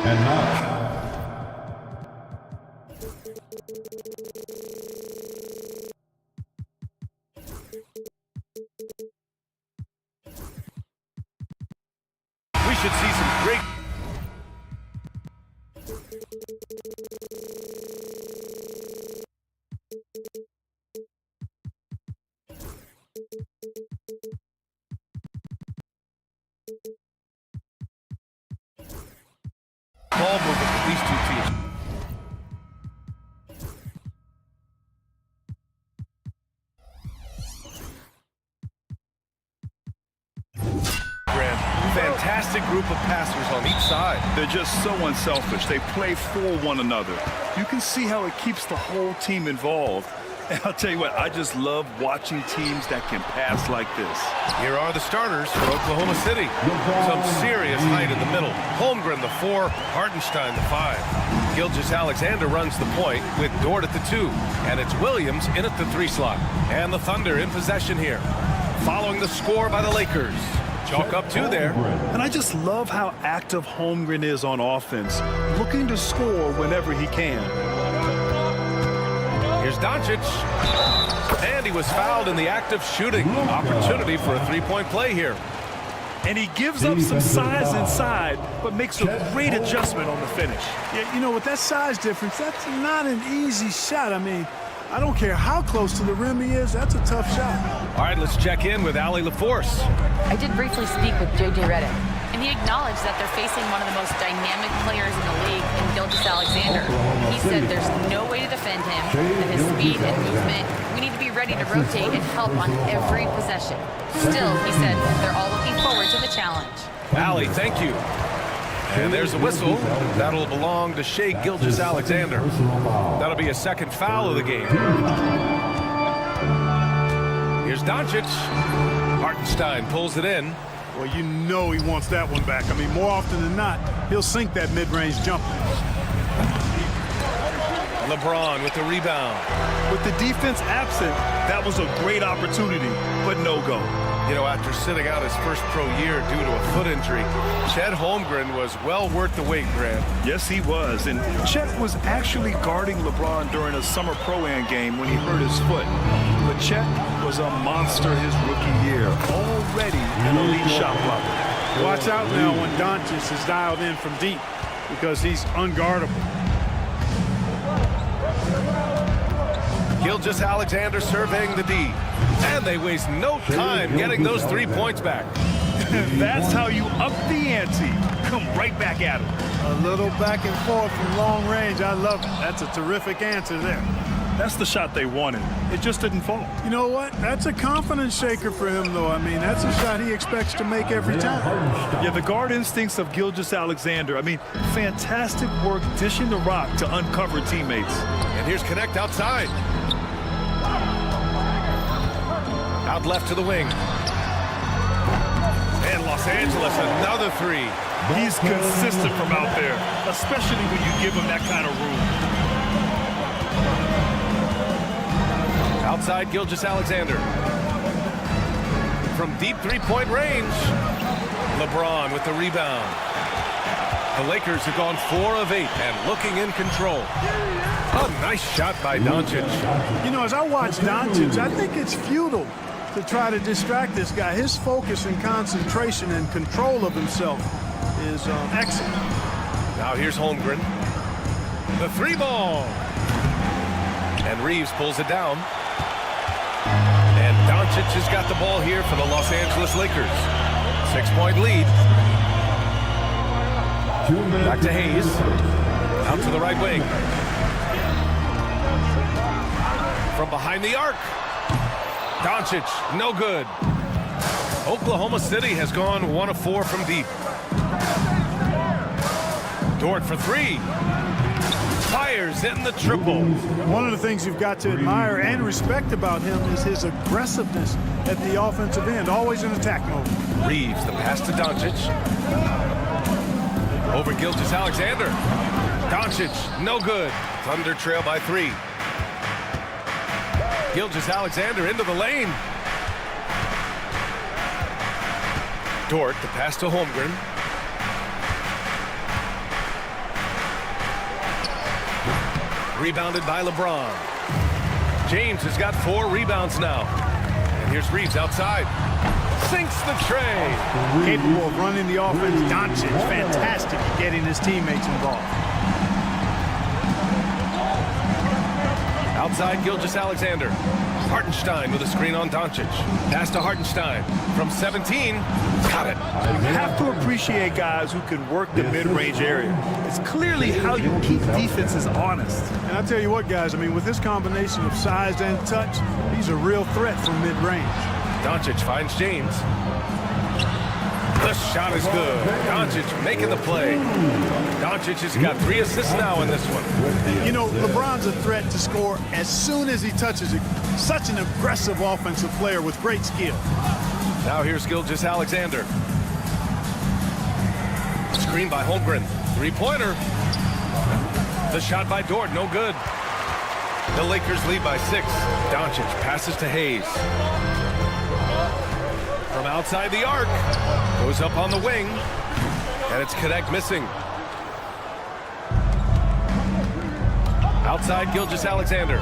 And now, We should see some great... ball movement with these two teams. Fantastic group of passers on each side. They're just so unselfish. They play for one another. You can see how it keeps the whole team involved. And I'll tell you what, I just love watching teams that can pass like this. Here are the starters for Oklahoma City. Some serious height in the middle. Holmgren, the 4, Hartenstein, the 5. Gilgeous-Alexander runs the point with Dort at the 2. And it's Williams in at the 3 slot. And the Thunder in possession here. Following the score by the Lakers. Chalk up 2 there. And I just love how active Holmgren is on offense, looking to score whenever he can. Here's Doncic. And he was fouled in the act of shooting. Opportunity for a 3-point play here. And he gives up some size inside, but makes a great adjustment on the finish. Yeah, you know, with that size difference, that's not an easy shot. I mean, I don't care how close to the rim he is, that's a tough shot. All right, let's check in with Allie LaForce. I did briefly speak with J.J. Redick, and he acknowledged that they're facing one of the most dynamic players in the league in Gilgeous-Alexander. He said there's no way to defend him, that his speed and movement, we need to be ready to rotate and help on every possession. Still, he said, they're all looking forward to the challenge. Allie, thank you. And there's a whistle. That'll belong to Shai Gilgeous-Alexander. That'll be a second foul of the game. Here's Doncic. Hartenstein pulls it in. Well, you know he wants that one back. I mean, more often than not, he'll sink that mid-range jumper. LeBron with the rebound. With the defense absent, that was a great opportunity, but no go. You know, after sitting out his first pro year due to a foot injury, Chet Holmgren was well worth the wait, Grant. Yes, he was. And Chet was actually guarding LeBron during a summer Pro-Am game when he hurt his foot. But Chet was a monster his rookie year, already an elite shot blocker. Watch out now when Doncic is dialed in from deep because he's unguardable. Gilgeous-Alexander surveying the D. And they waste no time getting those 3 points back. That's how you up the ante. Come right back at him. A little back and forth from long range. I love it. That's a terrific answer there. That's the shot they wanted. It just didn't fall. You know what? That's a confidence shaker for him, though. I mean, that's a shot he expects to make every time. Yeah, the guard instincts of Gilgeous-Alexander. I mean, fantastic work dishing the rock to uncover teammates. And here's Connect outside. Out left to the wing. And Los Angeles, another three. He's consistent from out there, especially when you give him that kind of room. Outside Gilgeous-Alexander. From deep three-point range. LeBron with the rebound. The Lakers have gone 4 of 8 and looking in control. A nice shot by Doncic. You know, as I watch Doncic, I think it's futile to try to distract this guy. His focus and concentration and control of himself is excellent. Now here's Holmgren. The 3-ball. And Reeves pulls it down. And Doncic has got the ball here for the Los Angeles Lakers. 6-point lead. Back to Hayes. Out to the right wing. From behind the arc. Doncic, no good. Oklahoma City has gone 1 of 4 from deep. Dort for 3. Fires hitting the triple. One of the things you've got to admire and respect about him is his aggressiveness at the offensive end, always in attack mode. Reeves, the pass to Doncic. Over Gilgeous-Alexander. Doncic, no good. Thunder trail by 3. Gilgeous-Alexander into the lane. Dort, the pass to Holmgren. Rebounded by LeBron. James has got 4 rebounds now. And here's Reeves outside. Sinks the tray. Capable of running the offense. Doncic, fantastic at getting his teammates involved. Outside Gilgeous-Alexander. Hartenstein with a screen on Doncic. Pass to Hartenstein. From 17. Got it. You have to appreciate guys who can work the mid-range area. It's clearly how you keep defenses honest. And I tell you what, guys, I mean, with this combination of size and touch, he's a real threat from mid-range. Doncic finds James. The shot is good. Doncic making the play. Doncic has got 3 assists now in this one. You know, LeBron's a threat to score as soon as he touches it. Such an aggressive offensive player with great skill. Now here's Gilgeous-Alexander. Screen by Holmgren. 3-pointer. The shot by Dort, no good. The Lakers lead by 6. Doncic passes to Hayes. From outside the arc. Goes up on the wing. And it's Connect missing. Outside Gilgeous-Alexander.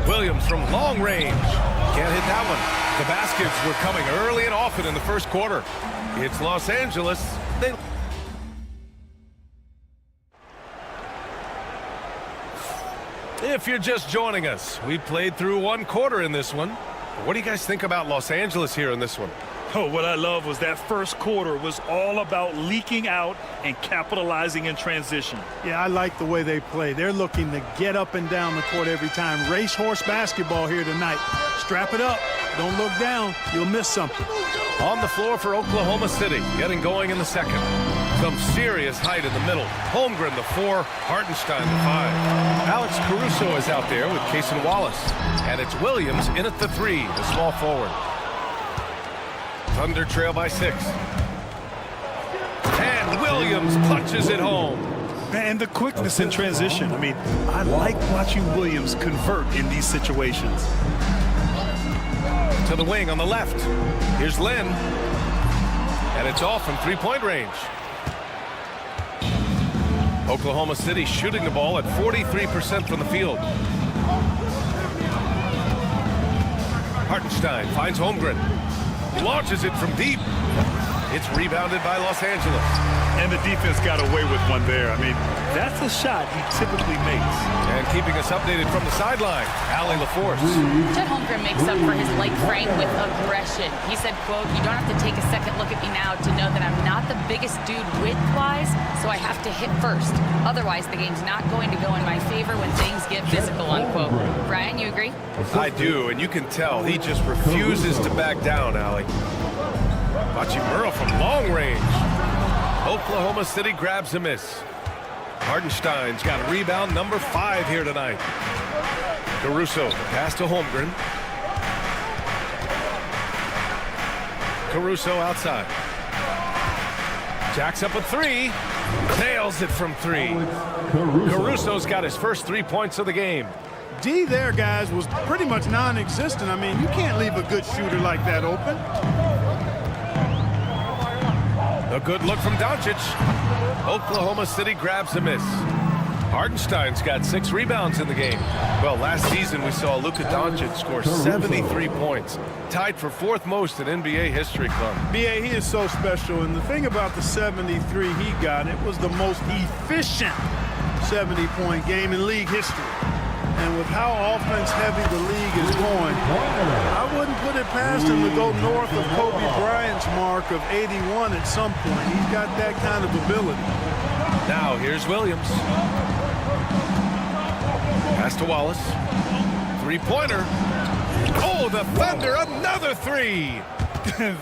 Williams from long range. Can't hit that one. The baskets were coming early and often in the first quarter. It's Los Angeles. If you're just joining us, we played through 1 quarter in this one. What do you guys think about Los Angeles here in this one? Oh, what I love was that first quarter was all about leaking out and capitalizing in transition. Yeah, I like the way they play. They're looking to get up and down the court every time. Racehorse basketball here tonight. Strap it up. Don't look down. You'll miss something. On the floor for Oklahoma City, getting going in the second. Some serious height in the middle. Holmgren, the 4, Hartenstein, the 5. Alex Caruso is out there with Cason Wallace. And it's Williams in at the 3, the small forward. Thunder trail by 6. And Williams punches it home. And the quickness in transition. I mean, I like watching Williams convert in these situations. To the wing on the left. Here's Lynn. And it's off from three-point range. Oklahoma City shooting the ball at 43% from the field. Hartenstein finds Holmgren. Launches it from deep. It's rebounded by Los Angeles. And the defense got away with one there. I mean, that's a shot he typically makes. And keeping us updated from the sideline, Allie LaForce. Chet Holmgren makes up for his light frame with aggression. He said, quote, "You don't have to take a second look at me now to know that I'm not the biggest dude width-wise, so I have to hit first. Otherwise, the game's not going to go in my favor when things get physical," unquote. Brian, you agree? I do, and you can tell he just refuses to back down, Allie. Hachimura from long range. Oklahoma City grabs a miss. Hartenstein's got rebound number 5 here tonight. Caruso, pass to Holmgren. Caruso outside. Jacks up a 3. Nails it from 3. Caruso's got his first 3 points of the game. D there, guys, was pretty much non-existent. I mean, you can't leave a good shooter like that open. A good look from Doncic. Oklahoma City grabs a miss. Hartenstein's got 6 rebounds in the game. Well, last season we saw Luka Doncic score 73 points, tied for 4th most in NBA history, Club. B.A., he is so special, and the thing about the 73 he got, it was the most efficient 70-point game in league history. And with how offense-heavy the league is going, I wouldn't put it past him to go north of Kobe Bryant's mark of 81 at some point. He's got that kind of ability. Now, here's Williams. Pass to Wallace. 3-pointer. Oh, the Thunder, another 3.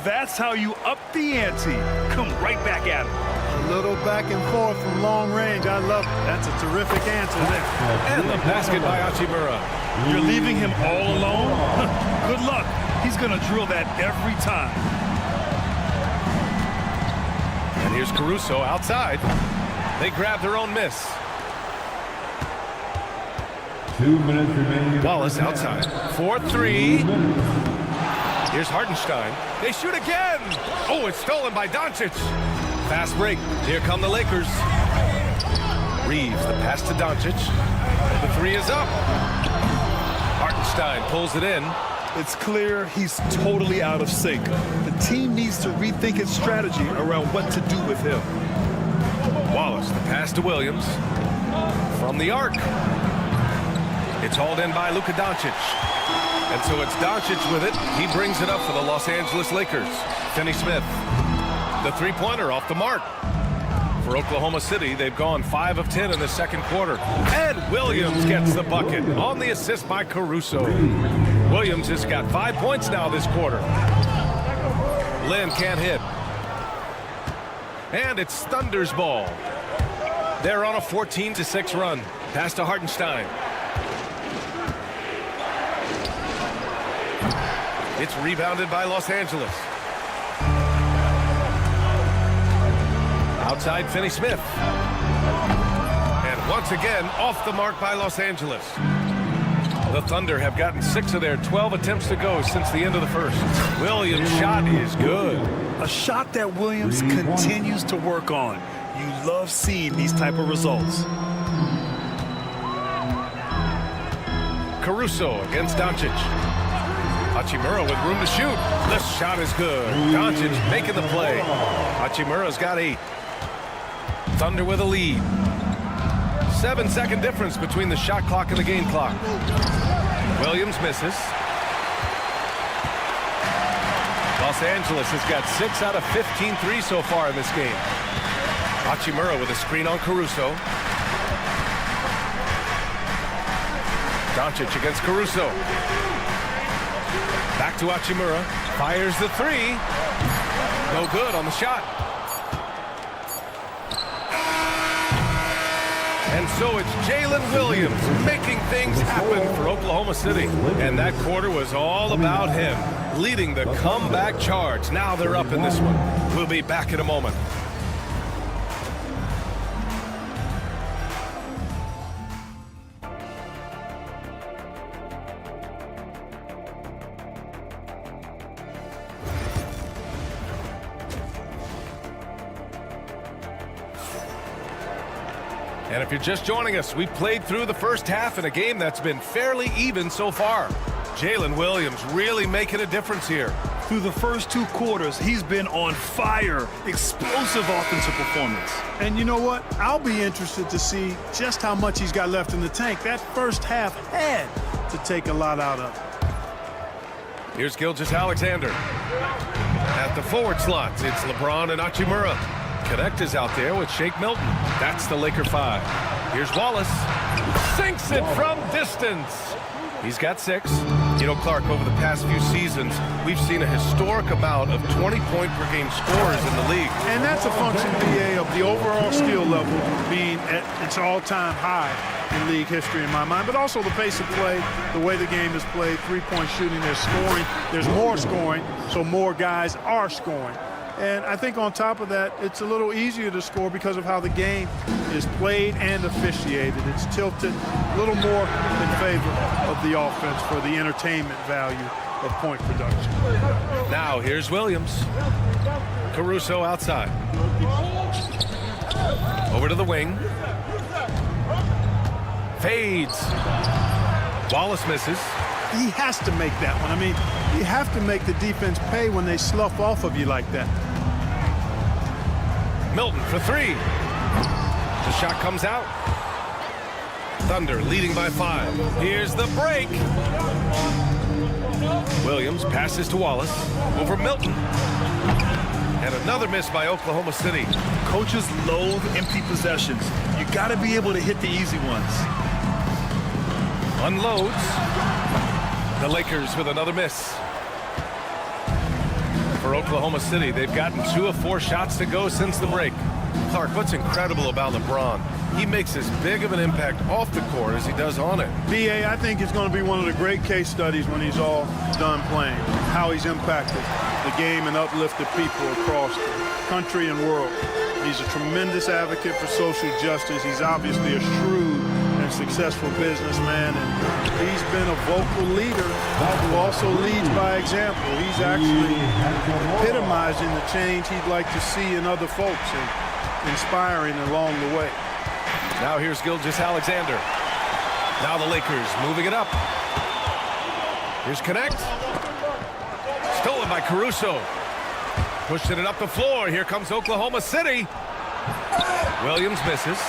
That's how you up the ante. Come right back at him. A little back and forth from long range. I love it. That's a terrific answer there. And the basket by Hachimura. You're leaving him all alone? Good luck. He's going to drill that every time. And here's Caruso outside. They grab their own miss. 2 minutes remaining. Wallace outside. 4-3. Here's Hartenstein. They shoot again. Oh, it's stolen by Doncic. Fast break. Here come the Lakers. Reeves, the pass to Doncic. The 3 is up. Hartenstein pulls it in. It's clear he's totally out of sync. The team needs to rethink its strategy around what to do with him. Wallace, the pass to Williams. From the arc. It's hauled in by Luka Doncic. And so it's Doncic with it. He brings it up for the Los Angeles Lakers. Finney Smith. The 3-pointer off the mark. For Oklahoma City, they've gone 5 of 10 in the second quarter. And Williams gets the bucket on the assist by Caruso. Williams has got 5 points now this quarter. Lynn can't hit. And it's Thunder's ball. They're on a 14-6 run. Pass to Hartenstein. It's rebounded by Los Angeles. Outside, Finney Smith. And once again, off the mark by Los Angeles. The Thunder have gotten 6 of their 12 attempts to go since the end of the first. Williams' shot is good. A shot that Williams continues to work on. You love seeing these type of results. Caruso against Doncic. Hachimura with room to shoot. This shot is good. Doncic making the play. Hachimura's got 8. Thunder with a lead. 7-second difference between the shot clock and the game clock. Williams misses. Los Angeles has got 6 out of 15 threes so far in this game. Hachimura with a screen on Caruso. Doncic against Caruso. Back to Hachimura. Fires the 3. No good on the shot. And so it's Jalen Williams making things happen for Oklahoma City. And that quarter was all about him. leading the comeback charge. Now they're up in this one. We'll be back in a moment. And if you're just joining us, we played through the first half in a game that's been fairly even so far. Jalen Williams really making a difference here. Through the first 2 quarters, he's been on fire. Explosive offensive performance. And you know what? I'll be interested to see just how much he's got left in the tank. That first half had to take a lot out of it. Here's Gilgeous-Alexander. At the forward slots, it's LeBron and Hachimura. Connect is out there with Shake Milton. That's the Laker 5. Here's Wallace. Sinks it from distance. He's got 6. You know, Clark, over the past few seasons, we've seen a historic amount of 20-point-per-game scorers in the league. And that's a function, BA, of the overall skill level being at its all-time high in league history in my mind, but also the pace of play, the way the game is played, three-point shooting, there's scoring, there's more scoring, so more guys are scoring. And I think on top of that, it's a little easier to score because of how the game is played and officiated. It's tilted a little more in favor of the offense for the entertainment value of point production. Now here's Williams. Caruso outside. Over to the wing. Fades. Wallace misses. He has to make that one. I mean, you have to make the defense pay when they slough off of you like that. Milton for 3. The shot comes out. Thunder leading by 5. Here's the break. Williams passes to Wallace. Over Milton. And another miss by Oklahoma City. Coaches loathe empty possessions. You got to be able to hit the easy ones. Unloads. The Lakers with another miss. For Oklahoma City, they've gotten 2 of 4 shots to go since the break. Clark, what's incredible about LeBron? He makes as big of an impact off the court as he does on it. BA, I think it's going to be one of the great case studies when he's all done playing, how he's impacted the game and uplifted people across the country and world. He's a tremendous advocate for social justice. He's obviously a shrewd and successful businessman, and he's been a vocal leader who also leads by example. He's actually epitomizing the change he'd like to see in other folks and inspiring along the way. Now here's Gilgeous-Alexander. Now the Lakers moving it up. Here's Connect. Stolen by Caruso. Pushing it up the floor. Here comes Oklahoma City. Williams misses.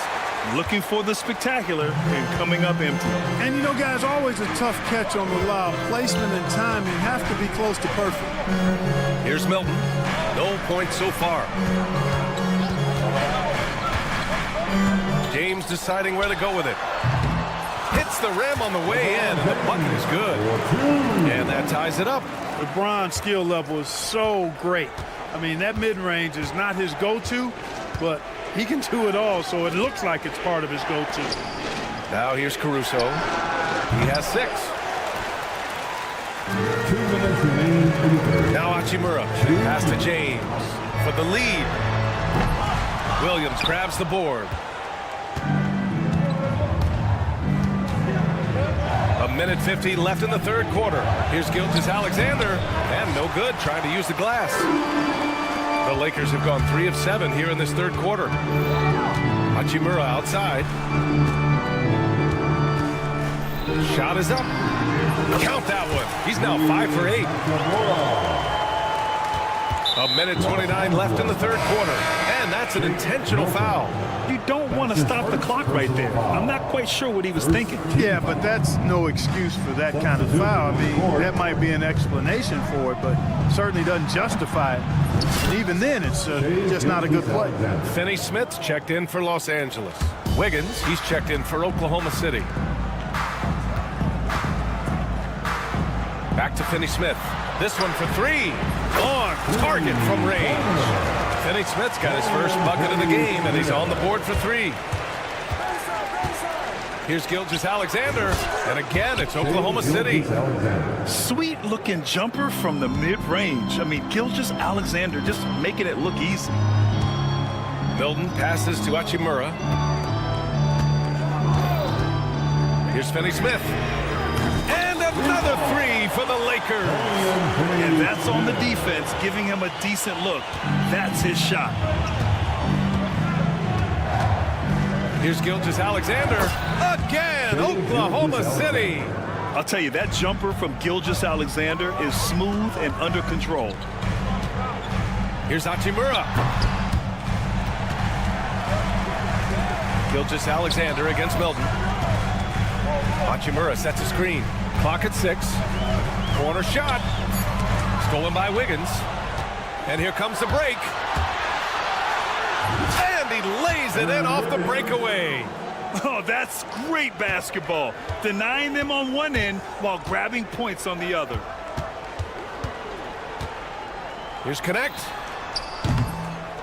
Looking for the spectacular and coming up empty. And you know, guys, always a tough catch on the lob. Placement and timing have to be close to perfect. Here's Milton. No points so far. James deciding where to go with it. Hits the rim on the way in, and the bucket is good. And that ties it up. LeBron's skill level is so great. I mean, that mid-range is not his go-to, but he can do it all, so it looks like it's part of his go-to. Now here's Caruso. He has 6. 2 minutes remaining. Now Hachimura. Pass to James for the lead. Williams grabs the board. A minute 50 left in the 3rd quarter. Here's Gilgeous-Alexander, and no good, trying to use the glass. The Lakers have gone 3 of 7 here in this 3rd quarter. Hachimura outside. Shot is up. Count that one. He's now 5 for 8. A minute 29 left in the 3rd quarter, and that's an intentional foul. You don't want to stop the clock right there. I'm not quite sure what he was thinking. Yeah, but that's no excuse for that kind of foul. I mean, that might be an explanation for it, but certainly doesn't justify it. And even then, it's just not a good play. Finney Smith's checked in for Los Angeles. Wiggins, he's checked in for Oklahoma City. Back to Finney Smith. This one for 3. On target from range. Finney Smith's got his first bucket of the game, and he's on the board for 3. Here's Gilgeous-Alexander, and again, it's Oklahoma City. Sweet-looking jumper from the mid-range. I mean, Gilgeous-Alexander just making it look easy. Milton passes to Hachimura. Here's Finney-Smith. And another three for the Lakers. And that's on the defense, giving him a decent look. That's his shot. Here's Gilgeous-Alexander. Again, Oklahoma City. I'll tell you, that jumper from Gilgeous-Alexander is smooth and under control. Here's Hachimura. Gilgeous-Alexander against Milton. Hachimura sets a screen. Clock at 6. Corner shot. Stolen by Wiggins. And here comes the break. And he lays it in off the breakaway. Oh, that's great basketball. Denying them on one end while grabbing points on the other. Here's Connect.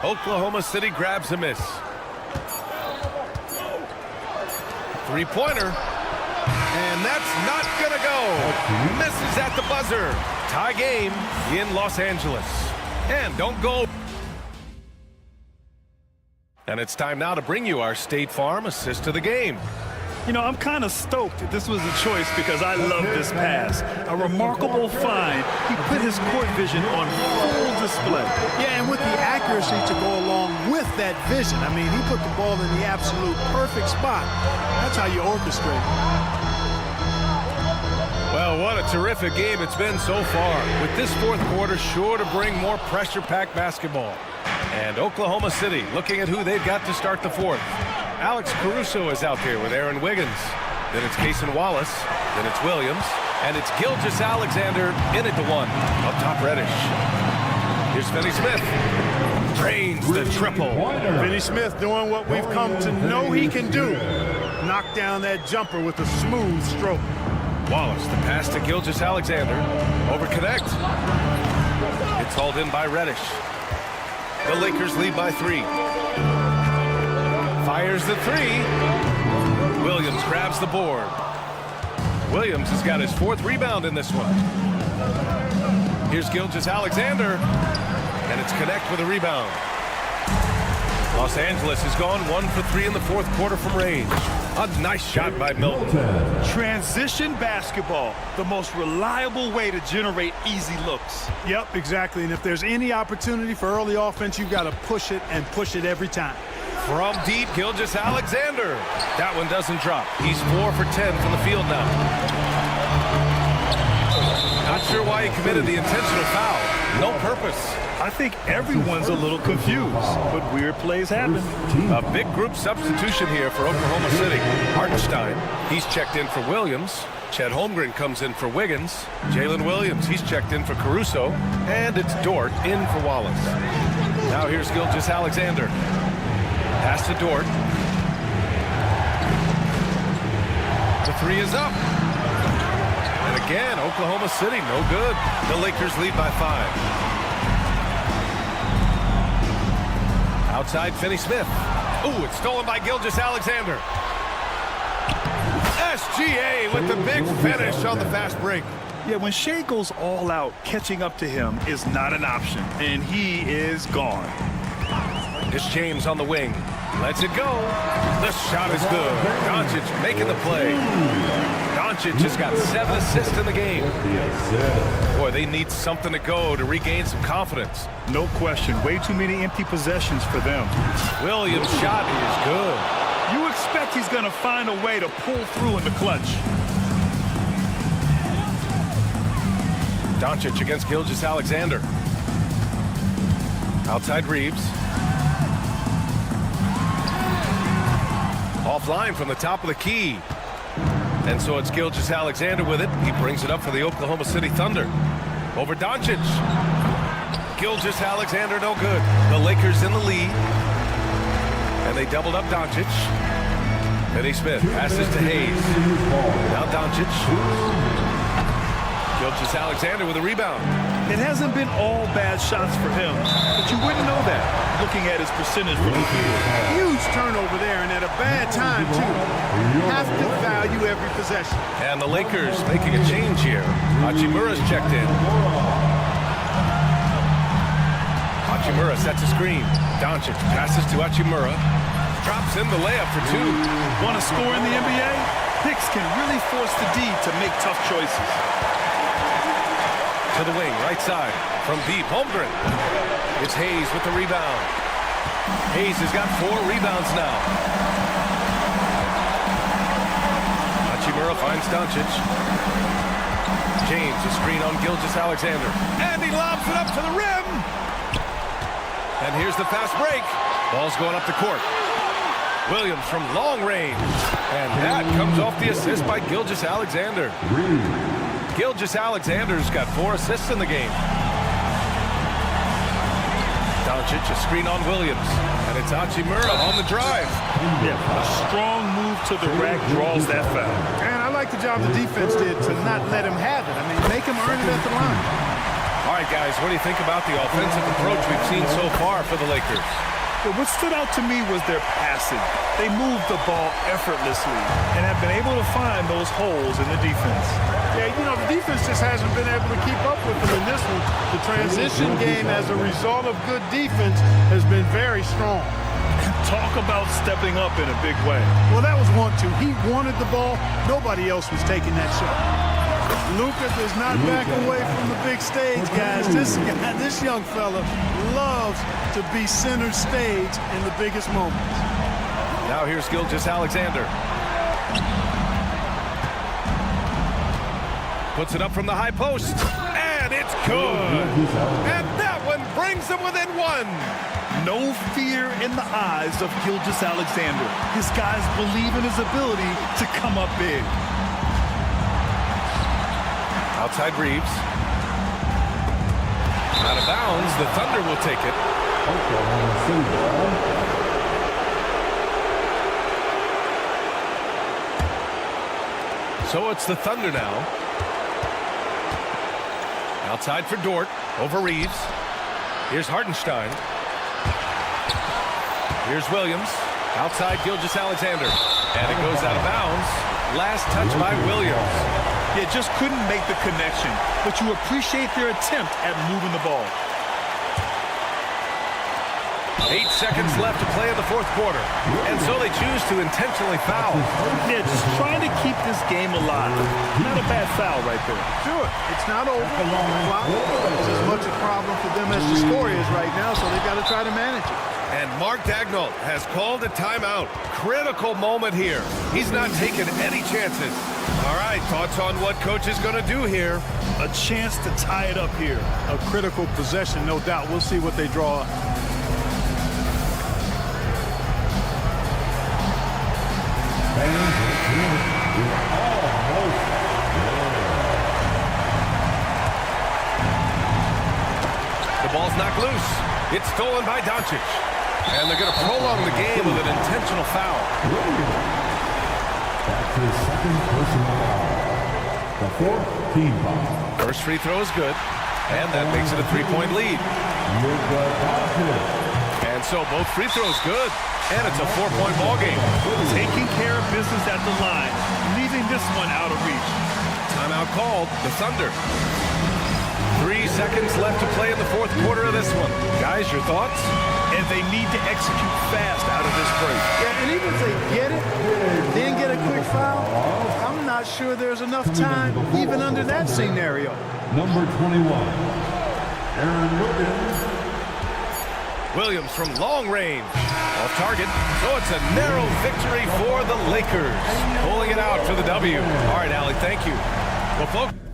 Oklahoma City grabs a miss. Three-pointer. And that's not going to go. Misses at the buzzer. Tie game in Los Angeles. And don't go. And it's time now to bring you our State Farm assist of the game. You know, I'm kind of stoked that this was a choice because I love this pass. A remarkable find. He put his court vision on full display. Yeah, and with the accuracy to go along with that vision. I mean, he put the ball in the absolute perfect spot. That's how you orchestrate. Well, what a terrific game it's been so far. With this fourth quarter sure to bring more pressure-packed basketball. And Oklahoma City looking at who they've got to start the fourth. Alex Caruso is out there with Aaron Wiggins. Then it's Cason Wallace. Then it's Williams. And it's Gilgeous-Alexander in at the one. Up top, Reddish. Here's Finney-Smith. Drains the triple. Finney-Smith doing what we've come to know he can do. Knock down that jumper with a smooth stroke. Wallace, the pass to Gilgeous-Alexander. Over Connect. It's hauled in by Reddish. The Lakers lead by 3. Fires the 3. Williams grabs the board. Williams has got his 4th rebound in this one. Here's Gilgeous-Alexander. And it's Connect with a rebound. Los Angeles has gone 1 for 3 in the fourth quarter from range. A nice shot by Milton. Transition basketball, the most reliable way to generate easy looks. Yep, exactly. And if there's any opportunity for early offense, you've got to push it and push it every time. From deep, Gilgeous-Alexander. That one doesn't drop. He's 4 for 10 from the field now. Not sure why he committed the intentional foul. No purpose. I think everyone's a little confused, but weird plays happen. A big group substitution here for Oklahoma City. Hartenstein, he's checked in for Williams. Chet Holmgren comes in for Wiggins. Jalen Williams, he's checked in for Caruso. And it's Dort in for Wallace. Now here's Gilgeous-Alexander. Pass to Dort. The 3 is up. And again, Oklahoma City, no good. The Lakers lead by 5. Outside, Finney-Smith. Ooh, it's stolen by Gilgeous-Alexander. SGA with the big finish on the fast break. Yeah, when Shea goes all out, catching up to him is not an option, and he is gone. It's James on the wing. Lets it go. The shot is good. Doncic making the play. Doncic has got 7 assists in the game. Boy, they need something to go to regain some confidence. No question. Way too many empty possessions for them. Williams' shot is good. You expect he's going to find a way to pull through in the clutch. Doncic against Gilgeous-Alexander. Outside Reeves. Offline from the top of the key. And so it's Gilgeous-Alexander with it. He brings it up for the Oklahoma City Thunder. Over Doncic. Gilgeous-Alexander no good. The Lakers in the lead. And they doubled up Doncic. Finney-Smith passes to Hayes. Now Doncic. Gilgeous-Alexander with a rebound. It hasn't been all bad shots for him, but you wouldn't know that looking at his percentage from the field. Huge turnover there, and at a bad time, too. You have to value every possession. And the Lakers making a change here. Hachimura's checked in. Hachimura sets a screen. Doncic passes to Hachimura. Drops in the layup for two. Want to score in the NBA? Hicks can really force the D to make tough choices. To the wing, right side. From deep, Holmgren. It's Hayes with the rebound. Hayes has got 4 rebounds now. Hachimura finds Doncic. James, a screen on Gilgeous-Alexander. And he lobs it up to the rim. And here's the fast break. Ball's going up the court. Williams from long range. And that comes off the assist by Gilgeous-Alexander. Gilgeous-Alexander's got 4 assists in the game. Doncic, a screen on Williams. And it's Hachimura on the drive. Yeah, a strong move to the rack draws that foul. And I like the job the defense did to not let him have it. I mean, make him earn it at the line. All right, guys, what do you think about the offensive approach we've seen so far for the Lakers? What stood out to me was their passing. They moved the ball effortlessly and have been able to find those holes in the defense. Yeah, you know, the defense just hasn't been able to keep up with them in this one. The transition game as a result of good defense has been very strong. Talk about stepping up in a big way. Well, that was 1-2. He wanted the ball. Nobody else was taking that shot. Luka does not back away from the big stage, guys. This young fella loves to be center stage in the biggest moments. Now here's Gilgeous-Alexander. Puts it up from the high post. And it's good. And that one brings them within 1. No fear in the eyes of Gilgeous-Alexander. His guys believe in his ability to come up big. Outside Reeves. Out of bounds. The Thunder will take it. So it's the Thunder now. Outside for Dort. Over Reeves. Here's Hartenstein. Here's Williams. Outside Gilgeous-Alexander. And it goes out of bounds. Last touch by Williams. Yeah, just couldn't make the connection, but you appreciate their attempt at moving the ball. 8 seconds left to play in the 4th quarter. And so they choose to intentionally foul. Yeah, just trying to keep this game alive. Not a bad foul right there. Sure, it's not over. It's as much a problem for them as the score is right now, so they've got to try to manage it. And Mark Daigneault has called a timeout. Critical moment here. He's not taking any chances. All right, thoughts on what coach is going to do here? A chance to tie it up here. A critical possession, no doubt. We'll see what they draw up. The ball's knocked loose. It's stolen by Doncic. And they're going to prolong the game with an intentional foul. That's his second personal foul. The 4th team foul. First free throw is good. And that makes it a 3-point lead. And so both free throws good. And it's a 4-point ball game. Taking care of business at the line, leaving this one out of reach. Timeout called. The Thunder. 3 seconds left to play in the 4th quarter of this one. Guys, your thoughts? And they need to execute fast out of this break. Yeah, and even if they get it, then get a quick foul, I'm not sure there's enough time even under that scenario. Number 21, Aaron Wiggins. Williams from long range. Off target. So it's a narrow victory for the Lakers. Pulling it out for the W. All right, Allie, thank you. Well, folks.